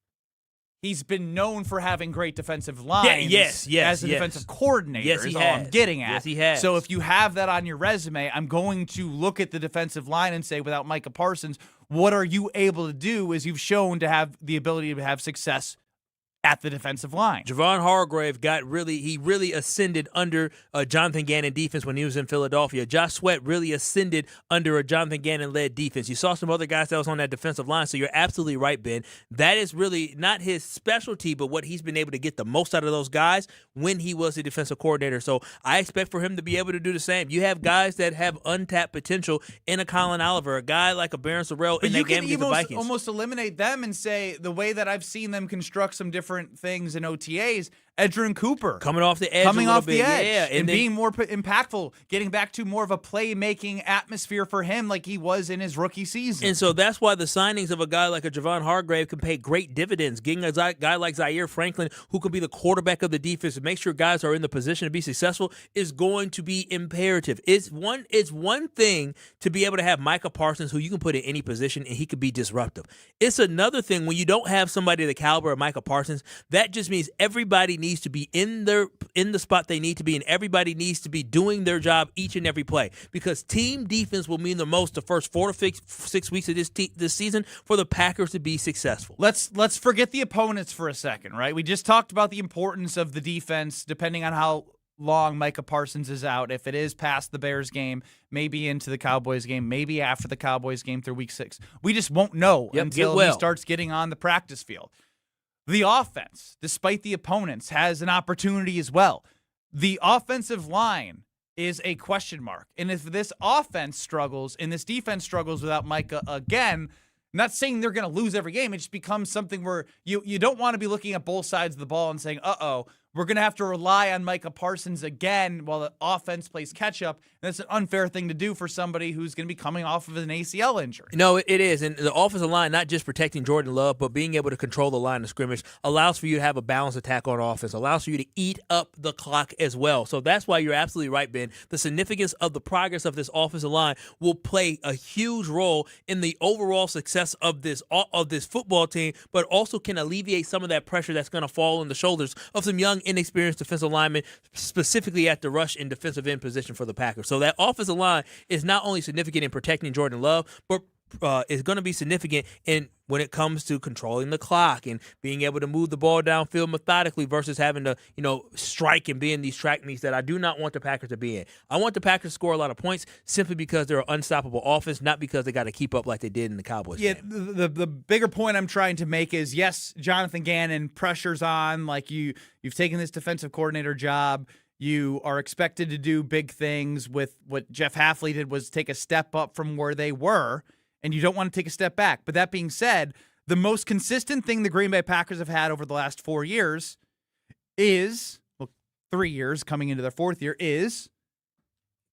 He's been known for having great defensive lines. As a defensive coordinator. Yes, he is has. all I'm getting at. Yes, he has. So if you have that on your resume, I'm going to look at the defensive line and say, without Micah Parsons, what are you able to do? Is you've shown to have the ability to have success at the defensive line. Javon Hargrave really ascended under Jonathan Gannon defense when he was in Philadelphia. Josh Sweat really ascended under a Jonathan Gannon-led defense. You saw some other guys that was on that defensive line, so you're absolutely right, Ben. That is really not his specialty, but what he's been able to get the most out of those guys when he was the defensive coordinator. So I expect for him to be able to do the same. You have guys that have untapped potential in a Colin Oliver, a guy like a Baron Sorrell in that game against the Vikings. Almost eliminate them and say, the way that I've seen them construct some different things in OTAs, Edgerrin Cooper coming off the edge, and being more impactful, getting back to more of a playmaking atmosphere for him like he was in his rookie season. And so that's why the signings of a guy like a Javon Hargrave can pay great dividends. Getting a guy like Zaire Franklin, who can be the quarterback of the defense and make sure guys are in the position to be successful, is going to be imperative. It's one thing to be able to have Micah Parsons, who you can put in any position and he could be disruptive. It's another thing when you don't have somebody the caliber of Micah Parsons. That just means everybody needs to be in the spot they need to be, and everybody needs to be doing their job each and every play, because team defense will mean the most the first 4 to 6 weeks of this season for the Packers to be successful. Let's forget the opponents for a second, right? We just talked about the importance of the defense depending on how long Micah Parsons is out. If it is past the Bears game, maybe into the Cowboys game, maybe after the Cowboys game through week 6. We just won't know until he starts getting on the practice field. The offense, despite the opponents, has an opportunity as well. The offensive line is a question mark. And if this offense struggles and this defense struggles without Micah again, I'm not saying they're going to lose every game. It just becomes something where you don't want to be looking at both sides of the ball and saying, we're going to have to rely on Micah Parsons again while the offense plays catch-up. And that's an unfair thing to do for somebody who's going to be coming off of an ACL injury. No, it is. And the offensive line, not just protecting Jordan Love, but being able to control the line of scrimmage, allows for you to have a balanced attack on offense, allows for you to eat up the clock as well. So that's why you're absolutely right, Ben. The significance of the progress of this offensive line will play a huge role in the overall success of this football team, but also can alleviate some of that pressure that's going to fall on the shoulders of some young, inexperienced defensive linemen, specifically at the rush and defensive end position for the Packers. So that offensive line is not only significant in protecting Jordan Love, but is going to be significant in when it comes to controlling the clock and being able to move the ball downfield methodically versus having to, strike and be in these track meets that I do not want the Packers to be in. I want the Packers to score a lot of points simply because they're an unstoppable offense, not because they got to keep up like they did in the Cowboys game. The bigger point I'm trying to make is, yes, Jonathan Gannon, pressure's on. Like you've taken this defensive coordinator job. You are expected to do big things. With what Jeff Hafley did was take a step up from where they were, and you don't want to take a step back. But that being said, the most consistent thing the Green Bay Packers have had over the last 4 years is, 3 years coming into their 4th year, is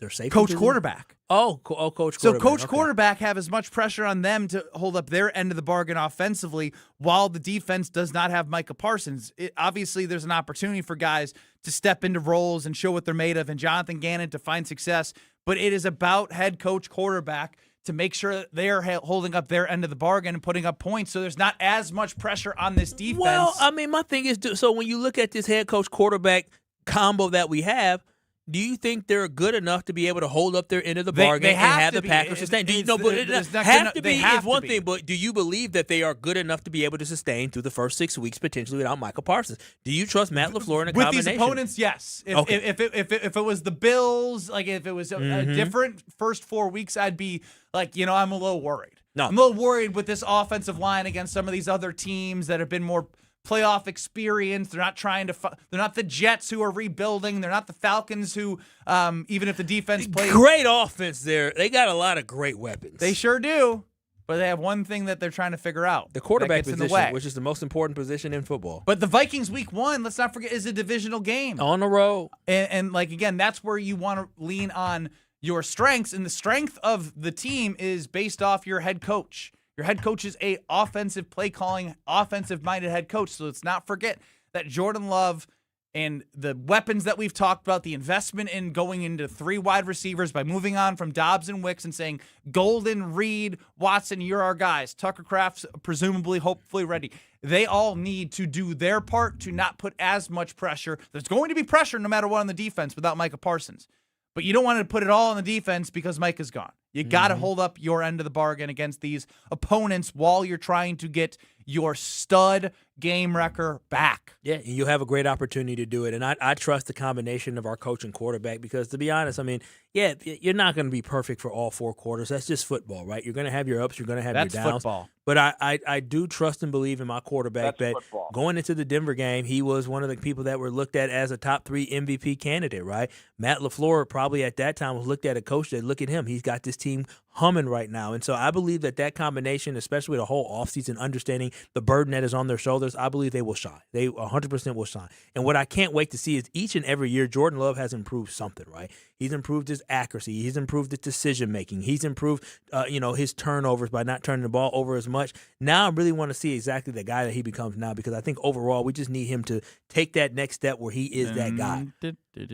their safety coach quarterback. Coach quarterback. So coach quarterback have as much pressure on them to hold up their end of the bargain offensively while the defense does not have Micah Parsons. Obviously, there's an opportunity for guys to step into roles and show what they're made of, and Jonathan Gannon to find success. But it is about head coach quarterback to make sure that they are holding up their end of the bargain and putting up points, so there's not as much pressure on this defense. Well, I mean, my thing is, so when you look at this head coach quarterback combo that we have, do you think they're good enough to be able to hold up their end of the bargain and have the Packers sustain? Have to be is one thing, but do you believe that they are good enough to be able to sustain through the first 6 weeks potentially without Michael Parsons? Do you trust Matt LaFleur in a combination? With these opponents, yes. If it was the Bills, like if it was a different first 4 weeks, I'd be like, I'm a little worried. No. I'm a little worried with this offensive line against some of these other teams that have been more playoff experience. They're not they're not the Jets who are rebuilding. They're not the Falcons who, even if the defense plays. Great offense there. They got a lot of great weapons. They sure do. But they have one thing that they're trying to figure out. The quarterback position, which is the most important position in football. But the Vikings week 1, let's not forget, is a divisional game. On the road. And again, that's where you want to lean on your strengths. And the strength of the team is based off your head coach. Your head coach is a offensive play calling, offensive-minded head coach. So let's not forget that Jordan Love and the weapons that we've talked about, the investment in going into 3 wide receivers by moving on from Dobbs and Wicks and saying, Golden, Reed, Watson, you're our guys. Tucker Kraft's presumably, hopefully ready. They all need to do their part to not put as much pressure. There's going to be pressure no matter what on the defense without Micah Parsons. But you don't want to put it all on the defense because Mike is gone. You got to hold up your end of the bargain against these opponents while you're trying to get your stud game wrecker back. Yeah, and you'll have a great opportunity to do it. And I trust the combination of our coach and quarterback because, to be honest, I mean, yeah, you're not going to be perfect for all 4 quarters. That's just football, right? You're going to have your ups. You're going to have your downs. That's football. But I do trust and believe in my quarterback. That going into the Denver game, he was one of the people that were looked at as a top 3 MVP candidate, right? Matt LaFleur probably at that time was looked at a coach that, look at him. He's got this team humming right now. And so I believe that combination, especially with the whole offseason, understanding the burden that is on their shoulders, I believe they will shine. They 100% will shine. And what I can't wait to see is each and every year, Jordan Love has improved something, right? He's improved his accuracy. He's improved his decision-making. He's improved, his turnovers by not turning the ball over as much. Now I really want to see exactly the guy that he becomes now, because I think overall we just need him to take that next step where he is that guy.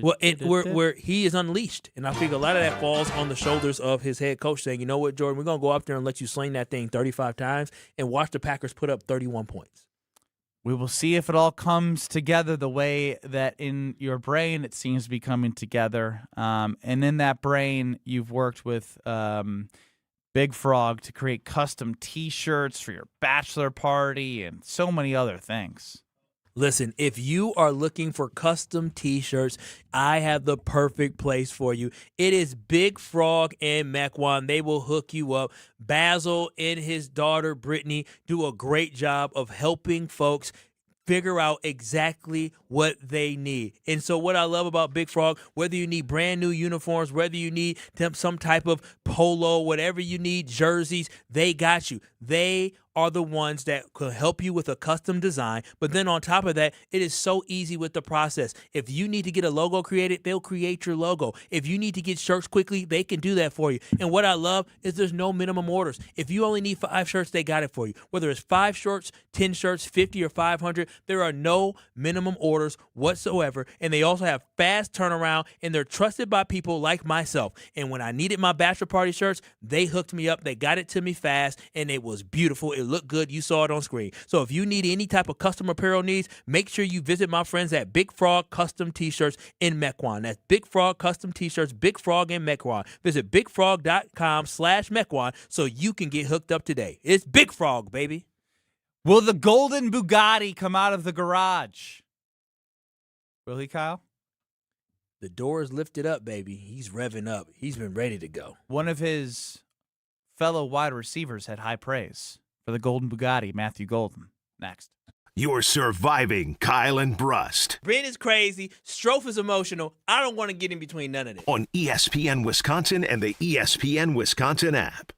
Where he is unleashed. And I think a lot of that falls on the shoulders of his head coach saying, you know what, Jordan, we're going to go up there and let you sling that thing 35 times and watch the Packers put up 31 points. We will see if it all comes together the way that in your brain it seems to be coming together. And in that brain, you've worked with Big Frog to create custom T-shirts for your bachelor party and so many other things. Listen, if you are looking for custom T-shirts, I have the perfect place for you. It is Big Frog and Mequon. They will hook you up. Basil and his daughter, Brittany, do a great job of helping folks figure out exactly what they need. And so what I love about Big Frog, whether you need brand new uniforms, whether you need some type of polo, whatever you need, jerseys, they got you. They are the ones that could help you with a custom design. But then on top of that, it is so easy with the process. If you need to get a logo created, they'll create your logo. If you need to get shirts quickly, they can do that for you. And what I love is there's no minimum orders. If you only need 5 shirts, they got it for you. Whether it's 5 shirts, 10 shirts, 50 or 500, there are no minimum orders whatsoever. And they also have fast turnaround, and they're trusted by people like myself. And when I needed my bachelor party shirts, they hooked me up. They got it to me fast, and it was beautiful. It looked good. You saw it on screen. So if you need any type of custom apparel needs, make sure you visit my friends at Big Frog Custom T-Shirts in Mequon. That's Big Frog Custom T-Shirts, Big Frog in Mequon. Visit bigfrog.com/Mequon so you can get hooked up today. It's Big Frog, baby. Will the golden Bugatti come out of the garage? Will he, Kyle? The door is lifted up, baby. He's revving up. He's been ready to go. One of his fellow wide receivers had high praise for the golden Bugatti, Matthew Golden. Next. You're surviving Kyle and Brust Brent is crazy. Strofe is emotional. I don't want to get in between none of this. on ESPN Wisconsin and the ESPN Wisconsin app.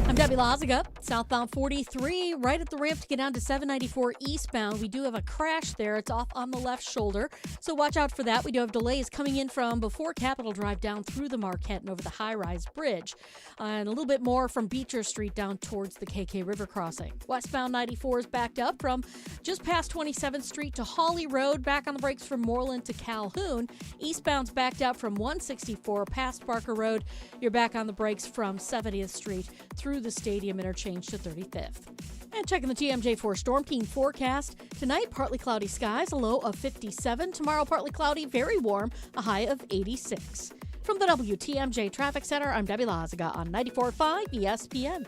I'm Debbie Lazaga, southbound 43, right at the ramp to get down to 794 eastbound. We do have a crash there. It's off on the left shoulder, so watch out for that. We do have delays coming in from before Capitol Drive down through the Marquette and over the high-rise bridge. And a little bit more from Beecher Street down towards the KK River crossing. Westbound 94 is backed up from just past 27th Street to Hawley Road, back on the brakes from Moreland to Calhoun. Eastbound's backed up from 164 past Barker Road. You're back on the brakes from 70th Street through the Stadium interchange to 35th. And checking the TMJ4 Storm Team forecast. Tonight, partly cloudy skies, a low of 57. Tomorrow, partly cloudy, very warm, a high of 86. From the WTMJ Traffic Center, I'm Debbie Lazaga on 94.5 ESPN.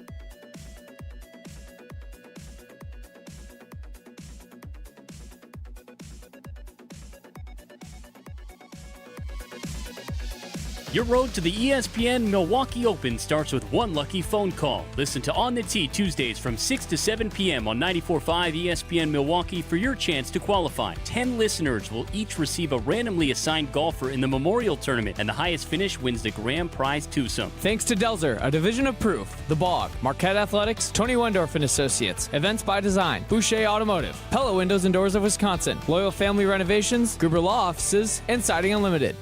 Your road to the ESPN Milwaukee Open starts with one lucky phone call. Listen to On the Tee Tuesdays from 6 to 7 p.m. on 94.5 ESPN Milwaukee for your chance to qualify. 10 listeners will each receive a randomly assigned golfer in the Memorial Tournament, and the highest finish wins the grand prize twosome. Thanks to Delzer, a division of Proof, The Bog, Marquette Athletics, Tony Wendorf and Associates, Events by Design, Boucher Automotive, Pella Windows and Doors of Wisconsin, Loyal Family Renovations, Gruber Law Offices, and Siding Unlimited.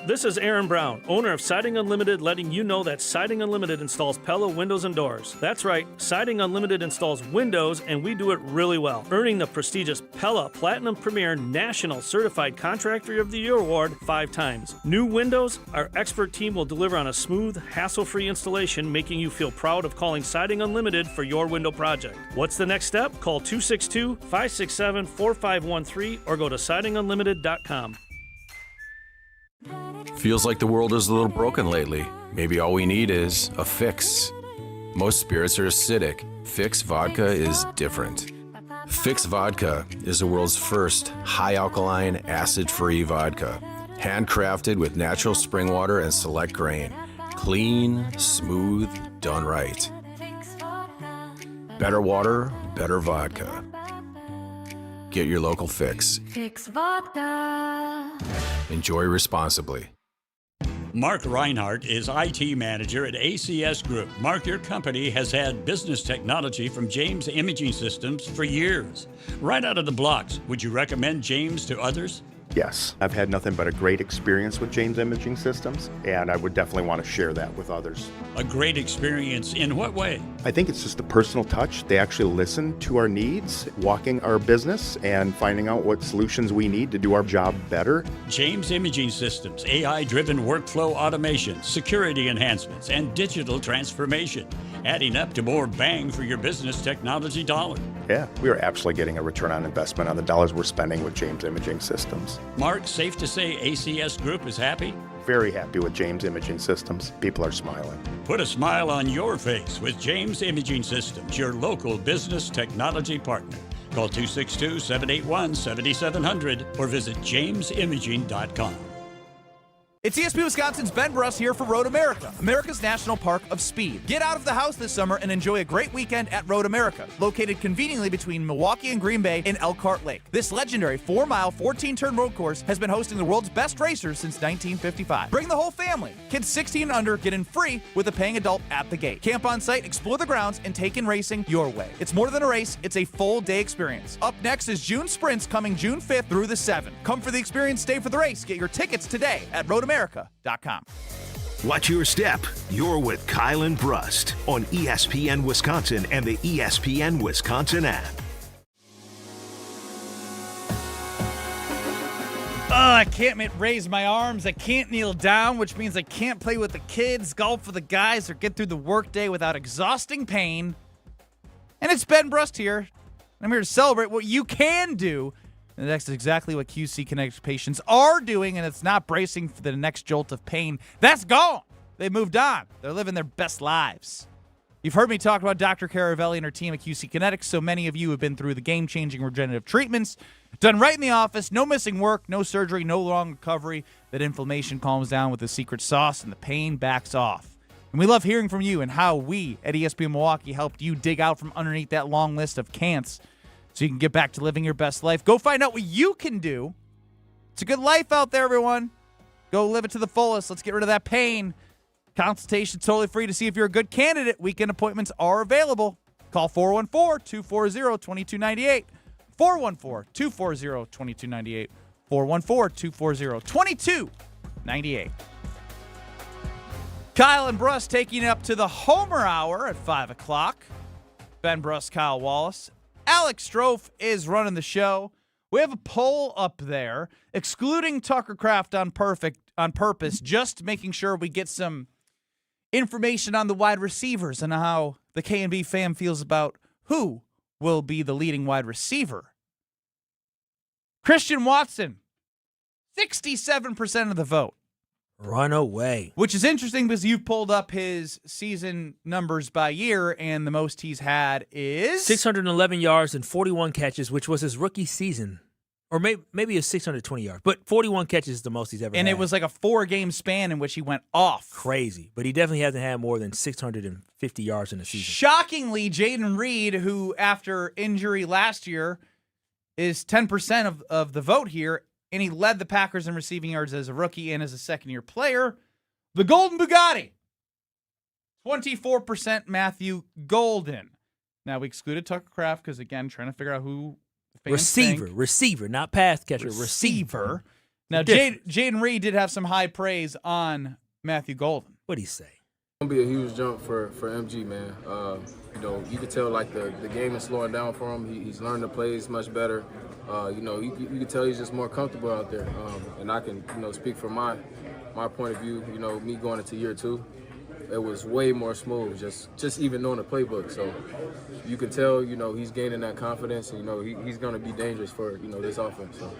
This is Aaron Brown, owner of Siding Unlimited, letting you know that Siding Unlimited installs Pella windows and doors. That's right, Siding Unlimited installs windows, and we do it really well, earning the prestigious Pella Platinum Premier National Certified Contractor of the Year Award 5 times. New windows, our expert team will deliver on a smooth, hassle-free installation, making you feel proud of calling Siding Unlimited for your window project. What's the next step? Call 262-567-4513 or go to sidingunlimited.com. Feels like the world is a little broken lately. Maybe all we need is a fix. Most spirits are acidic. Fix Vodka is different. Fix Vodka is the world's first high-alkaline, acid-free vodka. Handcrafted with natural spring water and select grain. Clean, smooth, done right. Better water, better vodka. Get your local Fix. Fix Vodka. Enjoy responsibly. Mark Reinhardt is IT manager at ACS Group. Mark, your company has had business technology from James Imaging Systems for years. Right out of the blocks, would you recommend James to others? Yes, I've had nothing but a great experience with James Imaging Systems, and I would definitely want to share that with others. A great experience in what way? I think it's just a personal touch. They actually listen to our needs, walking our business, and finding out what solutions we need to do our job better. James Imaging Systems, AI-driven workflow automation, security enhancements, and digital transformation, adding up to more bang for your business technology dollar. Yeah, we are absolutely getting a return on investment on the dollars we're spending with James Imaging Systems. Mark, safe to say ACS Group is happy? Very happy with James Imaging Systems. People are smiling. Put a smile on your face with James Imaging Systems, your local business technology partner. Call 262-781-7700 or visit jamesimaging.com. It's ESPN Wisconsin's Ben Brust here for Road America, America's National Park of Speed. Get out of the house this summer and enjoy a great weekend at Road America, located conveniently between Milwaukee and Green Bay in Elkhart Lake. This legendary 4-mile, 14-turn road course has been hosting the world's best racers since 1955. Bring the whole family. Kids 16 and under get in free with a paying adult at the gate. Camp on site, explore the grounds, and take in racing your way. It's more than a race, it's a full-day experience. Up next is June Sprints coming June 5th through the 7th. Come for the experience, stay for the race. Get your tickets today at roadamerica.com. Watch your step. You're with Kyle and Brust on ESPN Wisconsin and the ESPN Wisconsin app. I can't raise my arms. I can't kneel down, which means I can't play with the kids, golf with the guys, or get through the workday without exhausting pain. And it's Ben Brust here. I'm here to celebrate what you can do. And that's exactly what QC Connect patients are doing, and it's not bracing for the next jolt of pain. That's gone. They moved on. They're living their best lives. You've heard me talk about Dr. Caravelli and her team at QC Kinetics, so many of you have been through the game-changing regenerative treatments, done right in the office, no missing work, no surgery, no long recovery. That inflammation calms down with the secret sauce, and the pain backs off. And we love hearing from you and how we at ESPN Milwaukee helped you dig out from underneath that long list of can'ts so you can get back to living your best life. Go find out what you can do. It's a good life out there, everyone. Go live it to the fullest. Let's get rid of that pain. Consultation totally free to see if you're a good candidate. Weekend appointments are available. Call 414-240-2298. 414-240-2298. 414-240-2298. Kyle and Brust taking it up to the Homer Hour at 5 o'clock. Ben Brust, Kyle Wallace. Alex Strofe is running the show. We have a poll up there, excluding Tucker Kraft on purpose, just making sure we get some information on the wide receivers and how the K&B fam feels about who will be the leading wide receiver. Christian Watson, 67% of the vote. Run away. Which is interesting because you've pulled up his season numbers by year, and the most he's had is 611 yards and 41 catches, which was his rookie season. Or maybe it's 620 yards, but 41 catches is the most he's ever had. And it was like a 4-game span in which he went off. Crazy. But he definitely hasn't had more than 650 yards in a season. Shockingly, Jaden Reed, who after injury last year is 10% of the vote here, and he led the Packers in receiving yards as a rookie and as a second-year player. The Golden Bugatti, 24% Matthew Golden. Now, we excluded Tucker Kraft because, again, trying to figure out who the fans think. Receiver, not pass catcher. Receiver. Now, Jaden Reed did have some high praise on Matthew Golden. What'd he say? It's going to be a huge jump for MG, man. You could tell, like, the game is slowing down for him. He's learned the plays much better. You can tell he's just more comfortable out there. And I can, speak from my point of view. Me going into year 2, it was way more smooth, just even knowing the playbook. So you can tell, he's gaining that confidence, and, he's going to be dangerous for, this offense. So.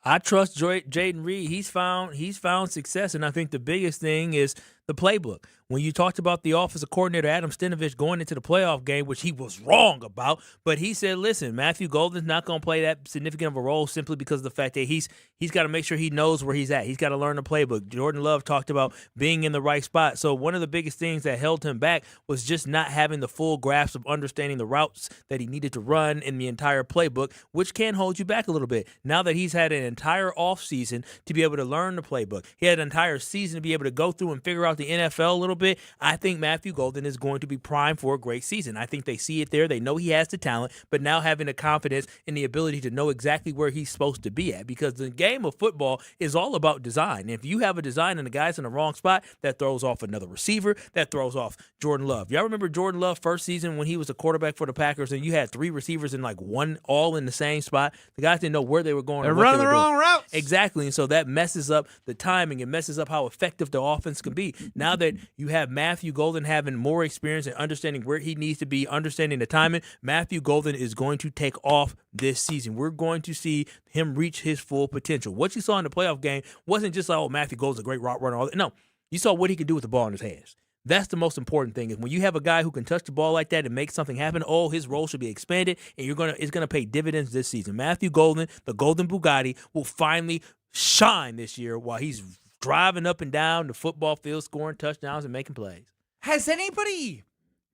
I trust Jaden Reed. He's found success, and I think the biggest thing is the playbook. When you talked about the offensive coordinator, Adam Stenovich, going into the playoff game, which he was wrong about, but he said, listen, Matthew Golden's not going to play that significant of a role simply because of the fact that he's got to make sure he knows where he's at. He's got to learn the playbook. Jordan Love talked about being in the right spot. So one of the biggest things that held him back was just not having the full grasp of understanding the routes that he needed to run in the entire playbook, which can hold you back a little bit. Now that he's had an entire offseason to be able to learn the playbook, he had an entire season to be able to go through and figure out the NFL a little bit, I think Matthew Golden is going to be primed for a great season. I think they see it there. They know he has the talent, but now having the confidence and the ability to know exactly where he's supposed to be at, because the game of football is all about design. And if you have a design and the guy's in the wrong spot, that throws off another receiver, that throws off Jordan Love. Y'all remember Jordan Love first season when he was a quarterback for the Packers and you had 3 receivers in like one all in the same spot? The guys didn't know where they were going. They're running the wrong routes. Exactly. And so that messes up the timing. It messes up how effective the offense can be. Now that you have Matthew Golden having more experience and understanding where he needs to be, understanding the timing, Matthew Golden is going to take off this season. We're going to see him reach his full potential. What you saw in the playoff game wasn't just like, oh, Matthew Golden's a great route runner. No, you saw what he could do with the ball in his hands. That's the most important thing, is when you have a guy who can touch the ball like that and make something happen, his role should be expanded, and it's gonna pay dividends this season. Matthew Golden, the Golden Bugatti, will finally shine this year while he's driving up and down the football field, scoring touchdowns and making plays. Has anybody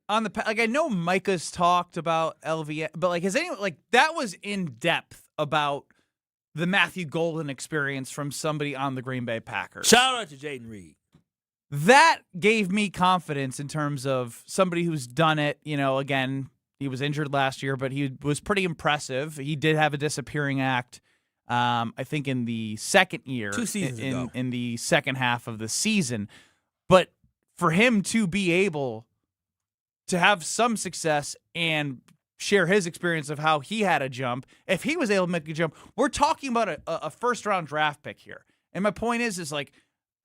on the I know Micah's talked about LVN, but has anyone that was in depth about the Matthew Golden experience from somebody on the Green Bay Packers? Shout out to Jaden Reed. That gave me confidence in terms of somebody who's done it. Again, he was injured last year, but he was pretty impressive. He did have a disappearing act, I think, in the second year. 2 seasons ago. In the second half of the season. But for him to be able to have some success and share his experience of how he had a jump, if he was able to make a jump, we're talking about a first-round draft pick here. And my point is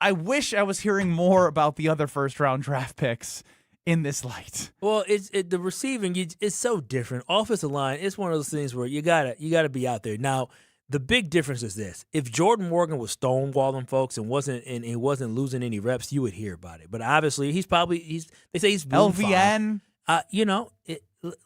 I wish I was hearing more about the other first-round draft picks in this light. Well, the receiving it's so different. Offensive line, it's one of those things where you gotta be out there. Now, the big difference is this: if Jordan Morgan was stonewalling folks and wasn't losing any reps, you would hear about it. But obviously, they say he's LVN.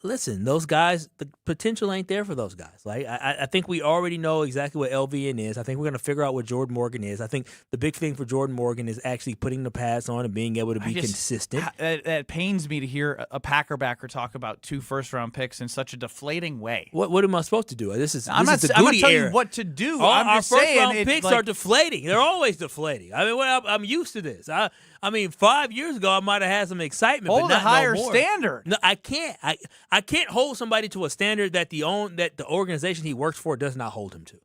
Listen, those guys, the potential ain't there for those guys. I think we already know exactly what LVN is. I think we're going to figure out what Jordan Morgan is. I think the big thing for Jordan Morgan is actually putting the pads on and being able to be consistent. It pains me to hear a Packer backer talk about 2 first-round picks in such a deflating way. What am I supposed to do? I'm not telling you what to do. Our first-round picks are deflating. They're always deflating. I mean, I'm used to this. I mean, 5 years ago, I might have had some excitement, but not a higher no more. standard. No, I can't. I can't hold somebody to a standard that the organization he works for does not hold him to.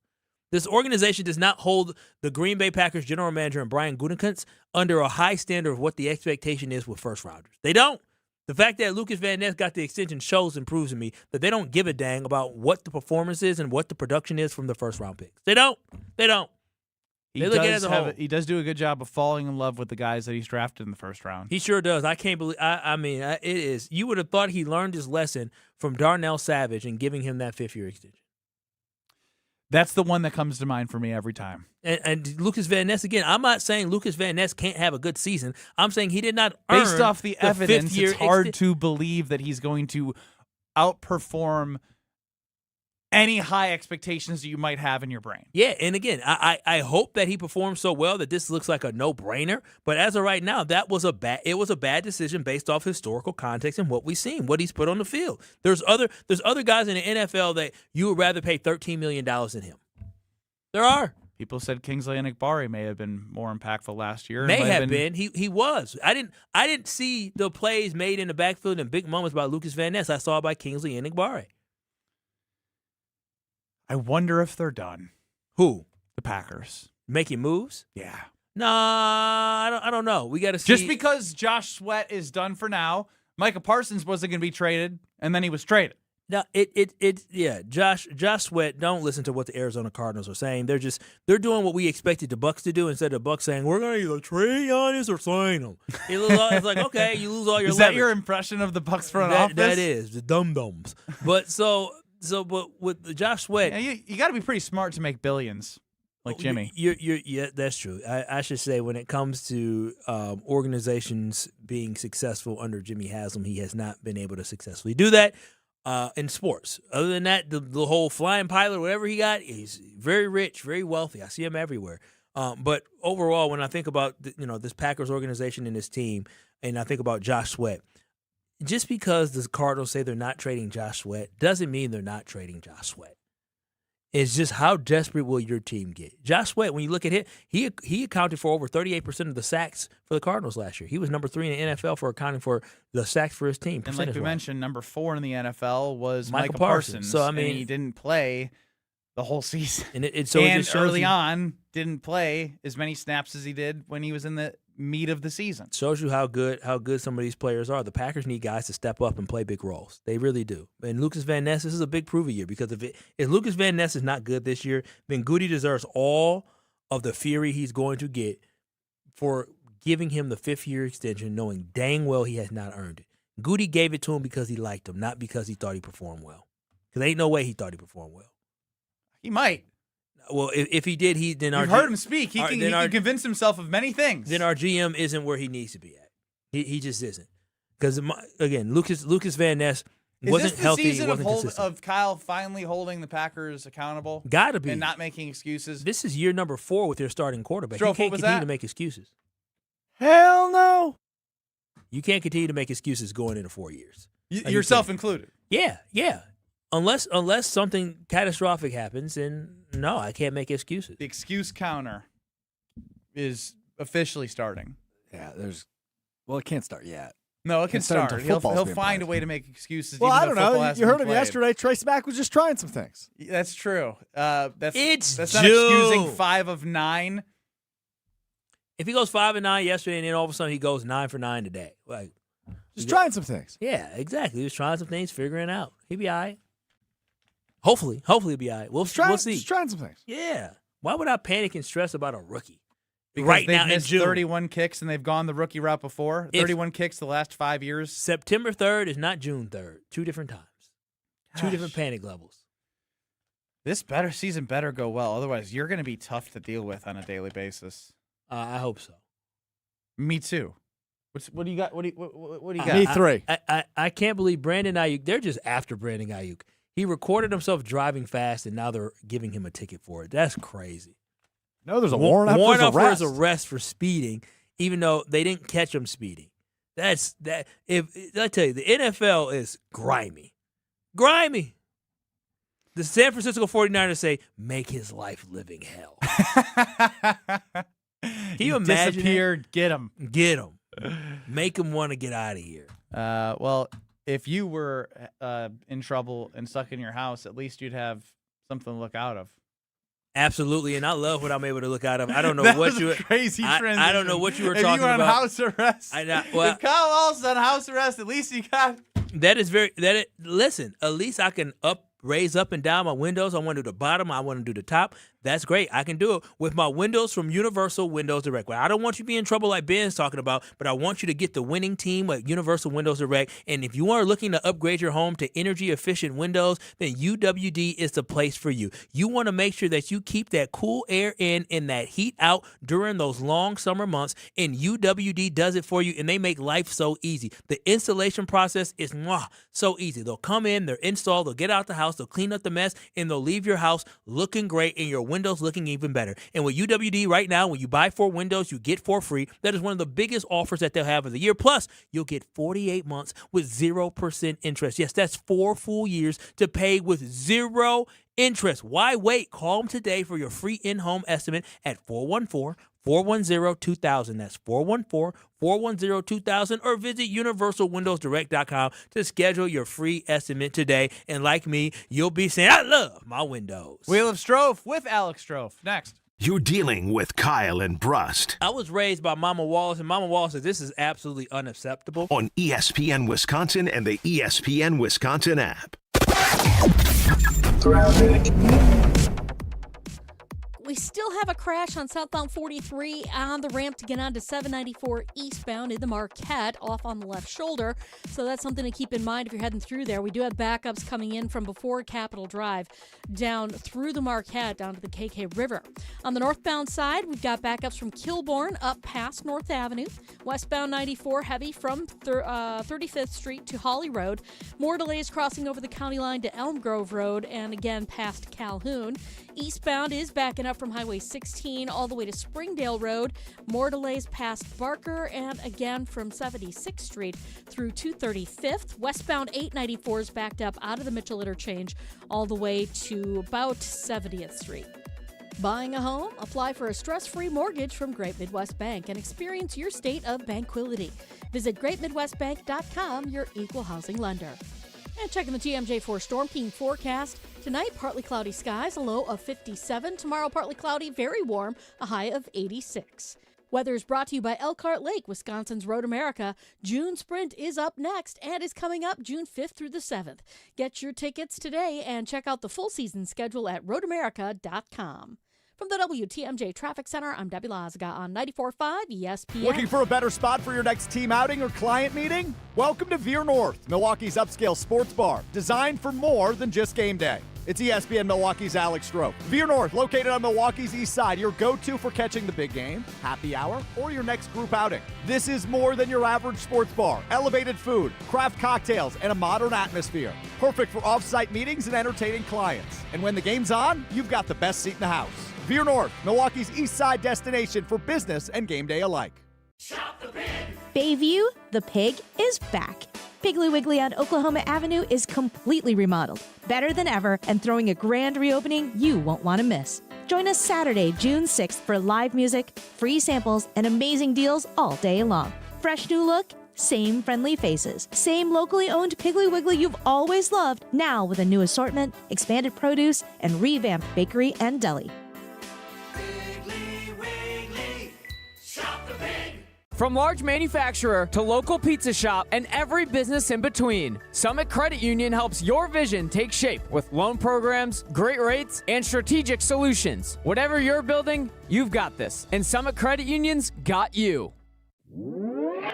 This organization does not hold the Green Bay Packers general manager and Brian Gutekunst under a high standard of what the expectation is with first rounders. They don't. The fact that Lucas Van Ness got the extension shows and proves to me that they don't give a dang about what the performance is and what the production is from the first round picks. They don't. He does do a good job of falling in love with the guys that he's drafted in the first round. He sure does. I can't believe. It is. You would have thought he learned his lesson from Darnell Savage and giving him that 5th-year extension. That's the one that comes to mind for me every time. And Lucas Van Ness, again, I'm not saying Lucas Van Ness can't have a good season. I'm saying he did not earn based off the evidence. It's hard to believe that he's going to outperform any high expectations that you might have in your brain. Yeah, and again, I hope that he performs so well that this looks like a no-brainer. But as of right now, it was a bad decision based off historical context and what we've seen, what he's put on the field. There's other guys in the NFL that you would rather pay $13 million than him. There are. People said Kingsley Enagbare may have been more impactful last year. May have been. He was. I didn't see the plays made in the backfield and big moments by Lucas Van Ness. I saw it by Kingsley Enagbare. I wonder if they're done. Who? The Packers. Making moves? Yeah. Nah, I don't know. We got to see. Just because Josh Sweat is done for now, Micah Parsons wasn't going to be traded, and then he was traded. Now, Josh Sweat, don't listen to what the Arizona Cardinals are saying. They're doing what we expected the Bucs to do instead of the Bucs saying, we're going to either trade Giannis or sign him. It's like, okay, you lose all your leverage. Is that your impression of the Bucs front office? That is, the dum-dums. But but with Josh Sweat. Yeah, you got to be pretty smart to make billions. like Jimmy. Yeah, that's true. I should say when it comes to organizations being successful under Jimmy Haslam, he has not been able to successfully do that in sports. Other than that, the whole flying pilot, whatever he got, he's very rich, very wealthy. I see him everywhere. But overall, when I think about this Packers organization and this team, and I think about Josh Sweat, just because the Cardinals say they're not trading Josh Sweat doesn't mean they're not trading Josh Sweat. It's just how desperate will your team get? Josh Sweat, when you look at it, he accounted for over 38% of the sacks for the Cardinals last year. He was number 3 in the NFL for accounting for the sacks for his team. And like we mentioned, number 4 in the NFL was Michael Parsons. Parsons. So, I mean, and he didn't play the whole season. And early on, didn't play as many snaps as he did when he was in the meat of the season. Shows you how good some of these players are. The Packers need guys to step up and play big roles. They really do. And Lucas Van Ness, this is a big prove year because if Lucas Van Ness is not good this year, then Goody deserves all of the fury he's going to get for giving him the 5th-year extension, knowing dang well he has not earned it. Goody gave it to him because he liked him, not because he thought he performed well. Because ain't no way he thought he performed well. He might. Well, if he did, then You've heard him speak. He can convince himself of many things. Then our GM isn't where he needs to be at. He just isn't. Because again, Lucas Van Ness wasn't healthy. Is this the season of Kyle finally holding the Packers accountable? Got to be, and not making excuses. This is year number 4 with your starting quarterback. Strofe, you can't continue to make excuses. Hell no. You can't continue to make excuses going into 4 years. Yourself included. Yeah. Unless something catastrophic happens, then no, I can't make excuses. The excuse counter is officially starting. Yeah, it can't start yet. No, it can start. He'll find a way to make excuses. Well, even I don't know. You heard him played. yesterday. Trace Mack was just trying some things. That's true. That's June. not excusing 5 of 9. If he goes 5 of 9 yesterday, and then all of a sudden he goes 9 for 9 today, just trying some things. Yeah, exactly. He was trying some things, figuring it out. He'll be all right. Hopefully he'll be all right. We'll see. Just trying some things. Yeah. Why would I panic and stress about a rookie? Because right they've now missed in June. 31 kicks and they've gone the rookie route before. 31 kicks the last 5 years. September 3rd is not June 3rd. 2 different times. Gosh. 2 different panic levels. This season better go well. Otherwise, you're going to be tough to deal with on a daily basis. I hope so. Me too. What do you got? What do you got? Me 3. I can't believe Brandon Ayuk. They're just after Brandon Ayuk. He recorded himself driving fast, and now they're giving him a ticket for it. That's crazy. No, there's a warrant out for his arrest for speeding, even though they didn't catch him speeding. If I tell you, the NFL is grimy. The San Francisco 49ers say, make his life living hell. Can you imagine? Disappeared. Get him. Make him want to get out of here. Well, if you were in trouble and stuck in your house, at least you'd have something to look out of. Absolutely, and I love what I'm able to look out of. I don't know that what was you. A crazy transition. I don't know what you were if talking you were about. on house arrest. If Kyle Wallace is on house arrest, at least you got. Listen, at least I can raise up and down my windows. I want to do the bottom. I want to do the top. That's great. I can do it with my windows from Universal Windows Direct. Well, I don't want you to be in trouble like Ben's talking about, but I want you to get the winning team at Universal Windows Direct. And if you are looking to upgrade your home to energy-efficient windows, then UWD is the place for you. You want to make sure that you keep that cool air in and that heat out during those long summer months, and UWD does it for you, and they make life so easy. The installation process is so easy. They'll come in, they'll install, they'll get out the house, they'll clean up the mess, and they'll leave your house looking great and your windows looking even better. And with UWD right now, when you buy 4 windows, you get 4 free. That is one of the biggest offers that they'll have of the year. Plus, you'll get 48 months with 0% interest. Yes, that's 4 full years to pay with 0 interest. Why wait? Call them today for your free in-home estimate at 414-410-2000. That's 414-410-2000, or visit universalwindowsdirect.com to schedule your free estimate today. And like me, you'll be saying, I love my windows. Wheel of Strofe with Alex Strofe. Next. You're dealing with Kyle and Brust. I was raised by Mama Wallace, and Mama Wallace said this is absolutely unacceptable. On ESPN Wisconsin and the ESPN Wisconsin app. we still have a crash on southbound 43 on the ramp to get on to 794 eastbound in the Marquette, off on the left shoulder. So that's something to keep in mind if you're heading through there. We do have backups coming in from before Capitol Drive down through the Marquette down to the KK River. On the northbound side, we've got backups from Kilbourne up past North Avenue. Westbound 94 heavy from 35th Street to Holly Road. More delays crossing over the county line to Elm Grove Road and again past Calhoun. Eastbound is backing up from Highway 16 all the way to Springdale Road. More delays past Barker and again from 76th Street through 235th. Westbound 894 is backed up out of the Mitchell Interchange all the way to about 70th Street. Buying a home? Apply for a stress-free mortgage from Great Midwest Bank and experience your state of banquility. Visit greatmidwestbank.com, your equal housing lender. And checking the TMJ4 Storm King forecast. Tonight, partly cloudy skies, a low of 57. Tomorrow, partly cloudy, very warm, a high of 86. Weather is brought to you by Elkhart Lake, Wisconsin's Road America. June Sprint is up next and is coming up June 5th through the 7th. Get your tickets today and check out the full season schedule at roadamerica.com. From the WTMJ Traffic Center, I'm Debbie Lazaga on 94.5 ESPN. Looking for a better spot for your next team outing or client meeting? Welcome to Veer North, Milwaukee's upscale sports bar, designed for more than just game day. It's ESPN Milwaukee's Alex Stroh. Veer North, located on Milwaukee's east side, your go-to for catching the big game, happy hour, or your next group outing. This is more than your average sports bar. Elevated food, craft cocktails, and a modern atmosphere. Perfect for off-site meetings and entertaining clients. And when the game's on, you've got the best seat in the house. Veer North, Milwaukee's east side destination for business and game day alike. Shop the Pig! Bayview, the Pig, is back. Piggly Wiggly on Oklahoma Avenue is completely remodeled, better than ever, and throwing a grand reopening you won't want to miss. Join us Saturday, June 6th for live music, free samples, and amazing deals all day long. Fresh new look, same friendly faces, same locally owned Piggly Wiggly you've always loved, now with a new assortment, expanded produce, and revamped bakery and deli. From large manufacturer to local pizza shop and every business in between, Summit Credit Union helps your vision take shape with loan programs, great rates, and strategic solutions. Whatever you're building, you've got this. And Summit Credit Union's got you.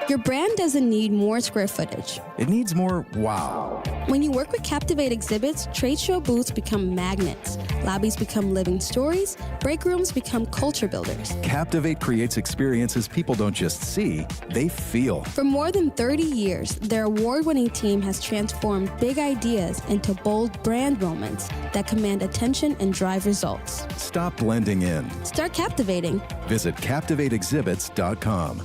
Your brand doesn't need more square footage. It needs more wow. When you work with Captivate exhibits, trade show booths become magnets, lobbies become living stories, break rooms become culture builders. Captivate creates experiences people don't just see, they feel. For more than 30 years, their award-winning team has transformed big ideas into bold brand moments that command attention and drive results. Stop blending in. Start captivating. Visit CaptivateExhibits.com.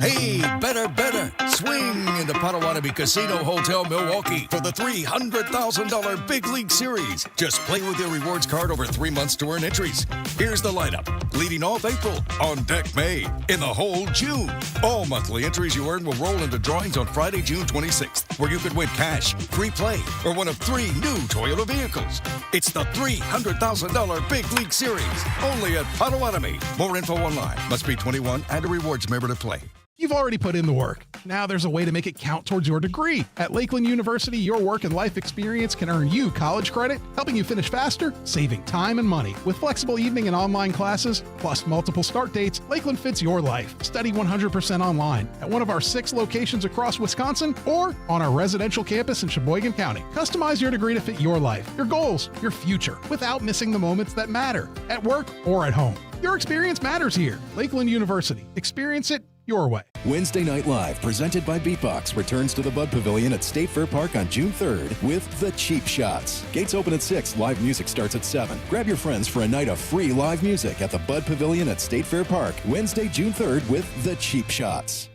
Hey, better. Swing into Potawatomi Casino Hotel Milwaukee for the $300,000 Big League Series. Just play with your rewards card over 3 months to earn entries. Here's the lineup. Leading off April, on deck May, in the hole June. All monthly entries you earn will roll into drawings on Friday, June 26th, where you could win cash, free play, or one of 3 new Toyota vehicles. It's the $300,000 Big League Series, only at Potawatomi. More info online. Must be 21 and a rewards member to play. You've already put in the work. Now there's a way to make it count towards your degree. At Lakeland University, your work and life experience can earn you college credit, helping you finish faster, saving time and money. With flexible evening and online classes, plus multiple start dates, Lakeland fits your life. Study 100% online at one of our 6 locations across Wisconsin or on our residential campus in Sheboygan County. Customize your degree to fit your life, your goals, your future, without missing the moments that matter, at work or at home. Your experience matters here. Lakeland University. Experience it your way. Wednesday Night Live, presented by Beatbox, returns to the Bud Pavilion at State Fair Park on June 3rd with The Cheap Shots. Gates open at 6, live music starts at 7. Grab your friends for a night of free live music at the Bud Pavilion at State Fair Park, Wednesday, June 3rd with The Cheap Shots.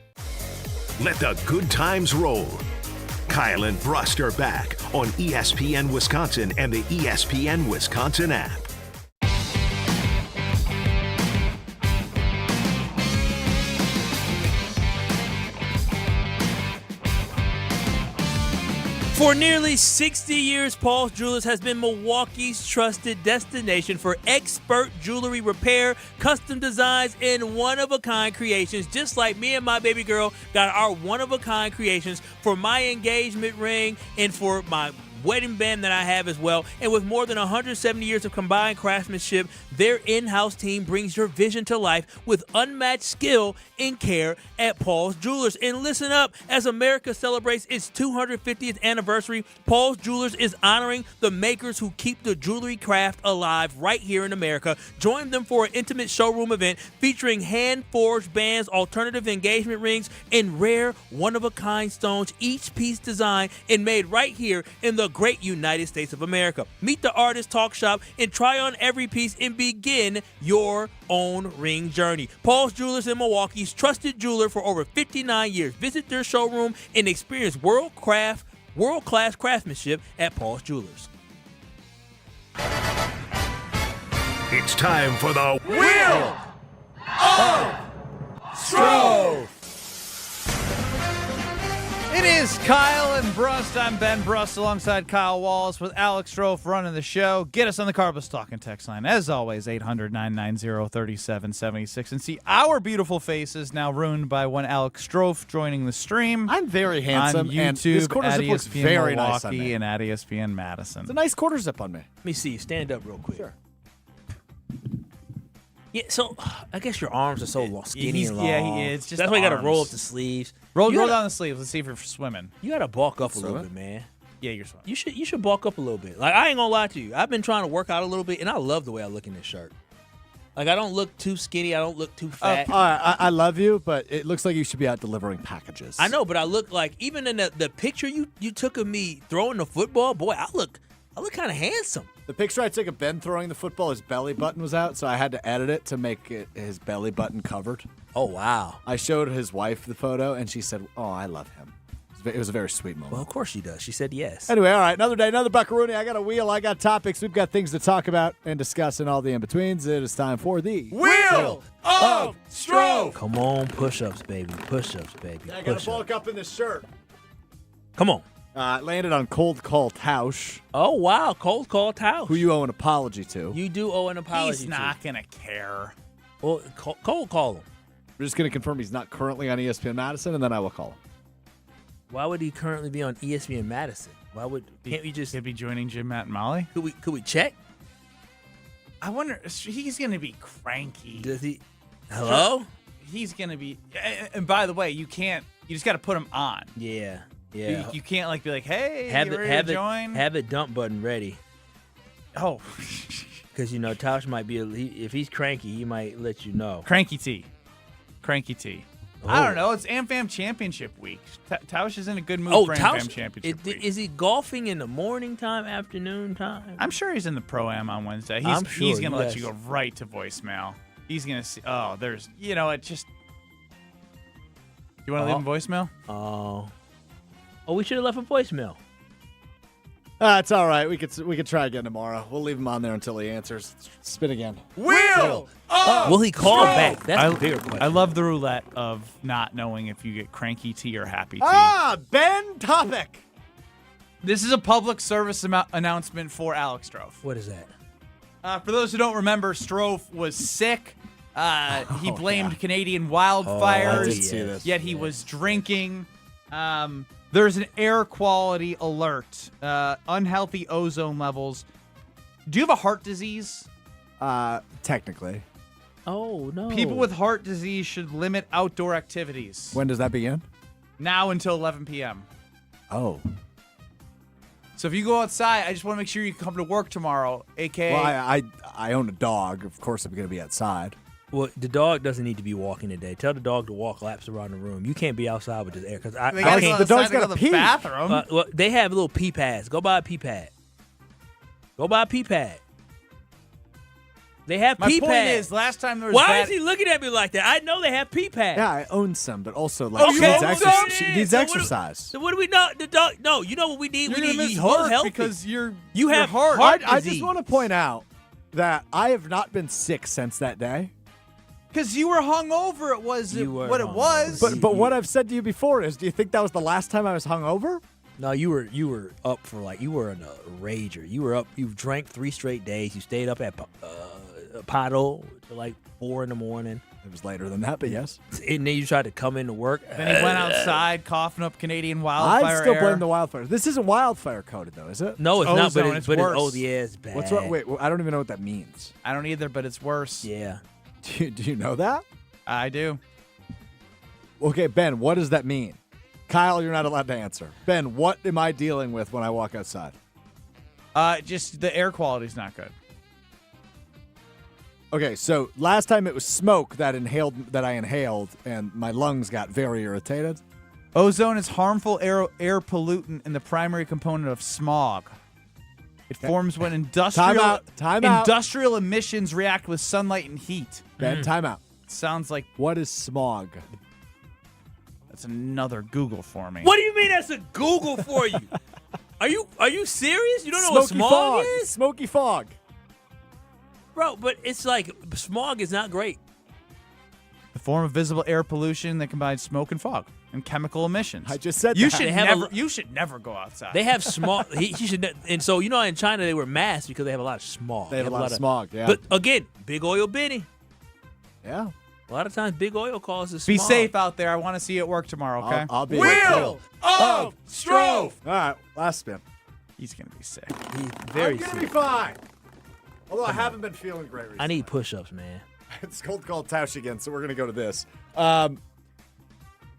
Let the good times roll. Kyle and Brust are back on ESPN Wisconsin and the ESPN Wisconsin app. For nearly 60 years, Paul's Jewelers has been Milwaukee's trusted destination for expert jewelry repair, custom designs, and one-of-a-kind creations, just like me and my baby girl got our one-of-a-kind creations for my engagement ring and for my wedding band that I have as well. And with more than 170 years of combined craftsmanship, their in-house team brings your vision to life with unmatched skill and care at Paul's Jewelers. And listen up, as America celebrates its 250th anniversary, Paul's Jewelers is honoring the makers who keep the jewelry craft alive right here in America. Join them for an intimate showroom event featuring hand-forged bands, alternative engagement rings, and rare one-of-a-kind stones, each piece designed and made right here in the great United States of America. Meet the artist, talk shop, and try on every piece and begin your own ring journey. Paul's Jewelers in Milwaukee's trusted jeweler for over 59 years. Visit their showroom and experience world-class craftsmanship at Paul's Jewelers. It's time for the Wheel of Strofe. It is Kyle and Brust. I'm Ben Brust alongside Kyle Wallace with Alex Strofe running the show. Get us on the Carbus Talking text line. As always, 800-990-3776. And see our beautiful faces now ruined by one Alex Strofe joining the stream. I'm very handsome. On and YouTube, this quarter at zip looks ESPN very Milwaukee nice on me. and at ESPN Madison. It's a nice quarter zip on me. Let me see. Stand up real quick. Sure. Yeah, so I guess your arms are so skinny and long. Yeah, he is. Just that's why you got to arms. roll up the sleeves. Roll down the sleeves. Let's see if you're swimming. You got to bulk up a little bit, man. Yeah, you're swimming. You should bulk up a little bit. Like, I ain't gonna lie to you. I've been trying to work out a little bit, and I love the way I look in this shirt. Like, I don't look too skinny. I don't look too fat. All right, I love you, but it looks like you should be out delivering packages. I know, but I look like, even in the picture you took of me throwing the football, boy, I look kind of handsome. The picture I took of Ben throwing the football, his belly button was out, so I had to edit it to make his belly button covered. Oh, wow. I showed his wife the photo, and she said, "Oh, I love him." It was a very sweet moment. Well, of course she does. She said yes. Anyway, all right, another day, another Buckaroonie. I got a wheel, I got topics. We've got things to talk about and discuss and all the in-betweens. It is time for the Wheel of Strofe. Come on, push-ups, baby. Push-ups, baby. I got to bulk up in this shirt. Come on. Landed on Cold Call Tausch. Oh, wow. Cold Call Tausch. Who you owe an apology to. You do owe an apology He's not going to care. Well, cold call him. We're just going to confirm he's not currently on ESPN Madison, and then I will call him. Why would he currently be on ESPN Madison? Can't we just... He'd be joining Jim, Matt, and Molly? Could we check? I wonder, he's going to be cranky. Does he... Hello? He's going to be... And by the way, you just got to put him on. Yeah. You can't be like, hey, have you ready to join? Have the dump button ready. Oh. Because, Tausch might be, if he's cranky, he might let you know. Cranky T. Oh. I don't know. It's AmFam Championship week. Tausch is in a good mood for AmFam Championship week. Is he golfing in the morning time, afternoon time? I'm sure he's in the Pro-Am on Wednesday. He's going to let you go right to voicemail. He's going to see, it just... You want to leave him voicemail? Oh, we should have left a voicemail. It's all right. We could try again tomorrow. We'll leave him on there until he answers. Spin again. Wheel of Will he call Strofe. back? That's the bigger question. I love the roulette of not knowing if you get cranky tea or happy tea. Ben topic. This is a public service announcement for Alex Strofe. What is that? For those who don't remember, Strofe was sick. He blamed Canadian wildfires. I did see this. Yet he was drinking. There's an air quality alert. Unhealthy ozone levels. Do you have a heart disease? Technically. Oh, no. People with heart disease should limit outdoor activities. When does that begin? Now until 11 p.m. Oh. So if you go outside, I just want to make sure you come to work tomorrow, a.k.a. Well, I own a dog. Of course I'm going to be outside. Well, the dog doesn't need to be walking today. Tell the dog to walk laps around the room. You can't be outside with this air. Because the dog's got to pee. Bathroom. Well, they have little pee pads. Go buy a pee pad. They have pee pads. My point is, last time there was Why is he looking at me like that? I know they have pee pads. Yeah, I own some, but also she needs exercise. So what do we know? The dog. No, you know what we need? You're We gonna need miss you whole work healthy because you have heart I disease. just want to point out that I have not been sick since that day. Because you were hungover. It was You were what it was. But what I've said to you before is, do you think that was the last time I was hungover? No, you were up for you were in a rager. You were up. You drank 3 straight days. You stayed up at Paddle till 4 in the morning. It was later than that, but yes. And then you tried to come into work. Then he went outside coughing up Canadian wildfire I still air. blame the wildfire. This isn't wildfire coded, though, is it? No, it's not, ozone, but it's worse. oh, yeah, it's bad. What's wrong? Wait, I don't even know what that means. I don't either, but it's worse. Yeah. Do you know that? I do. Okay, Ben, what does that mean? Kyle, you're not allowed to answer. Ben, what am I dealing with when I walk outside? Just the air quality's not good. Okay, so last time it was smoke that I inhaled, and my lungs got very irritated. Ozone is harmful air pollutant and the primary component of smog. It forms when industrial emissions react with sunlight and heat. Ben, time out. Sounds like what is smog? That's another Google for me. What do you mean that's a Google for you? Are you serious? You don't know what smog is? Smoky fog. Bro, but it's like smog is not great. The form of visible air pollution that combines smoke and fog and chemical emissions. I just said you that. You should never go outside. They have smog. He should, and so in China they wear masks because they have a lot of smog. They have a lot of smog. Yeah. But again, big oil Benny. Yeah. A lot of times, big oil causes Be smog. safe out there. I want to see you at work tomorrow. Okay. I'll be Wheel of Strove. All right, last spin. He's gonna be sick. He's very I'm gonna sick. be fine. Although I haven't been feeling great recently. I need push-ups, man. It's cold call Tausch again, so we're going to go to this.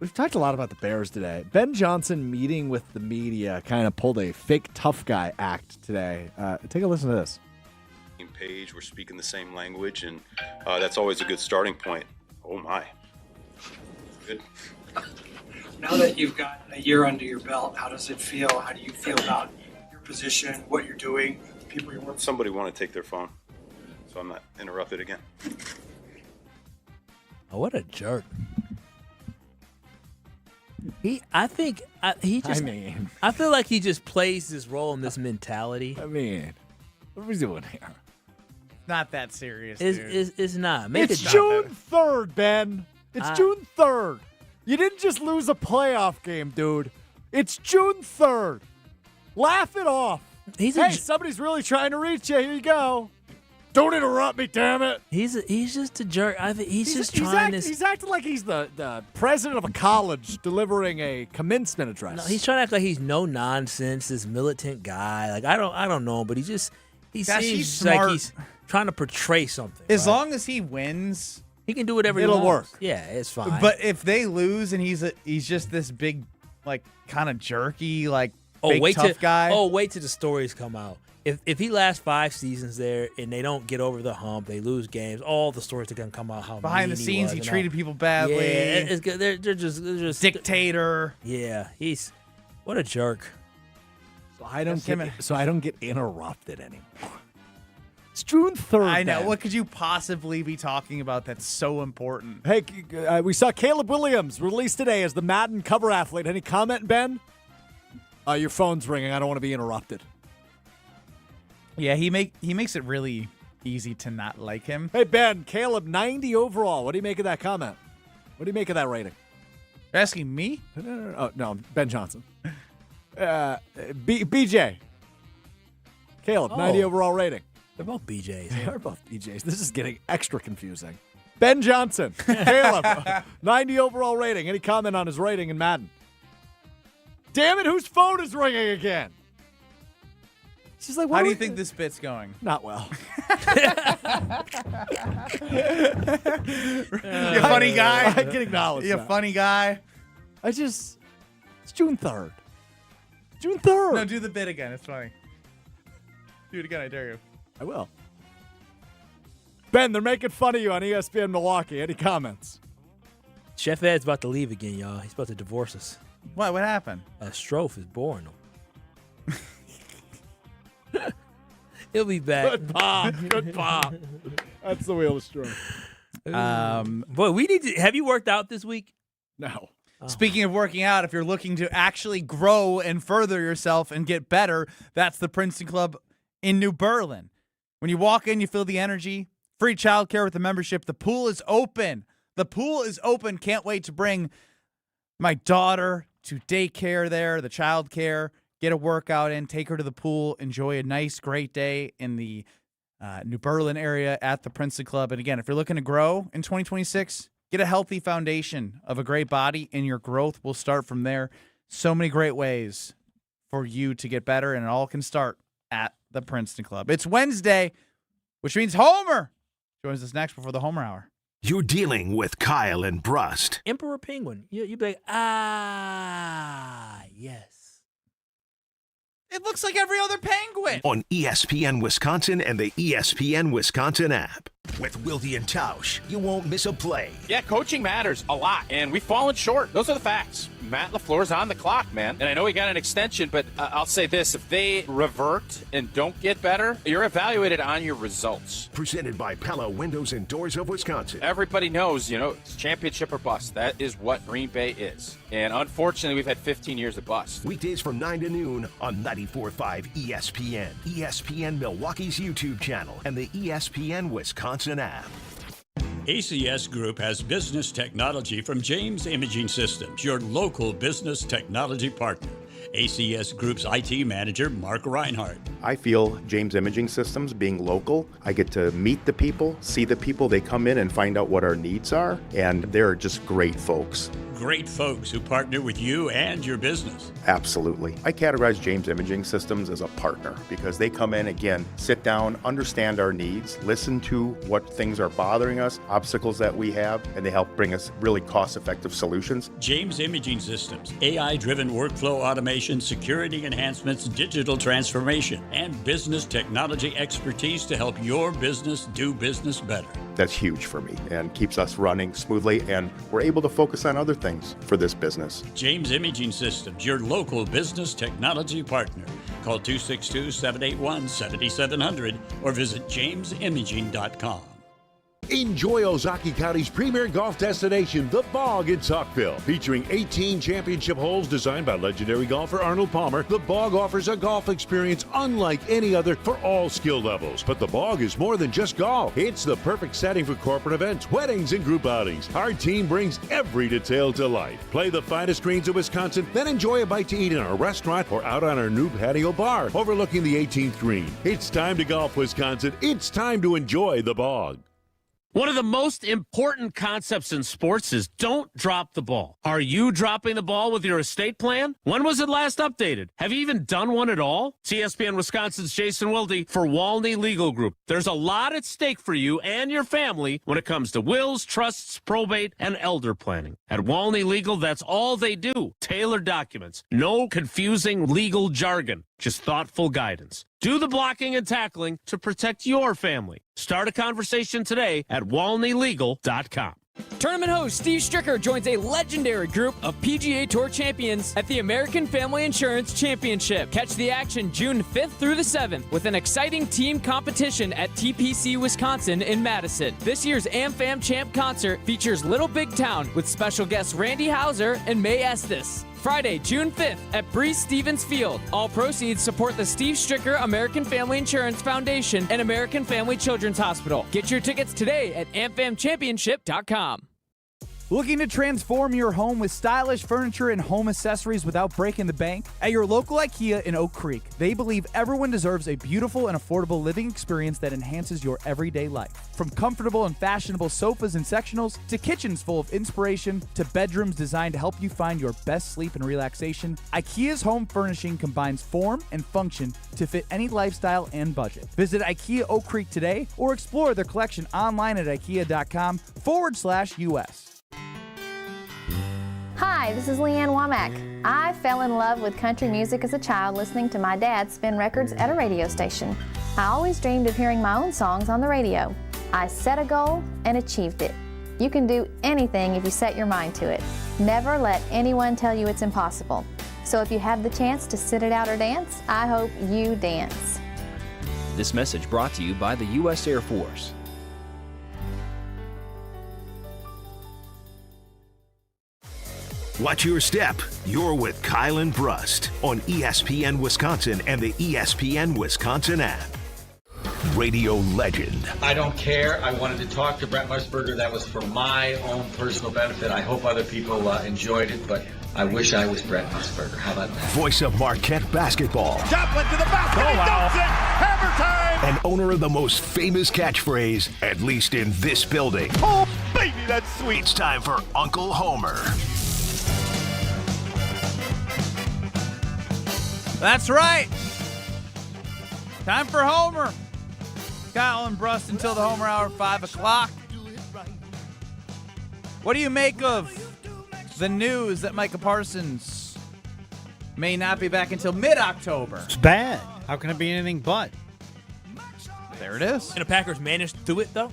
We've talked a lot about the Bears today. Ben Johnson meeting with the media kind of pulled a fake tough guy act today. Take a listen to this. Page, we're speaking the same language, and that's always a good starting point. Oh, my. Good. Now that you've got a year under your belt, how does it feel? How do you feel about your position, what you're doing, the people you're working with? Somebody want to take their phone, so I'm not interrupted again. Oh, what a jerk. I feel like he just plays this role in this mentality. I mean, what are we doing here? Not that serious. It's not. It's June 3rd, Ben. It's June 3rd. You didn't just lose a playoff game, dude. It's June 3rd. Laugh it off. Somebody's really trying to reach you. Here you go. Don't interrupt me, damn it. He's just a jerk. He's acting like he's the president of a college delivering a commencement address. No, he's trying to act like he's no nonsense, this militant guy. Like I don't know, but he seems like he's trying to portray something. As long as he wins, he can do whatever he it'll wants. work. Yeah, it's fine. But if they lose and he's just this big, like kind of jerky, like fake tough guy. Oh, wait till the stories come out. If he lasts 5 seasons there and they don't get over the hump, they lose games, all the stories are gonna come out. How behind the scenes he treated people badly. Yeah, it's good. They're just dictator. Yeah, what a jerk. So I don't get interrupted anymore. It's June 3rd. I know. Ben. What could you possibly be talking about that's so important? Hey, we saw Caleb Williams released today as the Madden cover athlete. Any comment, Ben? Your phone's ringing. I don't want to be interrupted. Yeah, he makes it really easy to not like him. Hey, Ben, Caleb, 90 overall. What do you make of that comment? What do you make of that rating? You're asking me? No. Oh, no, Ben Johnson. BJ. Caleb, 90 overall rating. They're both BJs. They are both BJs. This is getting extra confusing. Ben Johnson. Caleb, 90 overall rating. Any comment on his rating in Madden? Damn it, whose phone is ringing again? She's like, how do you think this bit's going? Not well. You funny guy. I can acknowledge You that. funny guy. It's June 3rd. June 3rd. No, do the bit again. It's funny. Do it again. I dare you. I will. Ben, they're making fun of you on ESPN Milwaukee. Any comments? Chef Ed's about to leave again, y'all. He's about to divorce us. What happened? Strofe is boring him. He'll be back. Good pop. Good pop. That's the wheel of Strofe. Boy, we need to. Have you worked out this week? No. Speaking of working out, if you're looking to actually grow and further yourself and get better, that's the Princeton Club in New Berlin. When you walk in, you feel the energy. Free childcare with the membership. The pool is open. The pool is open. Can't wait to bring my daughter to daycare there, the childcare, get a workout in, take her to the pool, enjoy a nice, great day in the New Berlin area at the Princeton Club. And again, if you're looking to grow in 2026, get a healthy foundation of a great body, and your growth will start from there. So many great ways for you to get better, and it all can start at the Princeton Club. It's Wednesday, which means Homer joins us next before the Homer Hour. You're dealing with Kyle and Brust. Emperor Penguin. You'd be like, yes. It looks like every other penguin. On ESPN Wisconsin and the ESPN Wisconsin app. With Wilde and Tausch, you won't miss a play. Yeah, coaching matters a lot, and we've fallen short. Those are the facts. Matt LaFleur's on the clock, man. And I know he got an extension, but I'll say this. If they revert and don't get better, you're evaluated on your results. Presented by Pella Windows and Doors of Wisconsin. Everybody knows, it's championship or bust. That is what Green Bay is. And unfortunately, we've had 15 years of bust. Weekdays from 9 to noon on 94.5 ESPN, ESPN Milwaukee's YouTube channel, and the ESPN Wisconsin app. ACS Group has business technology from James Imaging Systems, your local business technology partner. ACS Group's IT manager, Mark Reinhardt. I feel James Imaging Systems, being local, I get to meet the people, see the people. They come in and find out what our needs are, and they're just great folks. Great folks who partner with you and your business. Absolutely. I categorize James Imaging Systems as a partner because they come in, again, sit down, understand our needs, listen to what things are bothering us, obstacles that we have, and they help bring us really cost-effective solutions. James Imaging Systems, AI-driven workflow automation, security enhancements, digital transformation, and business technology expertise to help your business do business better. That's huge for me and keeps us running smoothly, and we're able to focus on other things for this business. James Imaging Systems, your local business technology partner. Call 262-781-7700 or visit jamesimaging.com. Enjoy Ozaukee County's premier golf destination, The Bog in Saukville. Featuring 18 championship holes designed by legendary golfer Arnold Palmer, The Bog offers a golf experience unlike any other for all skill levels. But The Bog is more than just golf. It's the perfect setting for corporate events, weddings, and group outings. Our team brings every detail to life. Play the finest greens of Wisconsin, then enjoy a bite to eat in our restaurant or out on our new patio bar overlooking the 18th green. It's time to golf, Wisconsin. It's time to enjoy The Bog. One of the most important concepts in sports is don't drop the ball. Are you dropping the ball with your estate plan? When was it last updated? Have you even done one at all? It's ESPN Wisconsin's Jason Wilde for Walney Legal Group. There's a lot at stake for you and your family when it comes to wills, trusts, probate, and elder planning. At Walney Legal, that's all they do. Tailored documents. No confusing legal jargon. Just thoughtful guidance. Do the blocking and tackling to protect your family. Start a conversation today at walneylegal.com. Tournament host Steve Stricker joins a legendary group of PGA Tour champions at the American Family Insurance Championship. Catch the action June 5th through the 7th with an exciting team competition at TPC Wisconsin in Madison. This year's AmFam Champ concert features Little Big Town with special guests Randy Houser and May Estes. Friday, June 5th at Breeze Stevens Field. All proceeds support the Steve Stricker American Family Insurance Foundation and American Family Children's Hospital. Get your tickets today at amfamchampionship.com. Looking to transform your home with stylish furniture and home accessories without breaking the bank? At your local IKEA in Oak Creek, they believe everyone deserves a beautiful and affordable living experience that enhances your everyday life. From comfortable and fashionable sofas and sectionals, to kitchens full of inspiration, to bedrooms designed to help you find your best sleep and relaxation, IKEA's home furnishing combines form and function to fit any lifestyle and budget. Visit IKEA Oak Creek today or explore their collection online at ikea.com/US. Hi, this is Leanne Womack. I fell in love with country music as a child listening to my dad spin records at a radio station. I always dreamed of hearing my own songs on the radio. I set a goal and achieved it. You can do anything if you set your mind to it. Never let anyone tell you it's impossible. So if you have the chance to sit it out or dance, I hope you dance. This message brought to you by the U.S. Air Force. Watch your step. You're with Kyle and Brust on ESPN Wisconsin and the ESPN Wisconsin app. Radio legend. I don't care. I wanted to talk to Brent Musburger. That was for my own personal benefit. I hope other people enjoyed it, but I wish I was Brett Musburger. How about that? Voice of Marquette basketball. Joplin to the basket. He dumps it. Hammer time. And owner of the most famous catchphrase, at least in this building. Oh, baby, that's sweet. It's time for Uncle Homer. That's right. Time for Homer. Kyle and Brust until the Homer Hour, 5 o'clock. What do you make of the news that Micah Parsons may not be back until mid-October? It's bad. How can it be anything but? There it is. And the Packers managed through it, though?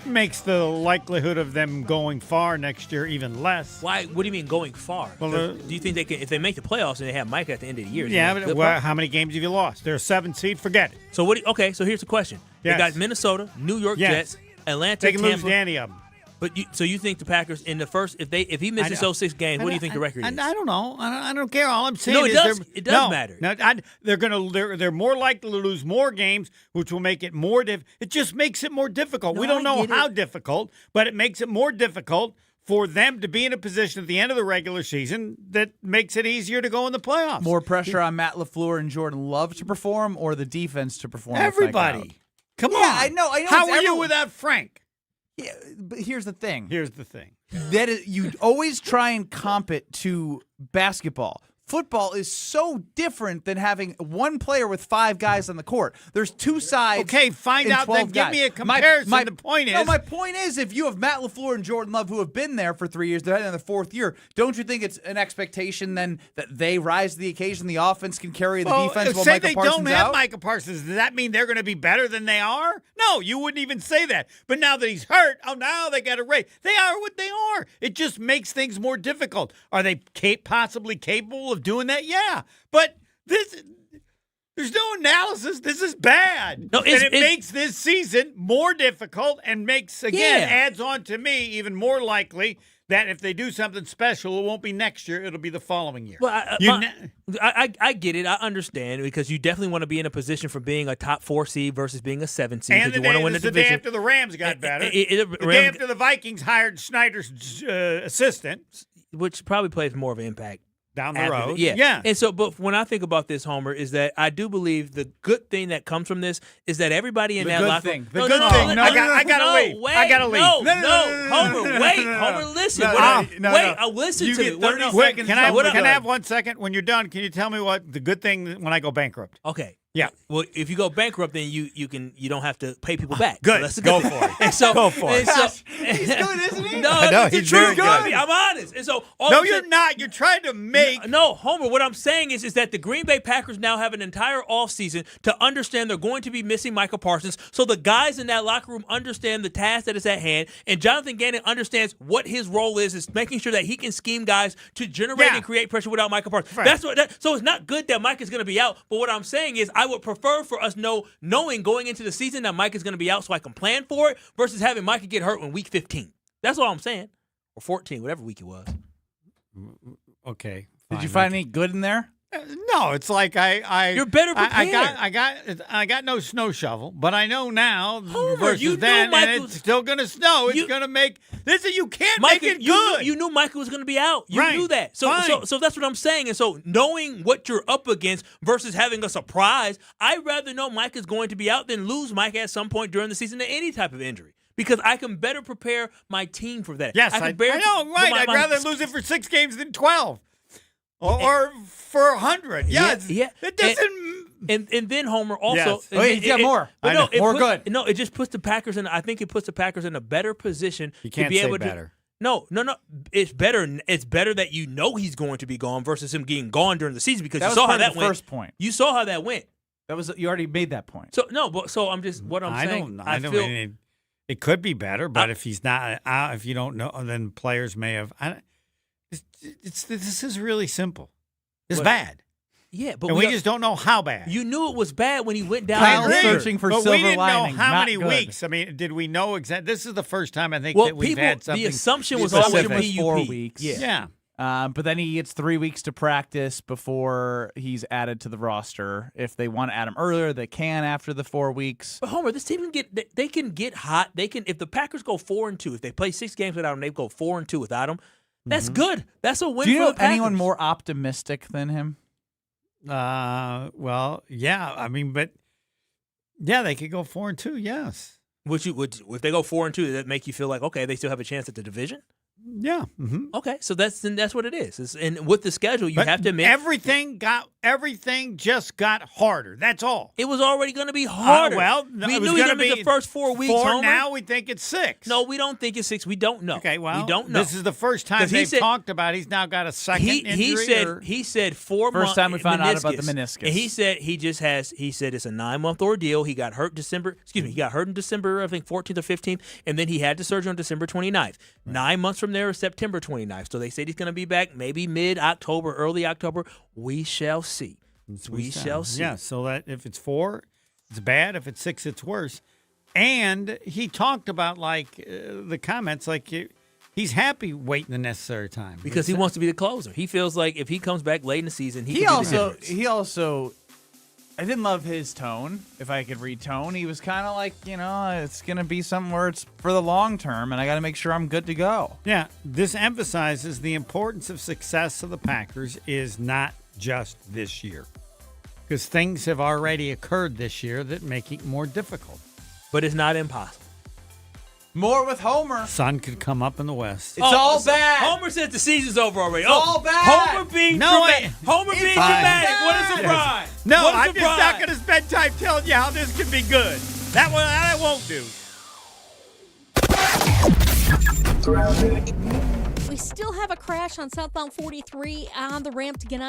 Makes the likelihood of them going far next year even less. Why? What do you mean going far? Well, do you think they can, if they make the playoffs and they have Micah at the end of the year? Yeah, but how many games have you lost? They're a 7 seed. Forget it. So okay, so here's the question. Yes. They got Minnesota, New York Jets, Atlanta, they can Tampa. lose any of them. But you think the Packers in the first, if he misses those 6 games, what do you think the record is? I don't know. I don't care. All I'm saying No, is it does matter. No, they're more likely to lose more games, which will make it more it just makes it more difficult. No, we don't know I get how it. difficult, but it makes it more difficult for them to be in a position at the end of the regular season that makes it easier to go in the playoffs. More pressure on Matt LaFleur and Jordan Love to perform, or the defense to perform? Everybody. Come on. I know. How are you without Frank? Yeah, but here's the thing. That is, you always try and comp it to basketball. Football is so different than having one player with 5 guys on the court. There's 2 sides. Okay, find out. Then give me a comparison. The point is, my point is, if you have Matt LaFleur and Jordan Love who have been there for 3 years, they're in their 4th year. Don't you think it's an expectation then that they rise to the occasion? The offense can carry the defense while Micah Parsons out. Say they don't have Micah Parsons. Does that mean they're going to be better than they are? No, you wouldn't even say that. But now that he's hurt, now they got to rate. They are what they are. It just makes things more difficult. Are they possibly capable of doing that? Yeah, but there's no analysis. This is bad. No, it makes this season more difficult and adds on to me even more likely that if they do something special, it won't be next year. It'll be the following year. Well, I get it. I understand because you definitely want to be in a position for being a top 4 seed versus being a 7 seed. And you want to win the division. Day after the Rams got better. The day after the Vikings hired Snyder's assistant. Which probably plays more of an impact. Down the road. Yeah. And so, but when I think about this, Homer, is that I do believe the good thing that comes from this is that everybody in that locker room. The good thing. I gotta leave. I gotta leave. No, Homer, wait. Homer, listen. Listen to me. What are these Can I have 1 second? When you're done, can you tell me what the good thing when I go bankrupt? Okay. Yeah. Well, if you go bankrupt, then you don't have to pay people back. Good. So go for it. And so, go for it. He's good, isn't he? No, he's very good. I'm honest. And so, you're not. You're trying to make. No, Homer. What I'm saying is that the Green Bay Packers now have an entire offseason to understand they're going to be missing Micah Parsons. So the guys in that locker room understand the task that is at hand, and Jonathan Gannon understands what his role is making sure that he can scheme guys to generate and create pressure without Micah Parsons. Right. So it's not good that Mike is going to be out. But what I'm saying is, I would prefer for us knowing going into the season that Mike is going to be out so I can plan for it versus having Micah get hurt in week 15. That's all I'm saying. Or 14, whatever week it was. Okay. Did you find any good in there? No, it's like You're better prepared. I got no snow shovel, but I know now versus you then, and it's still going to snow. It's going to make this. You can't make it good. You knew Micah was going to be out. You knew that. So that's what I'm saying. And so knowing what you're up against versus having a surprise, I'd rather know Micah's going to be out than lose Micah at some point during the season to any type of injury. Because I can better prepare my team for that. Yes, I know, right. I'd rather lose it for 6 games than 12. Or for 100. Yes. Yeah. It doesn't. And then Homer also. Yes. He's got more. More good. No, it just puts the Packers in. I think it puts the Packers in a better position you can't to be say able better. No. It's better. It's better that you know he's going to be gone versus him getting gone during the season because you saw how that went. First point. You saw how that went. You already made that point. So I'm just what I'm saying. I feel it could be better, but if he's not, if you don't know, then players may have. This is really simple. It's bad. Yeah, but we just don't know how bad. You knew it was bad when he went down. Kyle's searching for silver lining. We didn't know how many good. weeks. I mean, did we know exactly? This is the first time I think that we've had something. The assumption was specific. always 4 weeks. Yeah. But then he gets 3 weeks to practice before he's added to the roster. If they want to add him earlier, they can after the 4 weeks. But Homer, this team can get hot. They can if the Packers go 4-2, if they play 6 games without him, they go 4-2 without him. That's good. That's a win. Do you for know the Packers. anyone more optimistic than him? Well, yeah. I mean, but yeah, they could go 4-2. Yes. Would if they go 4-2, does that make you feel like, okay, they still have a chance at the division? Yeah. Mm-hmm. Okay, so that's what it is. And with the schedule, you have to admit everything just got harder. That's all. It was already going to be harder. We knew going to be the first 4 weeks. Now we think it's 6. No, we don't think it's 6. We don't know. Okay, well, we don't know. This is the first time they've talked about he's now got a second injury. He said 4 months. First time we found out about the meniscus. And he said it's a 9-month ordeal. He got hurt he got hurt in December, I think 14th or 15th, and then he had the surgery on December 29th. Right. 9 months from there is September 29th. So they said he's going to be back maybe mid-October, early October. We shall see. We shall see. Yeah, so that if it's 4, it's bad. If it's 6, it's worse. And he talked about the comments he's happy waiting the necessary time because he wants to be the closer. He feels like if he comes back late in the season, he also. I didn't love his tone. If I could read tone, he was kind of like, it's going to be something where it's for the long term, and I got to make sure I'm good to go. Yeah, this emphasizes the importance of success of the Packers is not just this year, because things have already occurred this year that make it more difficult. But it's not impossible. More with Homer. Sun could come up in the West. It's all bad. Homer says the season's over already. It's all bad. Homer being dramatic. What a surprise. No, I'm just not going to spend time telling you how this can be good. That one I won't do. We still have a crash on southbound 43 on the ramp to get on